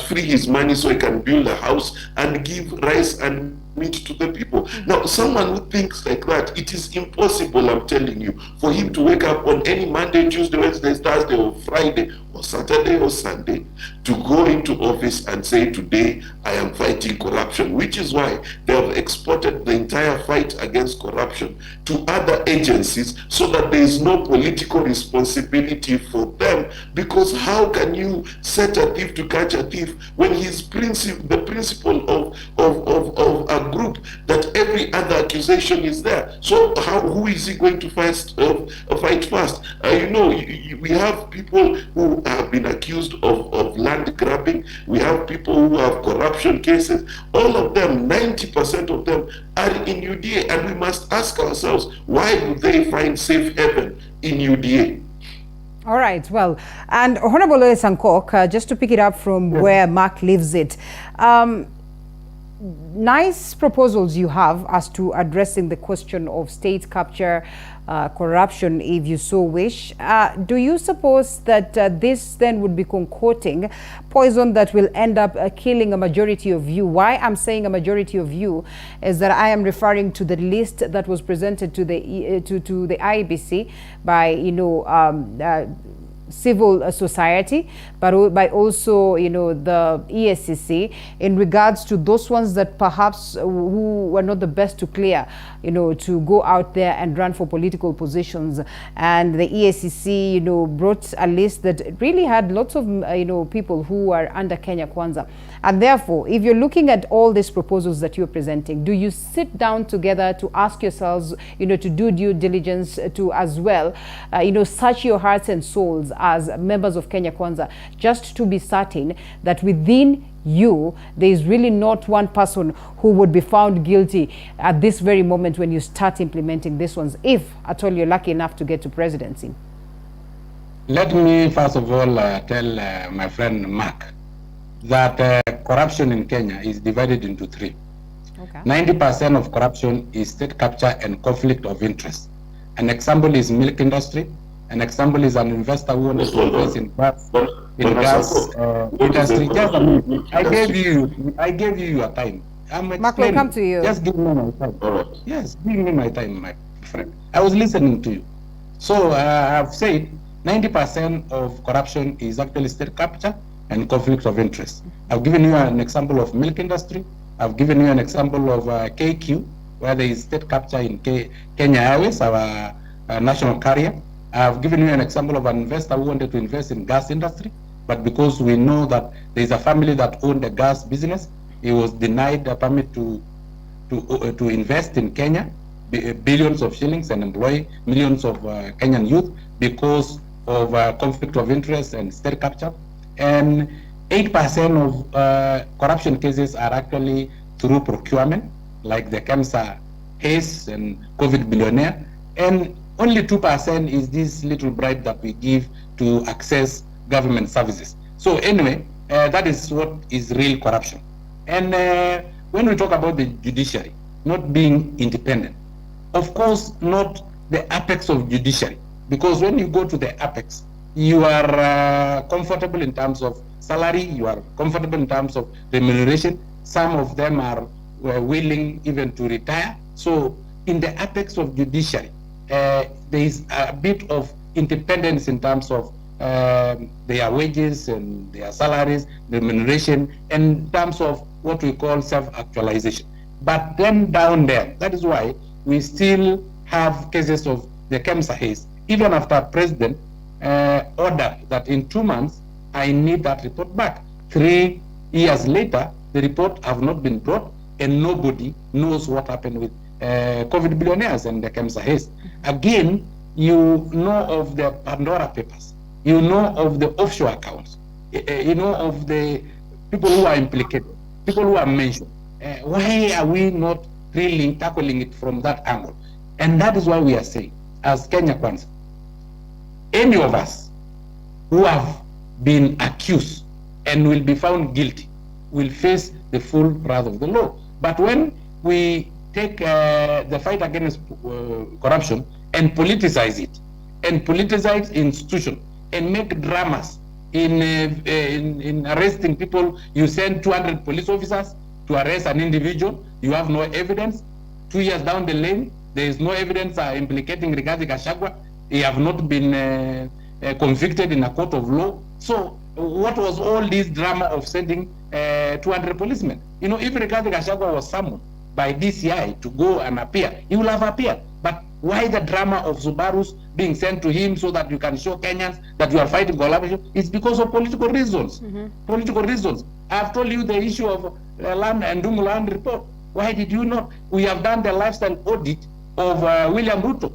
free his money so he can build a house and give rice and meat to the people? Now, someone who thinks like that, it is impossible, I'm telling you, for him to wake up on any Monday, Tuesday, Wednesday, Thursday, or Friday, or Saturday, or Sunday, to go into office and say, today I am fighting corruption, which is why they have exported the entire fight against corruption to other agencies, so that there is no political responsibility for them. Because how can you set a thief to catch a thief when the principle of a group that every other accusation is there? So who is he going to fight first? We have people who have been accused of land grabbing. We have people who have corruption cases. All of them, 90% of them, are in UDA, and we must ask ourselves, why do they find safe haven in UDA? All right, well, and Honorable Ole Sankok, just to pick it up from where Mark leaves it, nice proposals you have as to addressing the question of state capture, corruption, if you so wish. Do you suppose that this then would be concocting poison that will end up killing a majority of you? Why I'm saying a majority of you is that I am referring to the list that was presented to the IEBC by civil society, but by also the EACC, in regards to those ones that perhaps who were not the best to clear, to go out there and run for political positions. And the EACC brought a list that really had lots of people who are under Kenya Kwanza. And therefore, if you're looking at all these proposals that you're presenting, do you sit down together to ask yourselves, to do due diligence, to as well, search your hearts and souls as members of Kenya Kwanza, just to be certain that within you, there is really not one person who would be found guilty at this very moment when you start implementing these ones, if at all you're lucky enough to get to presidency? Let me first of all tell my friend Mark that corruption in Kenya is divided into three. 90% of corruption is state capture and conflict of interest. An example is milk industry. An example is an investor who wants to invest in gas industry. Just a minute. I gave you your time. Mark, will come to you. Just give me my time. Yes, give me my time, my friend. I was listening to you. So I've said 90% of corruption is actually state capture and conflict of interest. I've given you an example of milk industry. I've given you an example of KQ, where there is state capture in Kenya Airways, our national carrier. I've given you an example of an investor who wanted to invest in gas industry, but because we know that there is a family that owned a gas business, he was denied a permit to invest in Kenya, billions of shillings, and employ millions of Kenyan youth because of conflict of interest and state capture. And 8% of corruption cases are actually through procurement, like the KEMSA case and COVID billionaire. And only 2% is this little bribe that we give to access government services. So anyway, that is what is real corruption. And when we talk about the judiciary not being independent, of course, not the apex of judiciary, because when you go to the apex, you are comfortable in terms of salary, you are comfortable in terms of remuneration. Some of them are willing even to retire. So in the apex of judiciary, there is a bit of independence in terms of their wages and their salaries, remuneration, and in terms of what we call self-actualization. But then down there, that is why we still have cases of the KEMSA haze, even after President ordered that in 2 months, I need that report back. 3 years later, The report have not been brought, and nobody knows what happened with COVID billionaires and the Kemsa Haste. Again, you know of the Pandora papers. You know of the offshore accounts. You know of the people who are implicated, people who are mentioned. Why are we not really tackling it from that angle? And that is why we are saying, as Kenya Kwanza, any of us who have been accused and will be found guilty will face the full wrath of the law. But when we take the fight against corruption and politicize it, and politicize institution, and make dramas in arresting people, you send 200 police officers to arrest an individual, you have no evidence. 2 years down the lane, there is no evidence implicating Rigathi Gachagua. He have not been convicted in a court of law. So what was all this drama of sending 200 policemen? You know, if Rigathi Gachagua was summoned by DCI to go and appear, he will have appeared. But why the drama of Subarus being sent to him so that you can show Kenyans that you are fighting corruption? It's because of political reasons. Political reasons. I've told you the issue of land and Dungu land report. Why did you not? We have done the lifestyle audit of William Ruto.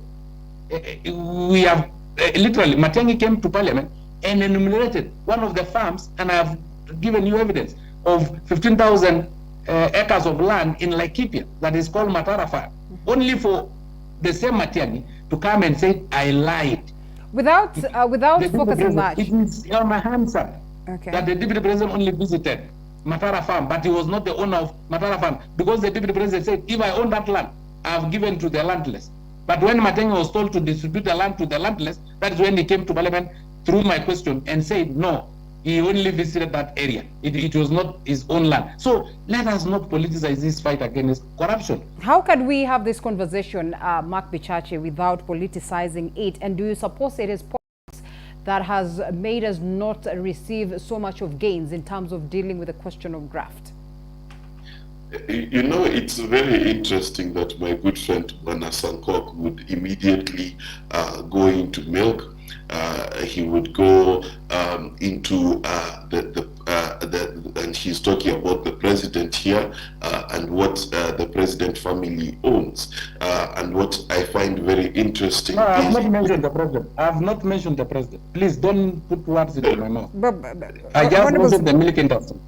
We have literally, Matiang'i came to parliament and enumerated one of the farms, and I have given you evidence of 15,000 acres of land in Laikipia that is called Matara Farm, only for the same Matiang'i to come and say, I lied. Without focusing much. It is on my hands, sir, that the deputy president only visited Matara Farm, but he was not the owner of Matara Farm, because the deputy president said, if I own that land, I have given to the landless. But when Matiang'i was told to distribute the land to the landless, that is when he came to parliament through my question and said, no, he only visited that area. It was not his own land. So let us not politicize this fight against corruption. How can we have this conversation, Mark Bachachi, without politicizing it? And do you suppose it is politics that has made us not receive so much of gains in terms of dealing with the question of graft? You know, it's very interesting that my good friend Bwana Sankok would immediately go into milk. He would go into and he's talking about the president here and what the president family owns. And what I find very interesting. No, I have not mentioned the president. I have not mentioned the president. Please don't put words into my mouth. I just mentioned the milk industry.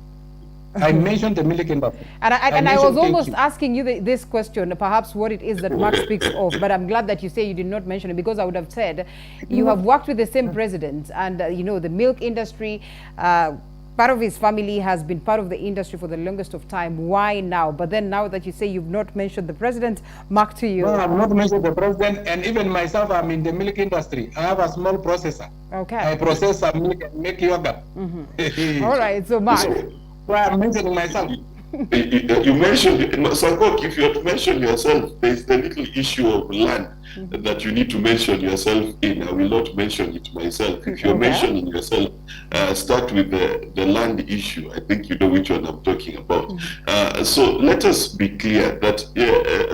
I mentioned the milk industry. And I was almost asking you this question, perhaps what it is that Mark speaks of, but I'm glad that you say you did not mention it, because I would have said you have worked with the same president, and you know, the milk industry, part of his family has been part of the industry for the longest of time. Why now? But then now that you say you've not mentioned the president, Mark, to you. No, I've not mentioned the president, and even myself, I'm in the milk industry. I have a small processor. Okay. I process some milk and make yogurt. All right, so Mark. Well, I'm mentioning myself. You mentioned, Sankok, if you have to mention yourself, there's the little issue of land that you need to mention yourself in. I will not mention it myself. If you're mentioning yourself, start with the land issue. I think you know which one I'm talking about. So let us be clear that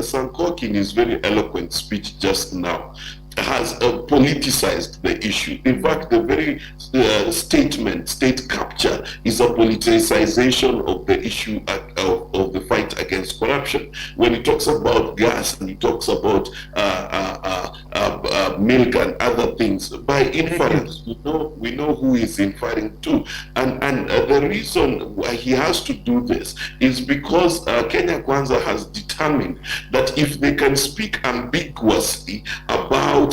Sankok, in his very eloquent speech just now, has politicized the issue. In fact, the very statement, state capture, is a politicization of the issue of the fight against corruption. When he talks about gas and he talks about milk and other things, by inference, we know who he's inferring to. And the reason why he has to do this is because Kenya Kwanza has determined that if they can speak ambiguously about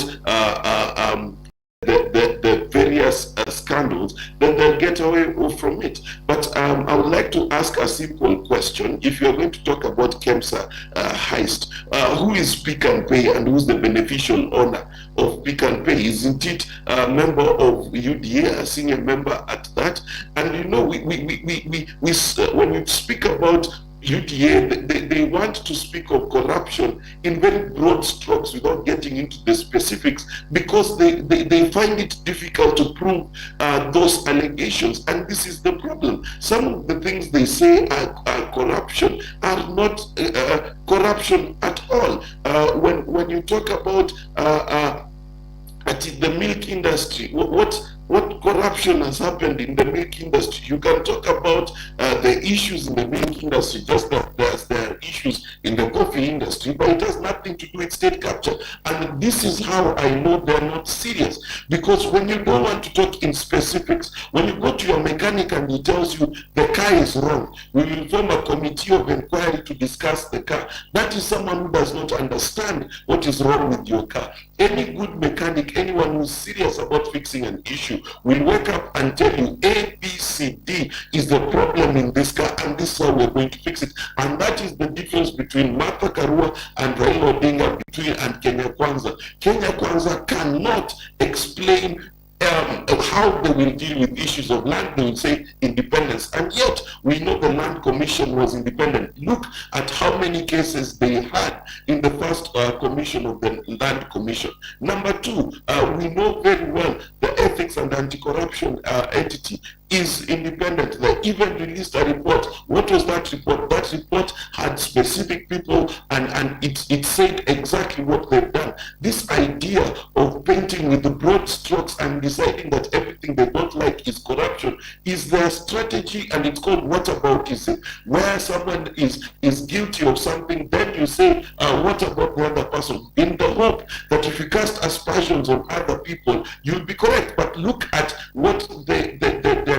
the various scandals, then they'll get away from it. But I would like to ask a simple question. If you're going to talk about Kemsa heist, who is Pick and Pay and who's the beneficial owner of Pick and Pay? Isn't it a member of UDA, a senior member at that? And you know, when we speak about UDA, they want to speak of corruption in very broad strokes without getting into the specifics, because they find it difficult to prove those allegations. And this is the problem. Some of the things they say are corruption are not corruption at all. When you talk about the milk industry, what what corruption has happened in the milk industry. You can talk about the issues in the milk industry, just as there are issues in the coffee industry, but it has nothing to do with state capture. And this is how I know they're not serious. Because when you don't want to talk in specifics, when you go to your mechanic and he tells you the car is wrong, we will form a committee of inquiry to discuss the car. That is someone who does not understand what is wrong with your car. Any good mechanic, anyone who's serious about fixing an issue, will wake up and tell you A, B, C, D is the problem in this car, and this is how we're going to fix it. And that is the difference between Martha Karua and Raila Odinga and Kenya Kwanza. Kenya Kwanza cannot explain how they will deal with issues of land. They will say independence, and yet we know the Land Commission was independent. Look at how many cases they had in the first commission of the Land Commission. Number two, we know very well the Ethics and Anti-Corruption entity is independent. They even released a report. What was that report? That report had specific people, and it said exactly what they've done. This idea of painting with the broad strokes and deciding that everything they don't like is corruption is their strategy, and it's called whataboutism, where someone is guilty of something, then you say, what about the other person? In the hope that if you cast aspersions on other people, you'll be correct. But look at what the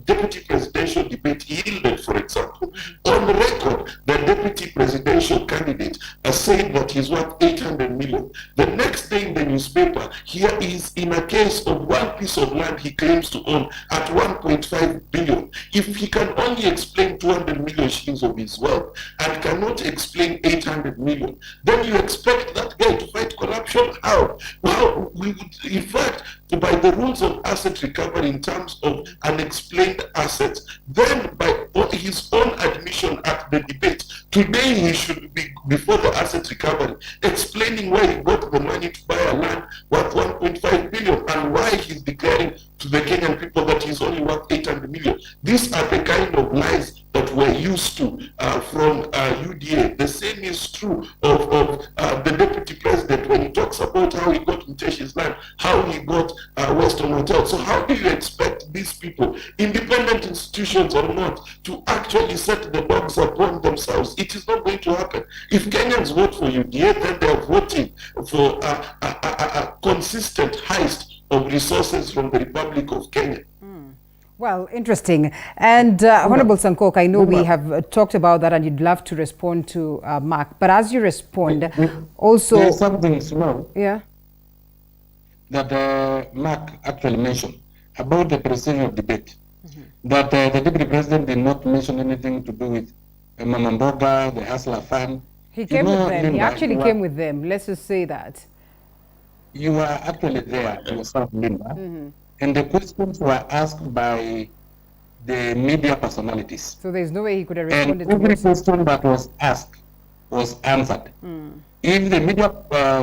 deputy presidential debate yielded, for example. On the record, the deputy presidential candidate said that he's worth 800 million. The next day in the newspaper, here is in a case of one piece of land he claims to own at 1.5 billion. If he can only explain 200 million shillings of his wealth and cannot explain 800 million, then you expect that guy to fight corruption? How? Well, we would, in fact, by the rules of asset recovery in terms of unexplained assets, then by his own admission at the debate, today he should be before the asset recovery explaining why he got the money to buy a land worth 1.5 billion and why he's declaring to the Kenyan people that he's only worth 800 million. These are the kind of lies that we're used to from UDA. The same is true of the deputy president when he talks about how he got Mteshi's land, how he got Western Hotel. So how do you expect these people, independent institutions or not, to actually set the dogs upon themselves? It is not going to happen. If Kenyans vote for UDA, then they are voting for a consistent heist of resources from the Republic of Kenya. Well, interesting. And Honorable Sankok, I know we have talked about that and you'd love to respond to Mark. But as you respond, also... There's something small that Mark actually mentioned about the presidential debate. That the deputy president did not mention anything to do with Mama Mboga, the Hustler Fund. He came with them. Linda, he actually came with them. Let's just say that. You were actually there yourself, Linda. And the questions were asked by the media personalities. So there's no way he could have responded to every question that was asked was answered. If the media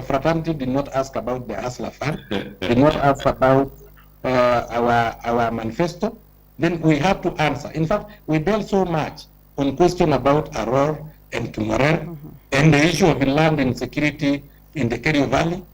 fraternity did not ask about the Hustler Fund, did not ask about our manifesto, then we have to answer. In fact, we dealt so much on question about Aurora and Kimura and the issue of land insecurity in the Kerio Valley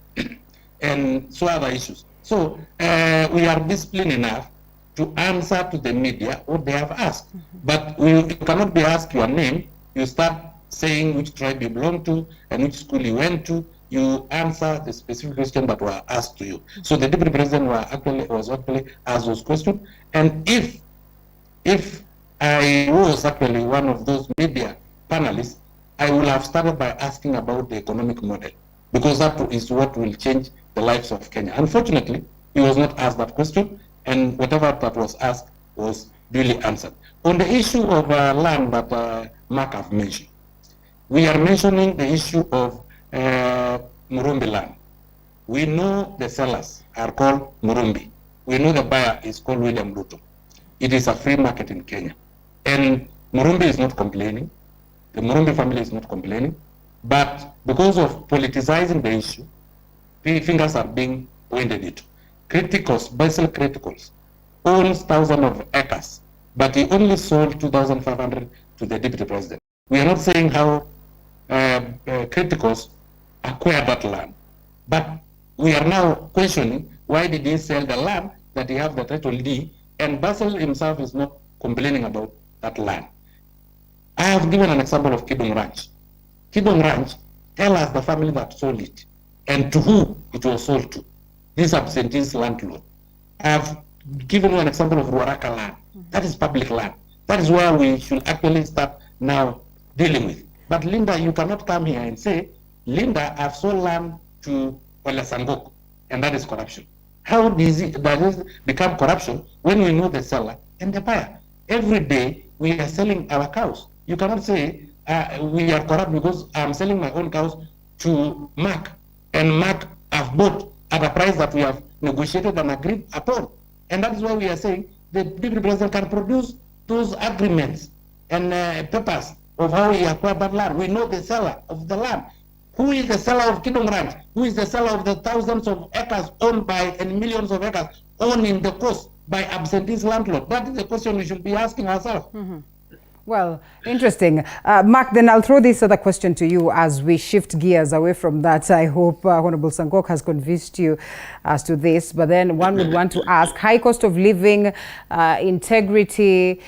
and so other issues. So we are disciplined enough to answer to the media what they have asked. But you cannot be asked your name. You start saying which tribe you belong to and which school you went to. You answer the specific question that were asked to you. So the deputy president was actually asked those questions. And if I was actually one of those media panelists, I would have started by asking about the economic model, because that is what will change the lives of Kenya. Unfortunately, he was not asked that question, and whatever that was asked was duly answered. On the issue of land that Mark have mentioned, we are mentioning the issue of Murumbi land. We know the sellers are called Murumbi. We know the buyer is called William Ruto. It is a free market in Kenya. And Murumbi is not complaining. The Murumbi family is not complaining. But because of politicizing the issue, the fingers are being pointed into. Criticals, Basil Criticals, owns thousands of acres, but he only sold 2,500 to the deputy president. We are not saying how Criticals acquired that land, but we are now questioning why did he sell the land that he has the title D, and Basil himself is not complaining about that land. I have given an example of Kidong Ranch. Kidong Ranch, tell us the family that sold it and to who it was sold to. This absentee's landlord. I have given you an example of Ruaraka land. That is public land. That is where we should actually start now dealing with. But Linda, you cannot come here and say, Linda, I've sold land to Ole Sankok, and that is corruption. How does it become corruption when we know the seller and the buyer? Every day we are selling our cows. You cannot say we are corrupt because I'm selling my own cows to Mark, and Mark have bought at a price that we have negotiated and agreed upon. And that is why we are saying the deputy president can produce those agreements and papers of how he acquired that land. We know the seller of the land. Who is the seller of Kidong Ranch? Who is the seller of the thousands of acres owned by and millions of acres owned in the coast by absentee landlord? That is the question we should be asking ourselves. Well, interesting. Mark, then I'll throw this other question to you as we shift gears away from that. I hope Honorable Sankok has convinced you as to this. But then one would want to ask, high cost of living, integrity,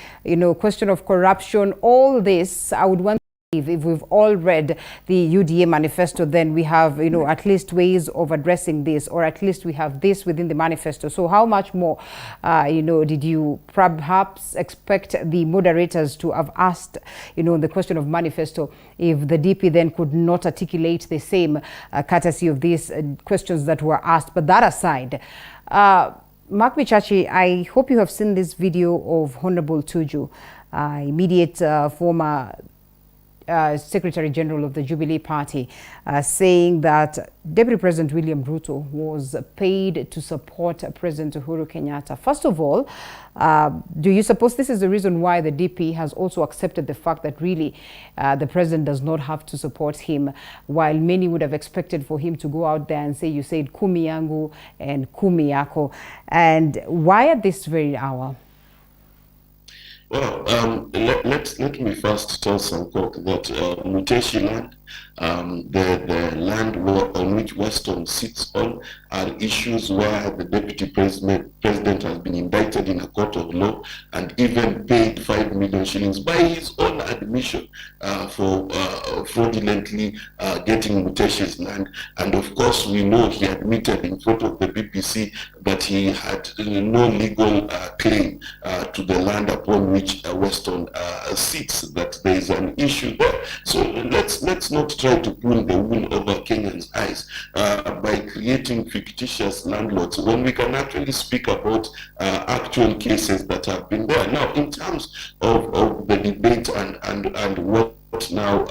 question of corruption, all this, I would want if we've all read the UDA manifesto, then we have, at least ways of addressing this, or at least we have this within the manifesto. So how much more, did you perhaps expect the moderators to have asked, the question of manifesto, if the DP then could not articulate the same courtesy of these questions that were asked? But that aside, Mark Bachachi, I hope you have seen this video of Honorable Tuju, immediate former Secretary General of the Jubilee Party, saying that Deputy President William Ruto was paid to support President Uhuru Kenyatta. First of all, do you suppose this is the reason why the DP has also accepted the fact that really the president does not have to support him, while many would have expected for him to go out there and say, you said kumi yangu and kumi yako? And why at this very hour? Well, let me first tell Sankok that Muteshi land, the land on which Weston sits on, are issues where the deputy president has been indicted in a court of law and even paid 5 million shillings by his own admission for fraudulently getting Muteshi's land. And of course, we know he admitted in front of the BBC that he had no legal claim to the land upon which Weston sits, that there is an issue there. So let's not try to pull the wool over Kenyans' eyes by creating fictitious landlords when we can actually speak about actual cases that have been there. Now, in terms of the debate and what now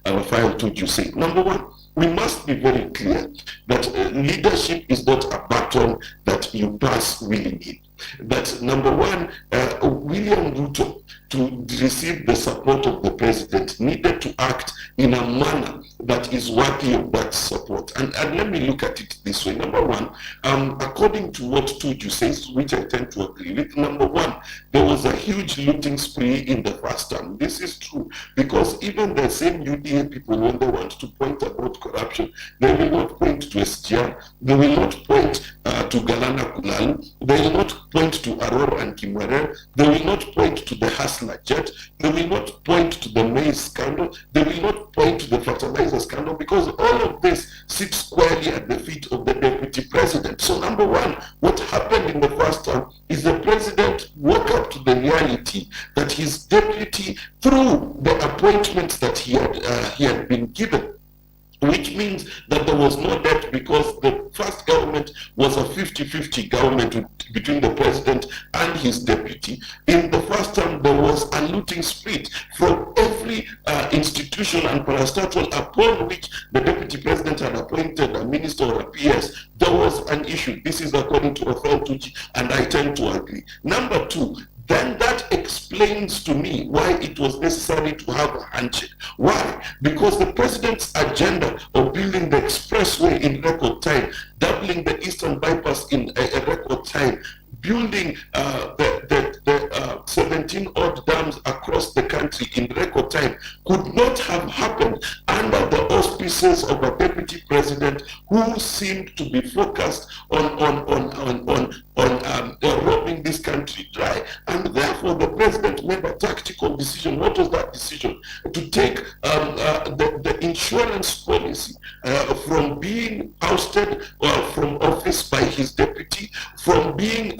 our file told you say, number one, we must be very clear that leadership is not a baton that you pass willy-nilly. That number one, William Ruto, to receive the support of the president, needed to act in a manner that is worthy of that support. And let me look at it this way. Number one, according to what Tuju says, which I tend to agree with, number one, there was a huge looting spree in the first term. This is true because even the same UDA people, when they want to point about corruption, they will not point to SGR, they will not point to Galana Kulal, they will not point to Aurora and Kimura, they will not point to the Hustler Jet, they will not point to the maize scandal, they will not point to the fertilizer scandal, because all of this sits squarely at the feet of the deputy president. So number one, what happened in the first term is the president woke up to the reality that his deputy, through the appointments that he had been given, which means that there was no debt because the first government was a 50-50 government between the president and his deputy. In the first term, there was a looting spree from every institution and parastatal upon which the deputy president had appointed a minister or a PS. There was an issue. This is according to Tuji, and I tend to agree. Number two, then that explains to me why it was necessary to have a handshake. Why? Because the president's agenda of building the expressway in record time, doubling the eastern bypass in a record time, building the 17 odd dams across the country in record time could not have happened under the auspices of a deputy president who seemed to be focused on deputy, from being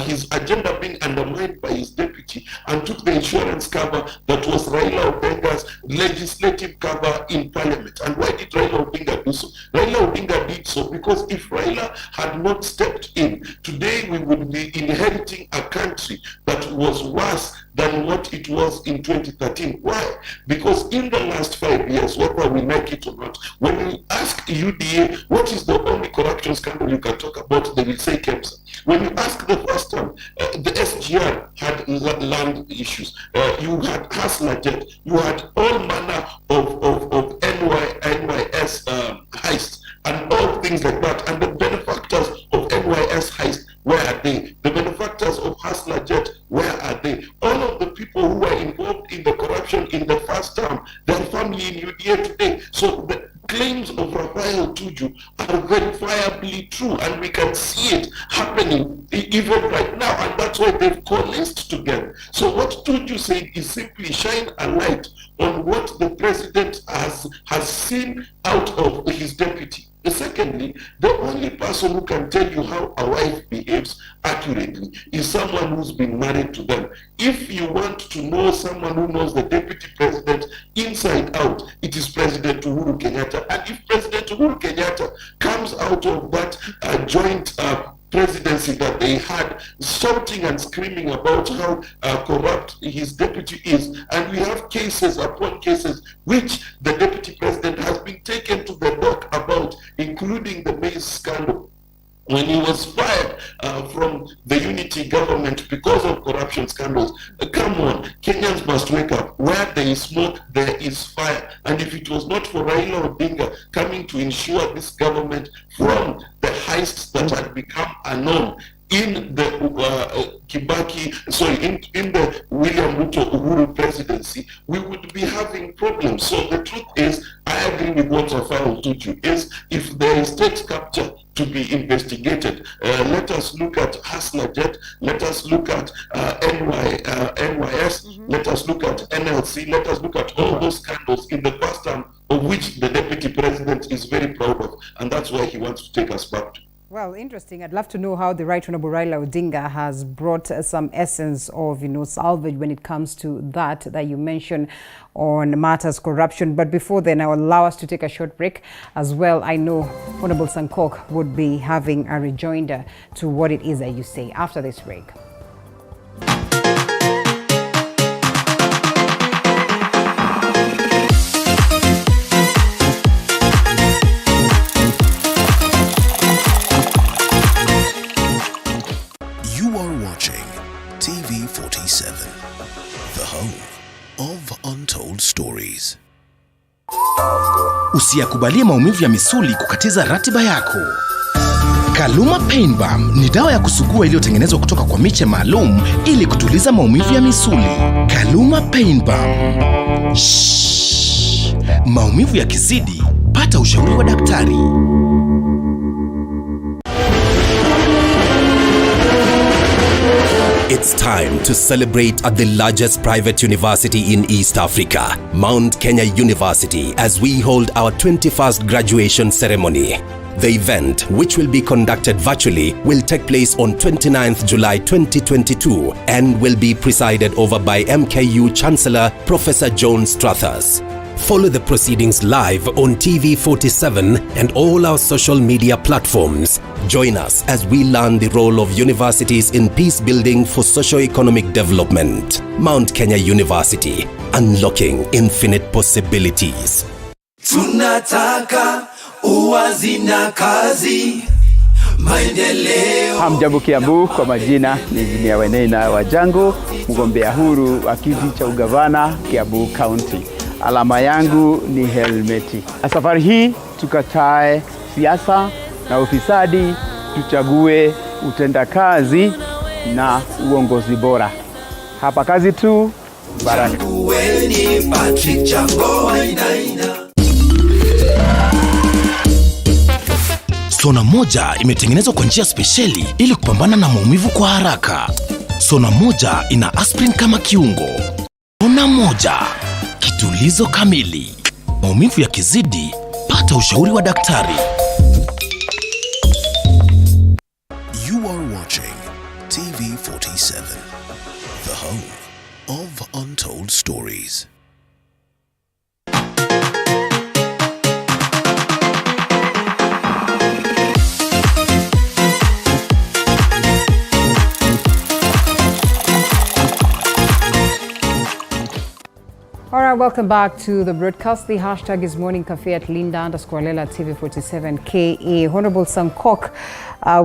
his agenda being undermined by his deputy, and took the insurance cover that was Raila Odinga's legislative cover in parliament. And why did Raila Odinga do so? Raila Odinga did so because if Raila had not stepped in, today we would be inheriting a country that was worse than what it was in 2013. Why? Because in the last 5 years, whether we like it or not, when we ask UDA what is the only corruption scandal you can talk about, they will say KEMSA. When you ask the first time, the SGR had land issues, you had Haslajet, you had all manner of NYS heists and all things like that, and the benefactors of NYS heist, where are they? The benefactors of Haslajet, where are they? All of the people who were involved in the corruption in the first term, their family in UDA today. So the claims of Rafael Tuju are verifiably true, and we can see it happening even right now, and that's why they've coalesced together. So what Tuju said is simply shine a light on what the president has seen out of his deputy. Secondly, the only person who can tell you how a wife behaves accurately is someone who's been married to them. If you want to know someone who knows the deputy president inside out, it is President Uhuru Kenyatta. And if President Uhuru Kenyatta comes out of that joint presidency that they had, shouting and screaming about how corrupt his deputy is, and we have cases upon cases which the deputy president has been taken to the dock about, including the maize scandal, when he was fired from the unity government because of corruption scandals. Come on, Kenyans must wake up. Where there is smoke, there is fire. And if it was not for Raila Odinga coming to ensure this government from the heists that had become a norm in the in the William Ruto Uhuru presidency, we would be having problems. So the truth is, I agree with what Rafael Tuju is, if there is state capture to be investigated, let us look at Haslajet, let us look at NYS, let us look at NLC, let us look at all those scandals in the past term, of which the deputy president is very proud of, and that's why he wants to take us back to. Well, interesting. I'd love to know how the Right Honorable Raila Odinga has brought some essence of, salvage when it comes to that you mentioned on matters corruption. But before then, I will allow us to take a short break as well. I know Honorable Sankok would be having a rejoinder to what it is that you say after this break. Untold Stories. Usiyakubalie maumivu ya misuli kukatiza ratiba yako. Kaluma Pain Balm ni dawa ya kusugua iliyotengenezwa kutoka kwa miche maalum ili kutuliza maumivu ya misuli. Kaluma Pain Balm. Maumivu yakizidi, pata ushauri wa daktari. It's time to celebrate at the largest private university in East Africa, Mount Kenya University, as we hold our 21st graduation ceremony. The event, which will be conducted virtually, will take place on 29th July 2022 and will be presided over by MKU Chancellor Professor John Strathers. Follow the proceedings live on TV47 and all our social media platforms. Join us as we learn the role of universities in peace building for socio-economic development. Mount Kenya University, unlocking infinite possibilities. Tunataka uwazi na kazi, maendeleo. Hamjambo Kiambu, kwa majina ni Azimio Wenena Wajango, mgombea huru wa kiti cha ugavana Kiambu County. Alama yangu ni helmeti. Safari hii tukatae siasa na ufisadi, tuchague utendakazi na uongozi bora. Hapa kazi tu, baraka. Sona moja imetengenezwa kwa njia spesheli ili kupambana na maumivu kwa haraka. Sona moja ina aspirin kama kiungo. Sona moja, kitulizo kamili. Maumivu yakizidi, pata ushauri wa daktari. You are watching TV 47, the home of untold stories. All right, welcome back to the broadcast. The hashtag is Morning Cafe at Linda_Lela TV47KA. Honorable Sankok,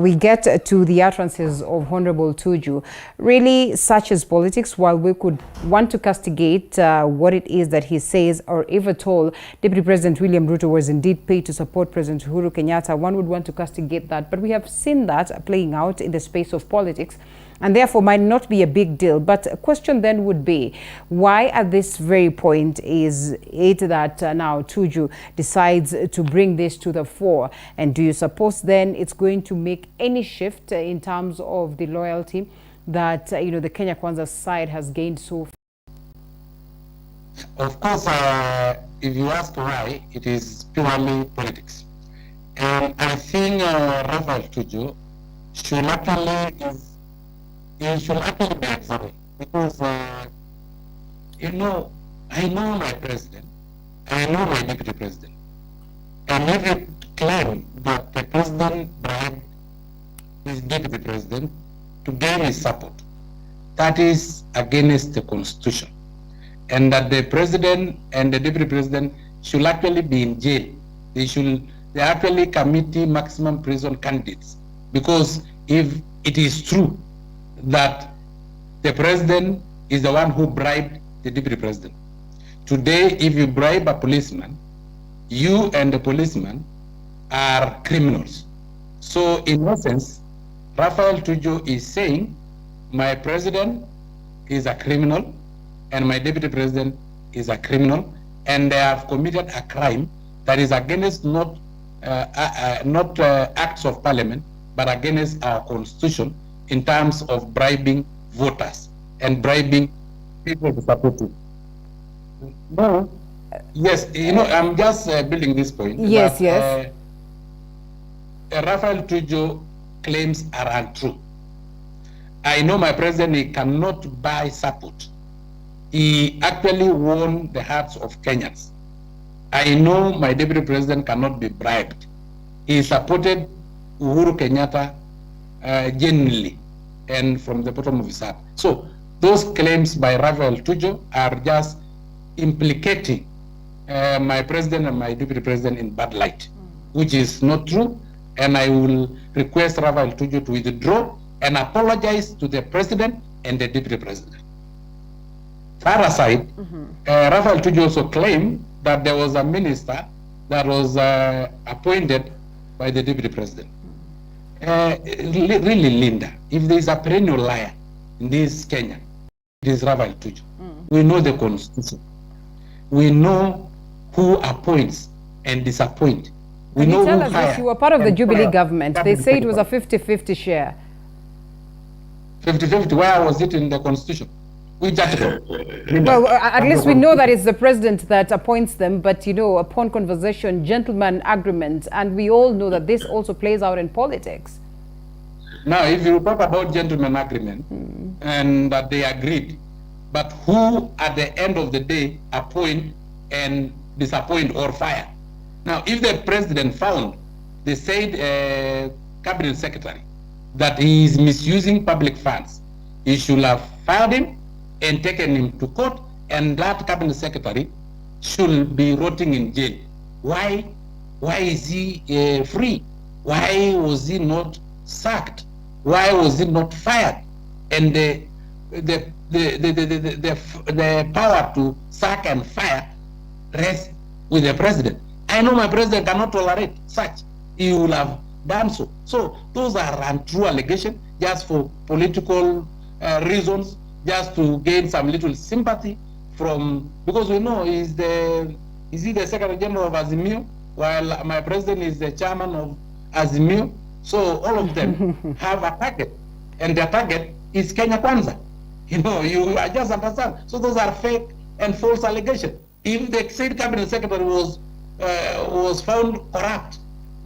we get to the utterances of Honorable Tuju. Really, such is politics. While we could want to castigate what it is that he says, or if at all Deputy President William Ruto was indeed paid to support President Uhuru Kenyatta, one would want to castigate that. But we have seen that playing out in the space of politics, and therefore might not be a big deal. But a question then would be, why at this very point is it that now Tuju decides to bring this to the fore? And do you suppose then it's going to make any shift in terms of the loyalty that the Kenya Kwanza side has gained so far? Of course, if you ask why, it is purely politics. And I think Raphael Tuju should actually be examined, because I know my president, I know my deputy president, and if you claim that the president bribed his deputy president to gain his support, that is against the constitution, and that the president and the deputy president should actually be in jail. They're actually committee maximum prison candidates, because if it is true that the president is the one who bribed the deputy president. Today, if you bribe a policeman, you and the policeman are criminals. So in essence, Raphael Tuju is saying, my president is a criminal and my deputy president is a criminal, and they have committed a crime that is against not acts of parliament, but against our constitution, in terms of bribing voters and bribing people to support you. No. Yes, I'm just building this point. Yes, yes. Raphael Tuju claims are untrue. I know my president, he cannot buy support. He actually won the hearts of Kenyans. I know my deputy president cannot be bribed. He supported Uhuru Kenyatta genuinely and from the bottom of his heart. So those claims by Raphael Tuju are just implicating my president and my deputy president in bad light, which is not true. And I will request Raphael Tuju to withdraw and apologize to the president and the deputy president. Far aside, Raphael Tuju also claimed that there was a minister that was appointed by the deputy president. Really, Linda, if there is a perennial liar in this Kenya, it is Raphael Tuju. We know the constitution. We know who appoints and disappoints. We know tell who us hires. this, you were part of the Jubilee government. They say it was a 50-50 share. 50-50, where was it in the constitution? Which article? Well, at least we know that it's the president that appoints them, but upon conversation, gentleman agreement, and we all know that this also plays out in politics. Now, if you talk about gentleman agreement and that they agreed, but who at the end of the day appoint and disappoint or fire? Now, if the president found the said cabinet secretary that he is misusing public funds, he should have fired him and taken him to court, and that cabinet secretary should be rotting in jail. Why is he free? Why was he not sacked? Why was he not fired? And the power to sack and fire rests with the president. I know my president cannot tolerate such. He will have done so. So those are untrue allegations just for political reasons, just to gain some little sympathy from, because we know is he the Secretary General of Azimio, while my president is the chairman of Azimio. So all of them have a target, and their target is Kenya Kwanza. You just understand. So those are fake and false allegations. If the said cabinet secretary was found corrupt,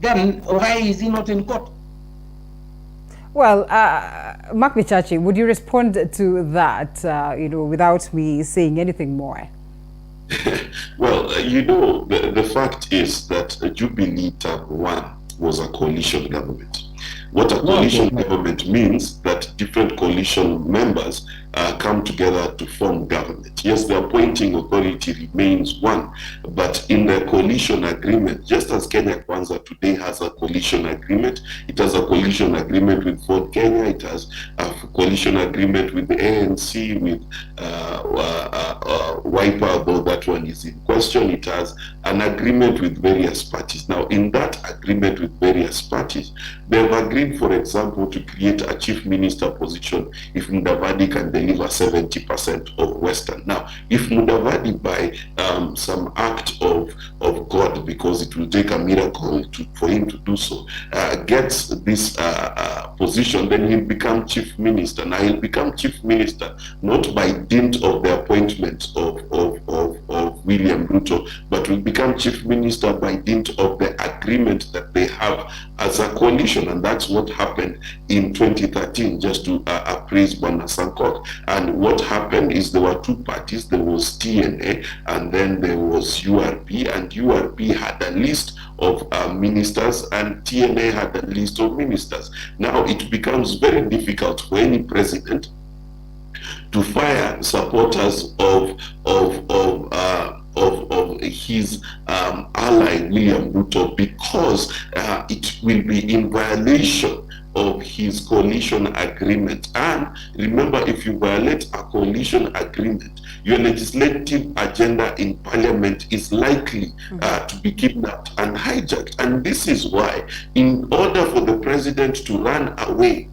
then why is he not in court? Well, Mark Bachachi, would you respond to that, without me saying anything more? Well, the fact is that Jubilee Term 1 was a coalition government. What a coalition government means that different coalition members come together to form government. Yes, the appointing authority remains one, but in the coalition agreement, just as Kenya Kwanza today has a coalition agreement, it has a coalition agreement with Ford Kenya, it has a coalition agreement with the ANC, with Wiper, though that one is in question. It has an agreement with various parties. Now, in that agreement with various parties, they have agreed, for example, to create a chief minister position if Mudavadi can deliver 70% of Western. Now, if Mudavadi, by some act of God, because it will take a miracle for him to do so, gets this position, then he'll become chief minister. Now, he'll become chief minister not by dint of the appointment of William Ruto, but will become chief minister by dint of the agreement that they have as a coalition. And that's what happened in 2013, just to appraise Bwana Sankok. And what happened is there were two parties. There was TNA and then there was URP, and URP had a list of ministers and TNA had a list of ministers. Now it becomes very difficult for any president to fire supporters of his ally William Ruto, because it will be in violation of his coalition agreement. And remember, if you violate a coalition agreement, your legislative agenda in parliament is likely to be kidnapped and hijacked. And this is why, in order for the president to run away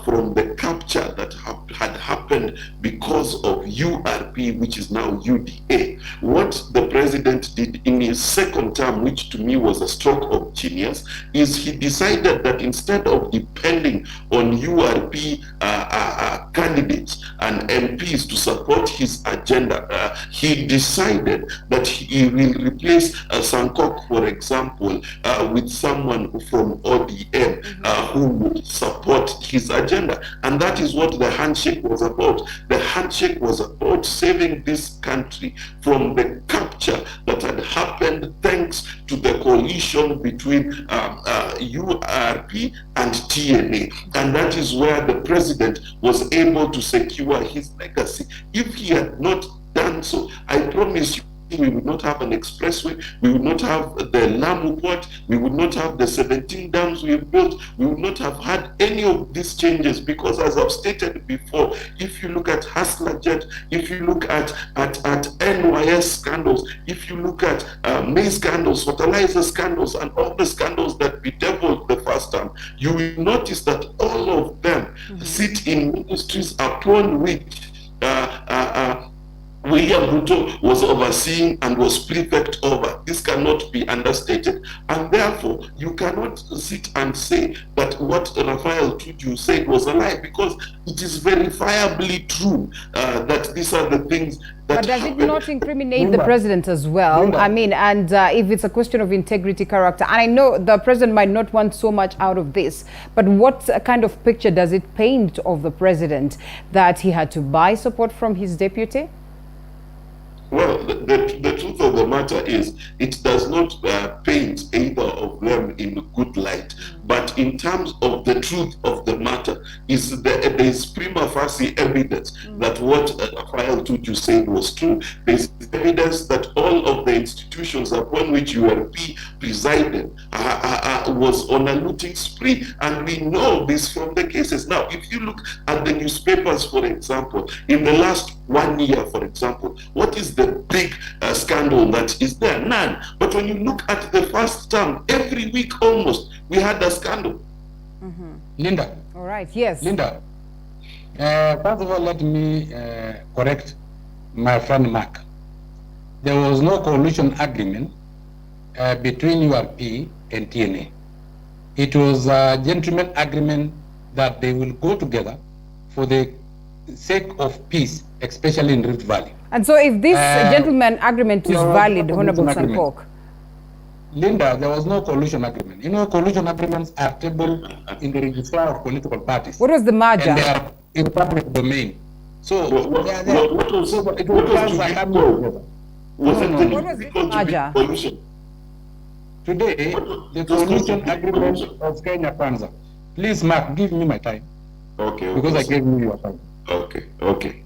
from the capture that had happened because of URP, which is now UDA, what the president did in his second term, which to me was a stroke of genius, is he decided that instead of depending on URP candidates and MPs to support his agenda, he decided that he will replace Sankok, for example, with someone from ODM who would support his agenda. And that is what the handshake was about. The handshake was about saving this country from the capture that had happened thanks to the coalition between URP and TNA. And that is where the president was able to secure his legacy. If he had not done so, I promise you, we would not have an expressway, we would not have the Lamu port, we would not have the 17 dams we have built, we would not have had any of these changes, because as I've stated before, if you look at Hustler Jet, if you look at NYS scandals, if you look at maize scandals, fertilizer scandals, and all the scandals that bedeviled the first term, you will notice that all of them sit in ministries upon which William Ruto was overseeing and was prefect over. This cannot be understated, and therefore you cannot sit and say that what Raphael Tuju said was a lie, because it is verifiably true that these are the things that But does it not incriminate the president as well? I mean, and if it's a question of integrity, character, and I know the president might not want so much out of this, but what kind of picture does it paint of the president, that he had to buy support from his deputy? Well, the truth of the matter is, it does not paint either of them in a good light. But in terms of the truth of the matter, there is prima facie evidence that what Raphael Tuju said was true. There is evidence that all of the institutions upon which URP presided was on a looting spree. And we know this from the cases. Now, if you look at the newspapers, for example, in the last 1 year, for example, what is the big scandal that is there? None. But when you look at the first term, every week almost, we had a scandal. Linda. All right, yes. Linda, first of all, let me correct my friend Mark. There was no coalition agreement between URP and TNA. It was a gentleman agreement that they will go together for the sake of peace, especially in Rift Valley. And so if this gentleman agreement is valid, Honorable Sankok. Linda, there was no coalition agreement. You know, coalition agreements are tabled in the registrar of political parties. What was the merger? And they are in public domain. So, What was the merger? Today, the coalition agreement of Kenya Kwanza. Please, Mark, give me my time. Okay. Because I gave you your time. Okay.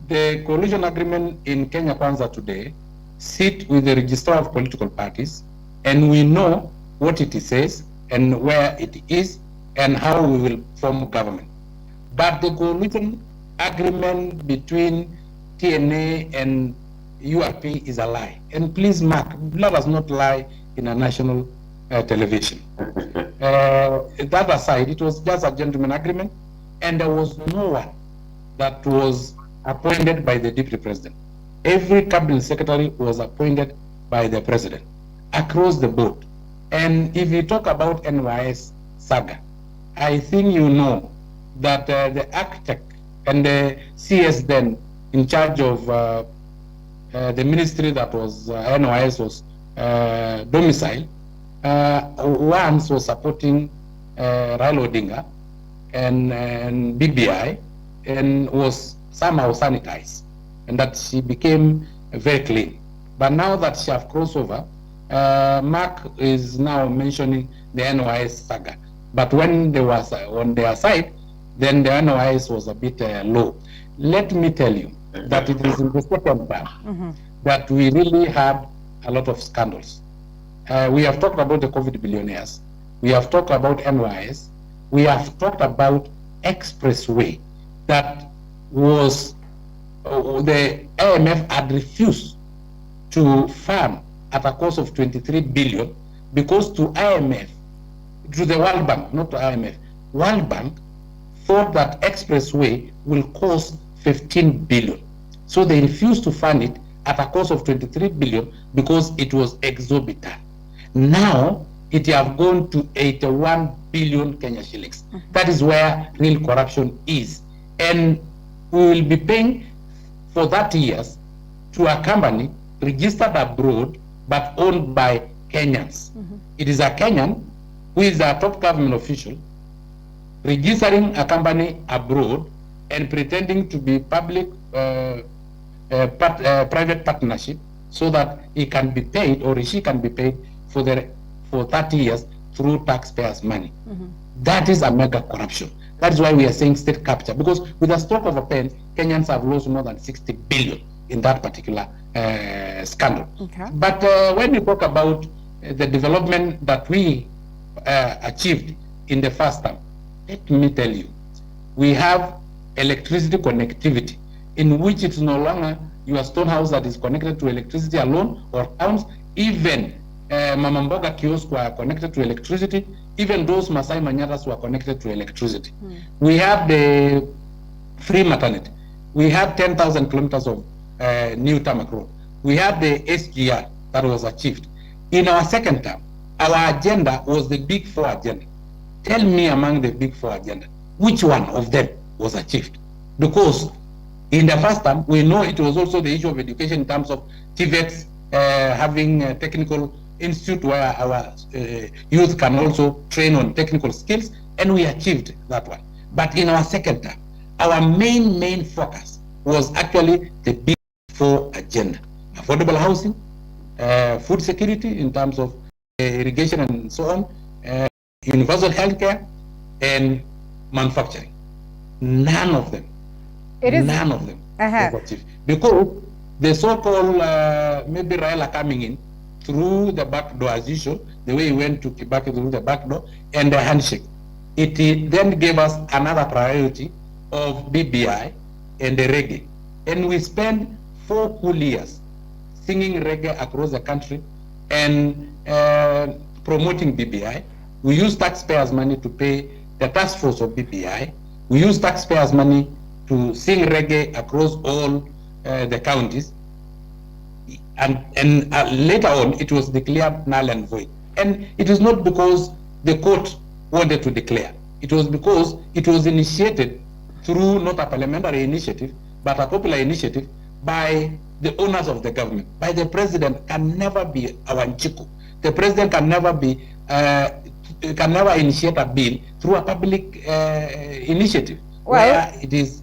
The coalition agreement in Kenya Kwanza today sit with the registrar of political parties, and we know what it says and where it is and how we will form government. But the coalition agreement between TNA and URP is a lie. And please, Mark, let us not lie in a national television. That aside, it was just a gentleman agreement, and there was no one that was appointed by the deputy president. Every cabinet secretary was appointed by the president across the board. And if you talk about NYS saga, I think you know that the architect and the CS then in charge of the ministry that was NYS was domicile, once was supporting Raila Odinga and BBI, and was somehow sanitized, and that she became very clean. But now that she have crossed over, Mark is now mentioning the NYS saga. But when they was on their side, then the NYS was a bit low. Let me tell you that it is in the second term that we really had a lot of scandals. We have talked about the COVID billionaires. We have talked about NYS. We have talked about expressway that was the IMF had refused to fund at a cost of 23 billion because to IMF, to the World Bank, not to IMF, World Bank thought that expressway will cost 15 billion. So they refused to fund it at a cost of 23 billion because it was exorbitant. Now it have gone to 81 billion Kenya shillings. That is where real corruption is. And we will be paying for 30 years to a company registered abroad but owned by Kenyans. It is a Kenyan who is a top government official registering a company abroad and pretending to be public private partnership so that he can be paid or she can be paid for 30 years through taxpayers' money. That is a mega corruption. That is why we are saying state capture, because with a stroke of a pen, Kenyans have lost more than 60 billion in that particular scandal. But when we talk about the development that we achieved in the first term, let me tell you, we have electricity connectivity, in which it's no longer your stone house that is connected to electricity alone, or towns, even Mama Mboga kiosks were connected to electricity, even those Masai Manyatas were connected to electricity. We have the free maternity. We have 10,000 kilometers of new tarmac road. We have the SGR that was achieved. In our second term, our agenda was the Big Four agenda. Tell me among the Big Four agenda, which one of them was achieved? Because in the first term, we know it was also the issue of education in terms of TVETs, having a technical institute where our youth can also train on technical skills, and we achieved that one. But in our second term, our main focus was actually the Big Four agenda: affordable housing, food security in terms of irrigation and so on, universal healthcare, and manufacturing. None of them was achieved, because the so-called maybe Raila coming in through the back door, as usual, the way he went to Kibaki through the back door, and the handshake. It then gave us another priority of BBI and the reggae. And we spent 4 cool years singing reggae across the country and promoting BBI. We used taxpayers' money to pay the task force of BBI. We used taxpayers' money to sing reggae across all the counties. And later on, it was declared null and void. And it is not because the court wanted to declare. It was because it was initiated through not a parliamentary initiative, but a popular initiative by the owners of the government. By the president can never be our Nchiku, the president can never initiate a bill through a public initiative, where it is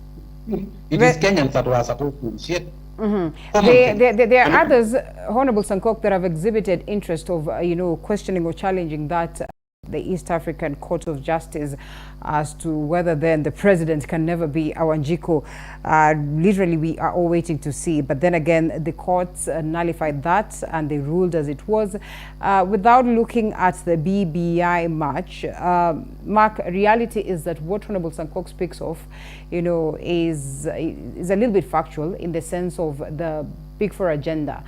Kenyans that were supposed to initiate. There are others, Honorable Sankok, that have exhibited interest of, questioning or challenging that the East African Court of Justice as to whether then the president can never be our Njiko. Literally, we are all waiting to see. But then again, the courts nullified that and they ruled as it was without looking at the BBI much. Mark, reality is that what Honorable Sankok speaks of, is a little bit factual in the sense of the Big Four agenda.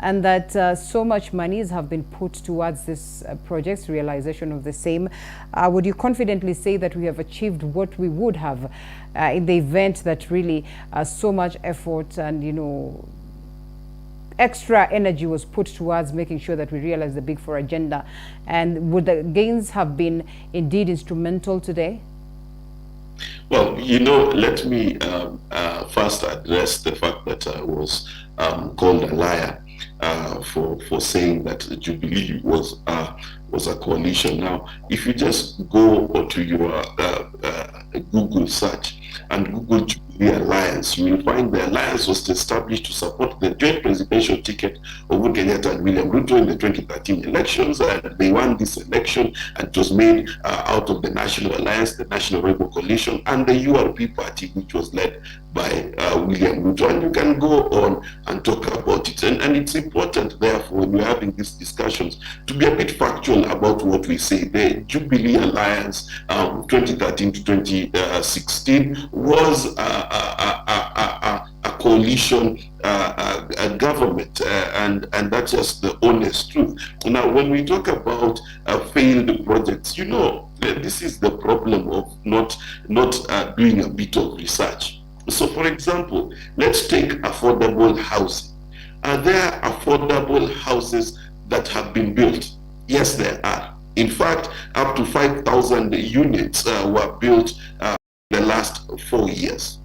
And that so much monies have been put towards this project's realization of the same. Would you confidently say that we have achieved what we would have in the event that really so much effort and, extra energy was put towards making sure that we realize the Big Four agenda? And would the gains have been indeed instrumental today? Well, let me first address the fact that I was called a liar for saying that Jubilee was a coalition. Now, if you just go to your Google search and Google Jubilee Alliance, you will find the alliance was established to support the joint presidential ticket of Uhuru Kenyatta and William Ruto in the 2013 elections, and they won this election, and it was made out of the National Alliance, the National Rainbow Coalition, and the URP party, which was led by William Ruto. And you can go on and talk about it. And it's important, therefore, when we're having these discussions, to be a bit factual about what we say. The Jubilee Alliance 2013 to 2016 was a coalition a government, and that's just the honest truth. Now, when we talk about failed projects, this is the problem of not doing a bit of research. So, for example, let's take affordable housing. Are there affordable houses that have been built? Yes, there are. In fact, up to 5,000 units were built in the last 4 years.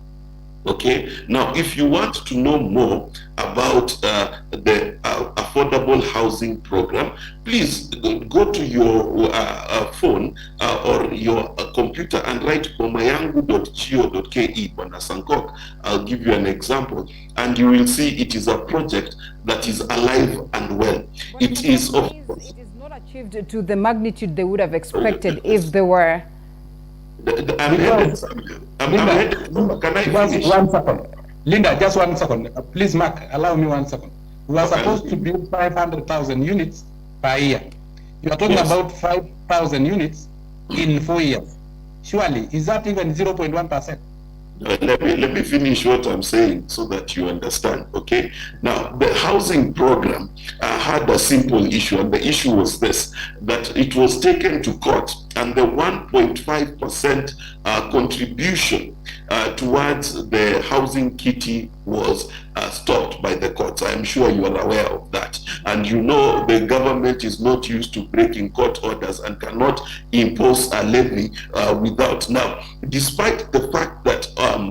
Okay, now if you want to know more about the affordable housing program, please go to your phone or your computer and write bomayangu.go.ke, Bwana Sankok. I'll give you an example, and you will see it is a project that is alive and well. It is not achieved to the magnitude they would have expected if they were. Can I finish? 1 second. Linda, just 1 second. Please, Mark, allow me 1 second. We are supposed to build 500,000 units per year. You are talking about 5,000 units in 4 years. Surely, is that even 0.1%? Let me finish what I'm saying so that you understand, okay? Now, the housing program had a simple issue, and the issue was this, that it was taken to court, and the 1.5% contribution towards the housing kitty was stopped by the courts. I am sure you are aware of that. And the government is not used to breaking court orders and cannot impose a levy without. Now, despite the fact that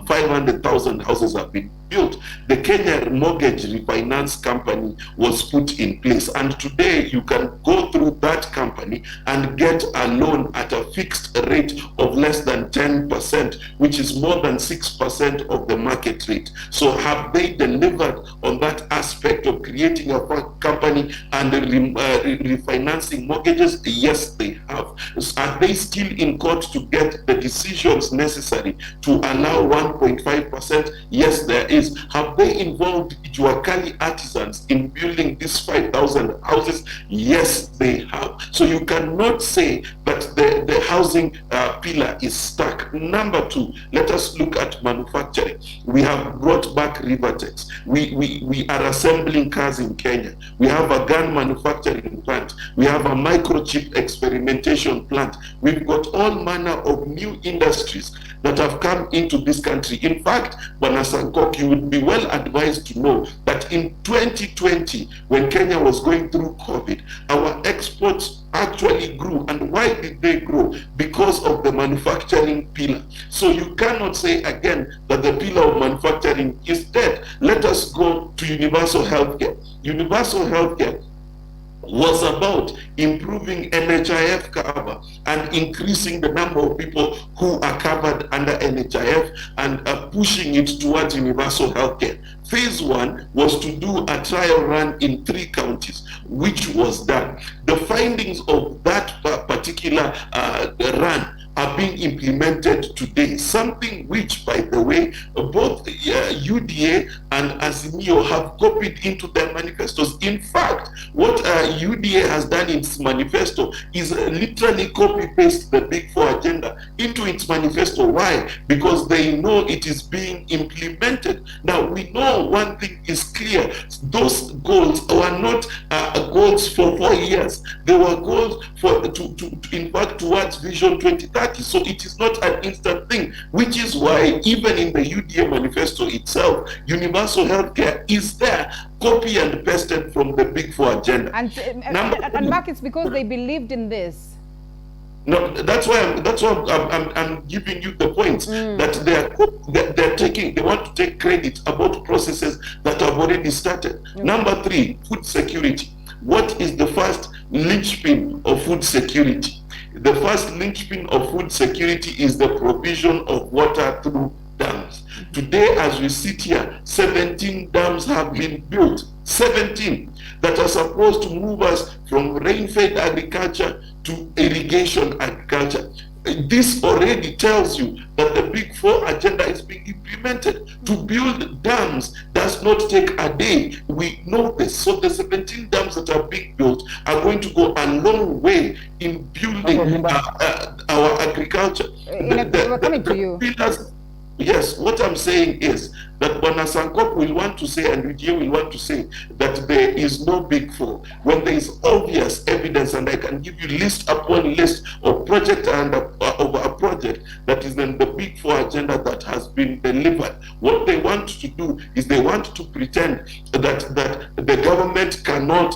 500,000 houses have been built, the Kenya Mortgage Refinance Company was put in place. And today you can go through that company and get a loan at a fixed rate of less than 10%, which is more than 6% of the market rate. So have they delivered on that aspect of creating a company and refinancing mortgages? Yes, they have. Are they still in court to get the decisions necessary to allow 1.5%? Yes, there is. Have they involved Juakali artisans in building these 5,000 houses? Yes, they have. So you cannot say that the housing pillar is stuck. Number two, let us look at manufacturing. We have brought back Rivertex. We are assembling cars in Kenya. We have a gun manufacturing plant. We have a microchip experimentation plant. We've got all manner of new industries that have come into this country. In fact, Bwana Sankok, you would be well advised to know that in 2020, when Kenya was going through COVID, our exports actually grew. And why did they grow? Because of the manufacturing pillar. So you cannot say again that the pillar of manufacturing is dead. Let us go to universal healthcare. Universal healthcare was about improving NHIF cover and increasing the number of people who are covered under NHIF and pushing it towards universal healthcare. Phase 1 was to do a trial run in 3 counties, which was done. The findings of that particular run are being implemented today, something which, by the way, both UDA and Azimio have copied into their manifestos. In fact, what UDA has done in its manifesto is literally copy-paste the Big Four agenda into its manifesto. Why? Because they know it is being implemented. Now, we know one thing is clear. Those goals were not goals for 4 years. They were goals for in fact towards Vision 2030. So it is not an instant thing, which is why even in the UDA manifesto itself, universal healthcare is there, copy and pasted from the Big Four agenda. And Mark, it's because they believed in this. No, that's why I'm giving you the points that they want to take credit about processes that have already started. Okay. Number 3, food security. What is the first linchpin of food security? The first linchpin of food security is the provision of water through dams. Today, as we sit here, 17 dams have been built, 17, that are supposed to move us from rain-fed agriculture to irrigation agriculture. This already tells you that the Big Four agenda is being implemented. To build dams does not take a day. We know this. So the 17 dams that are being built are going to go a long way in building our agriculture. We're coming to you. Yes, what I'm saying is that Sankok will want to say and UDA will want to say that there is no Big Four when there is obvious evidence, and I can give you list upon list of project and of a project that is in the Big Four agenda that has been delivered. What they want to do is they want to pretend that the government cannot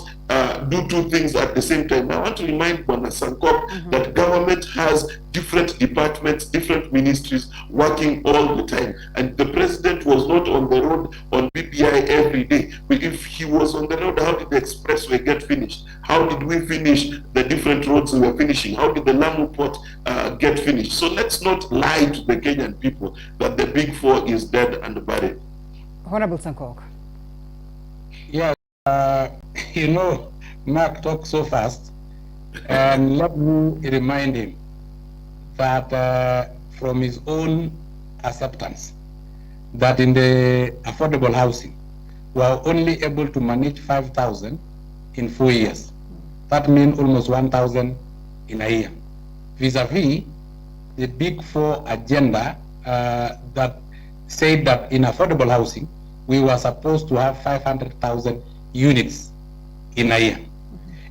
do 2 things at the same time. I want to remind Sankok that government has different departments, different ministries working all the time, and the president was not on the road on BPI every day. But if he was on the road, how did the expressway get finished? How did we finish the different roads we were finishing? How did the Lamu port get finished? So let's not lie to the Kenyan people that the Big Four is dead and buried. Honorable Sankok. Yeah, you know, Mark talks so fast, and let me remind him that from his own acceptance, that in the affordable housing, we are only able to manage 5,000 in 4 years. That means almost 1,000 in a year. Vis-a-vis the Big Four agenda that said that in affordable housing, we were supposed to have 500,000 units in a year.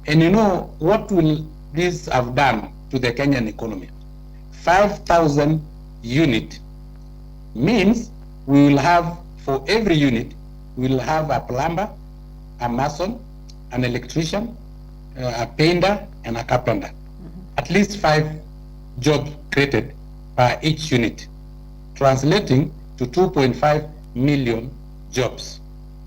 And you know, what will this have done to the Kenyan economy? 5,000 unit means we will have, for every unit, we will have a plumber, a mason, an electrician, a painter, and a carpenter. At least 5 jobs created per each unit, translating to 2.5 million jobs.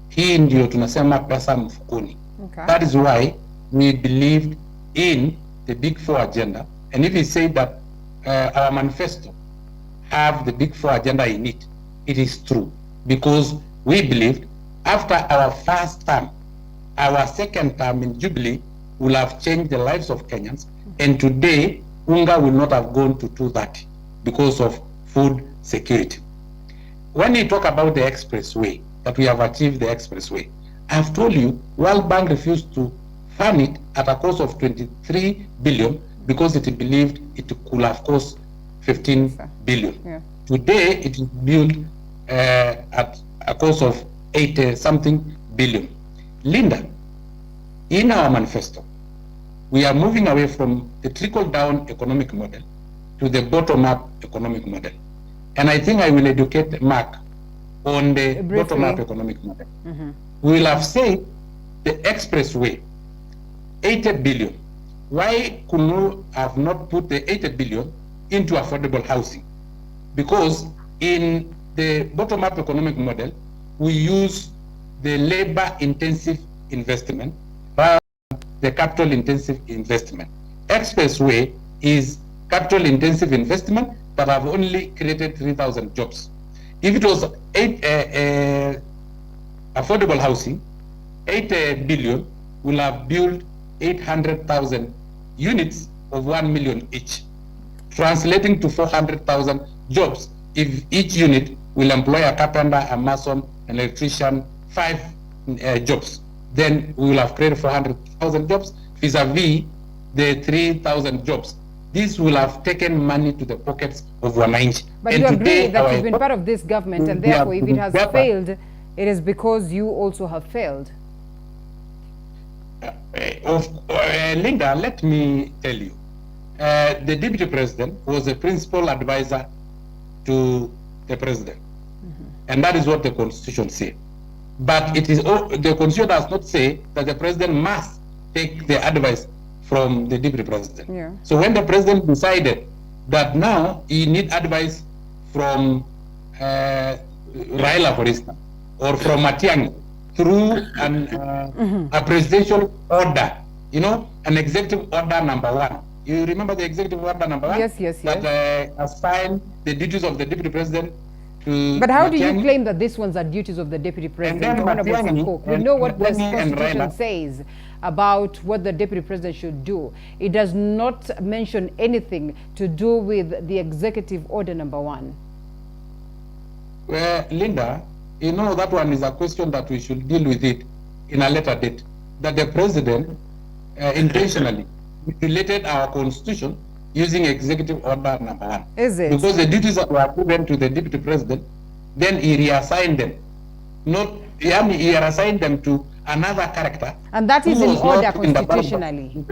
Hii ndio tunasema pesa mfukoni. Okay. That is why we believed in the Big Four agenda. And if we say that our manifesto have the Big Four agenda in it, it is true. Because we believed after our first term, our second term in Jubilee will have changed the lives of Kenyans. And today, Unga will not have gone to 230 because of food security. When you talk about the expressway, that we have achieved the expressway, I've told you, World Bank refused to fund it at a cost of 23 billion because it believed it could have cost 15 billion. Yeah. Today, it is built at a cost of 80-something billion. Linda, in our manifesto, we are moving away from the trickle-down economic model to the bottom-up economic model. And I think I will educate Mark on the bottom-up economic model. We will have said the expressway, 80 billion. Why could we have not put the 80 billion into affordable housing? Because in the bottom-up economic model, we use the labor-intensive investment the capital-intensive investment. Expressway is capital-intensive investment that have only created 3,000 jobs. If it was affordable housing, 8 billion will have built 800,000 units of 1 million each, translating to 400,000 jobs if each unit will employ a carpenter, a mason, an electrician, 5 jobs. Then we will have created 400,000 jobs vis-a-vis the 3,000 jobs. This will have taken money to the pockets of Wananchi. But you agree that you've been part of this government, and therefore if it has failed, it is because you also have failed. Linda, let me tell you, the deputy president was a principal advisor to the president, and that is what the constitution says. But it is the constitution does not say that the president must take the advice from the deputy president. Yeah. So when the president decided that now he need advice from Raila, for instance, or from Matiang'i, through a presidential order, you know, an executive order number 1. You remember the executive order number 1? Yes, yes, yes. That assigned the duties of the deputy president to But how Matiang'i. do you claim that these ones are duties of the deputy president? Honorable Sankok, we know what the constitution says about what the deputy president should do. It does not mention anything to do with the executive order number 1. Well, Linda, you know that one is a question that we should deal with it in a later date. That the president intentionally manipulated our constitution using executive order number 1. Is it? Because the duties that were given to the deputy president, then he reassigned them. He reassigned them to another character. And that is in order constitutionally.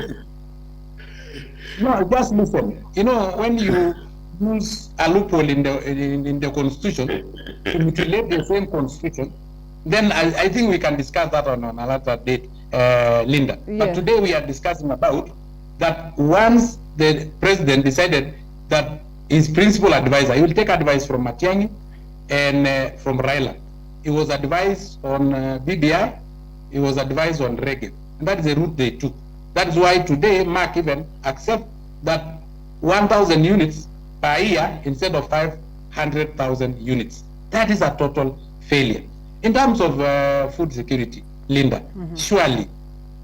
No, just listen. You know, when you use a loophole in the constitution to mutilate the same constitution, then I think we can discuss that on another date, Linda. Yeah. But today we are discussing about that once the president decided that his principal advisor, he will take advice from Matiang'i and from Raila. He was advised on BBI, he was advised on reggae. And that is the route they took. That is why today Mark even accept that 1,000 units per year instead of 500,000 units. That is a total failure. In terms of food security, Linda, surely,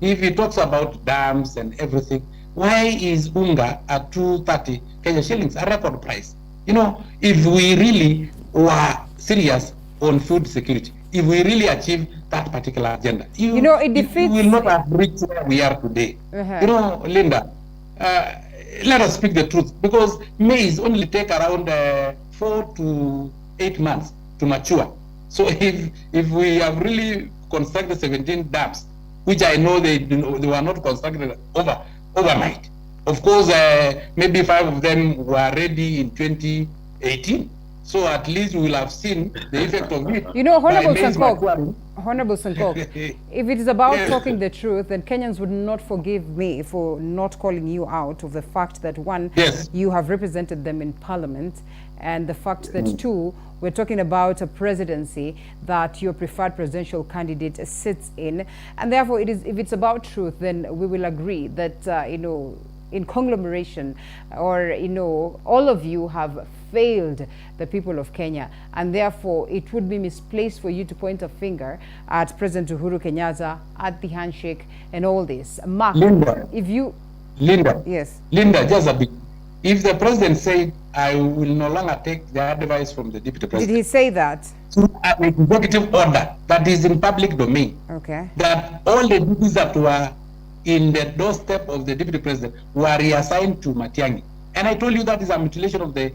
if he talks about dams and everything, why is unga at 230 Kenya shillings, a record price? You know, if we really were serious on food security, if we really achieve that particular agenda, you know, it defeats. We will not have reached where we are today. You know, Linda, let us speak the truth, because maize only take around 4 to 8 months to mature. So if we have really constructed 17 dams, which I know they were not constructed overnight. Of course, maybe 5 of them were ready in 2018. So at least we will have seen the effect of it. You know, Honorable Sankok, if it is about talking the truth, then Kenyans would not forgive me for not calling you out of the fact that, one, you have represented them in parliament, and the fact that, two, we're talking about a presidency that your preferred presidential candidate sits in. And therefore, if it's about truth, then we will agree that, you know, in conglomeration, or, you know, all of you have failed the people of Kenya, and therefore it would be misplaced for you to point a finger at President Uhuru Kenyatta, at the handshake and all this. Mark, Linda, if you... Linda, yes. Linda, just a bit. If the president said, I will no longer take the advice from the deputy president. Did he say that? Through an executive order that is in public domain. Okay. That all the duties that were in the doorstep of the deputy president were reassigned to Matiang'i. And I told you that is a mutilation of the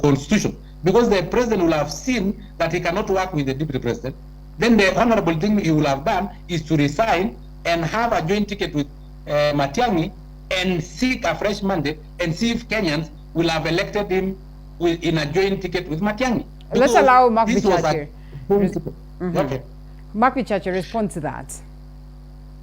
constitution, because the president will have seen that he cannot work with the deputy president. Then the honorable thing he will have done is to resign and have a joint ticket with Matiang'i and seek a fresh mandate and see if Kenyans will have elected him in a joint ticket with Matiang'i. Let's allow Mark Bachachi. Okay. Mark Bachachi, respond to that.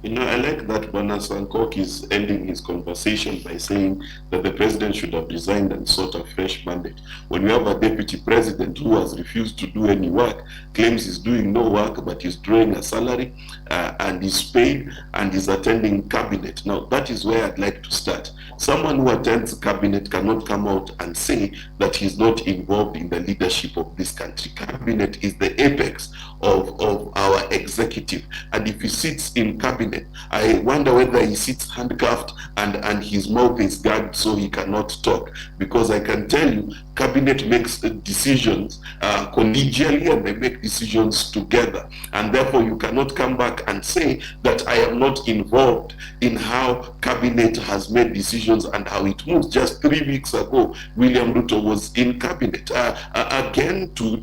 I like that Bwana Sankok is ending his conversation by saying that the president should have resigned and sought a fresh mandate. When you have a deputy president who has refused to do any work, claims he's doing no work, but he's drawing a salary and is paid and is attending cabinet. Now, that is where I'd like to start. Someone who attends cabinet cannot come out and say that he's not involved in the leadership of this country. Cabinet is the apex of our executive. And if he sits in cabinet, I wonder whether he sits handcuffed and his mouth is gagged so he cannot talk. Because I can tell you, cabinet makes decisions collegially, and they make decisions together. And therefore, you cannot come back and say that I am not involved in how cabinet has made decisions and how it moves. Just 3 weeks ago, William Ruto was in cabinet. Again, to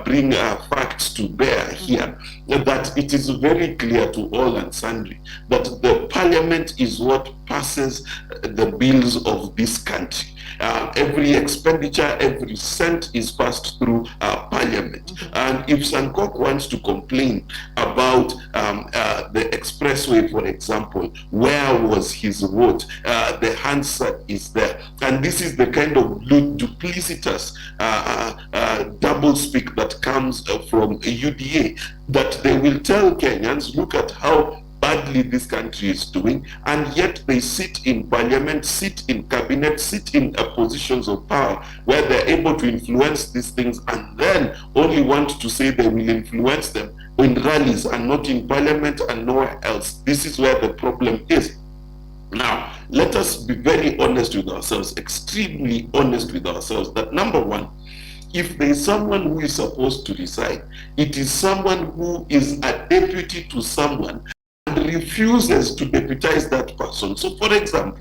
bring facts to bear here, that it is very clear to all and sundry that the parliament is what passes the bills of this country. Every expenditure, every cent is passed through parliament. And if Sankok wants to complain about the expressway, for example, where was his vote? The answer is there. And this is the kind of duplicitous doublespeak that comes from UDA, that they will tell Kenyans, look at how badly this country is doing, and yet they sit in parliament, sit in cabinet, sit in positions of power where they're able to influence these things, and then only want to say they will influence them in rallies and not in parliament and nowhere else. This is where the problem is. Now, let us be very honest with ourselves, extremely honest with ourselves, that number one, if there is someone who is supposed to resign, it is someone who is a deputy to someone and refuses to deputize that person. So, for example,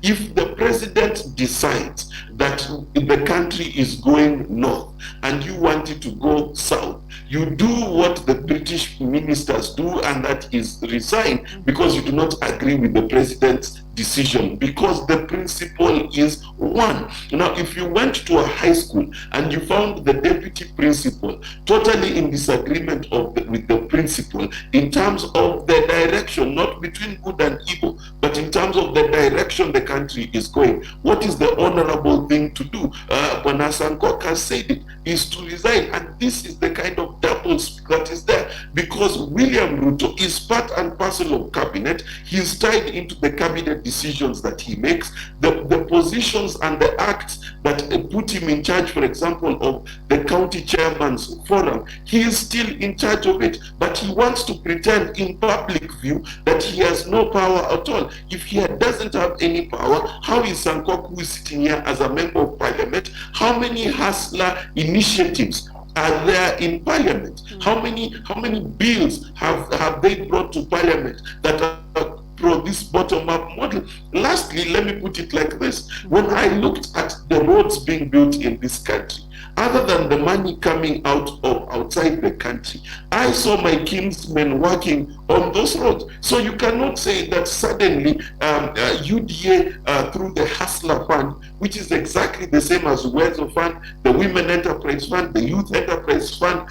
if the president decides that the country is going north and you want it to go south, you do what the British ministers do, and that is resign because you do not agree with the president's decision, because the principle is one. Now, if you went to a high school and you found the deputy principal totally in disagreement with the principal in terms of the direction, not between good and evil, but in terms of the direction the country is going, what is the honorable thing to do? Bwana Sankok has said it, is to resign. And this is the kind of double speak that is there, because William Ruto is part and parcel of cabinet. He's tied into the cabinet decisions that he makes, the positions and the acts that put him in charge, for example, of the county chairman's forum. He is still in charge of it, but he wants to pretend in public view that he has no power at all. If he doesn't have any power, how is Sankok, who is sitting here as a member of parliament, how many hustler initiatives are there in parliament? How many bills have they brought to parliament that are pro this bottom-up model? Lastly, let me put it like this. When I looked at the roads being built in this country, other than the money coming out of outside the country, I saw my kinsmen working on those roads. So you cannot say that suddenly UDA through the Hustler Fund, which is exactly the same as Wezo Fund, the Women Enterprise Fund, the Youth Enterprise Fund,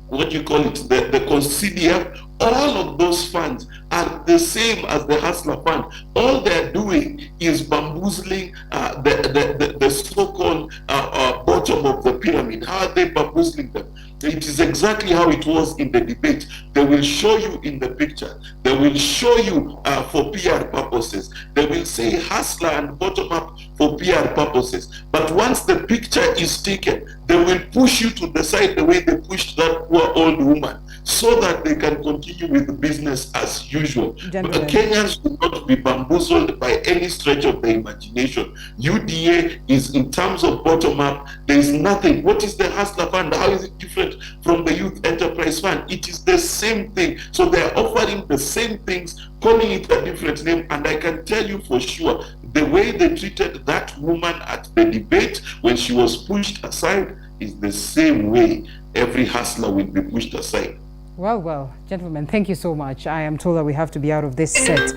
what do you call it, the Considia, all of those funds are the same as the Hustler Fund. All they're doing is bamboozling the so-called bottom of the pyramid. How are they bamboozling them? It is exactly how it was in the debate. They will show you in the picture. They will show you for PR purposes. They will say hustler and bottom up for PR purposes. But once the picture is taken, they will push you to the side the way they pushed that poor old woman, so that they can continue with the business as usual. Kenyans will not be bamboozled by any stretch of the imagination. UDA is, in terms of bottom up, there is nothing. What is the Hustler Fund? How is it different from the Youth Enterprise Fund? It is the same thing. So they are offering the same things, calling it a different name. And I can tell you for sure, the way they treated that woman at the debate when she was pushed aside is the same way every hustler will be pushed aside. Well, gentlemen, thank you so much. I am told that we have to be out of this set.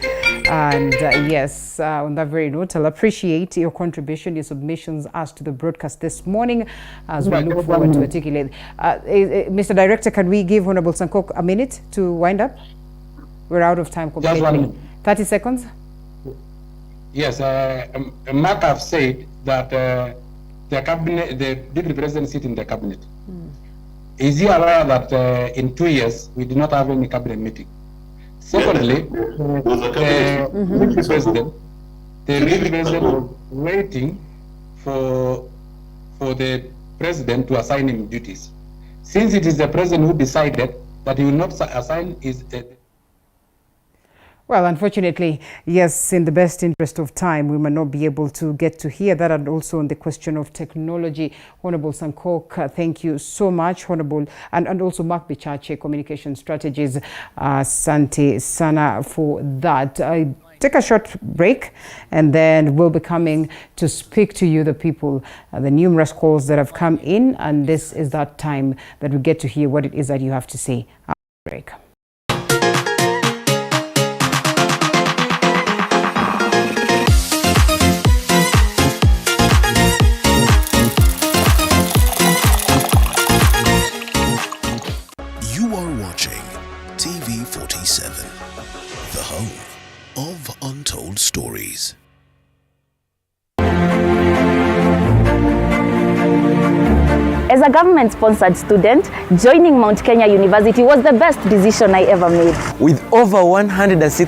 And yes, on that very note, I'll appreciate your contribution, your submissions as to the broadcast this morning, as we look forward to articulate. Mr. Director, can we give Honorable Sankok a minute to wind up? We're out of time completely. Just 1 minute. 30 seconds. Yes, Mark have said that the cabinet, the deputy president sit in the cabinet. Is he aware that in 2 years we did not have any cabinet meeting? Secondly, the deputy president was waiting for the president to assign him duties. Since it is the president who decided that he will not assign his. Well, unfortunately, yes, in the best interest of time, we might not be able to get to hear that. And also on the question of technology, Honorable Sankok, thank you so much, Honorable, and also Mark Bachachi, communication strategies, Asante sana for that. Take a short break, and then we'll be coming to speak to you, the people, the numerous calls that have come in, and this is that time that we get to hear what it is that you have to say. After the break. The home of untold stories. As a government-sponsored student, joining Mount Kenya University was the best decision I ever made. With over 160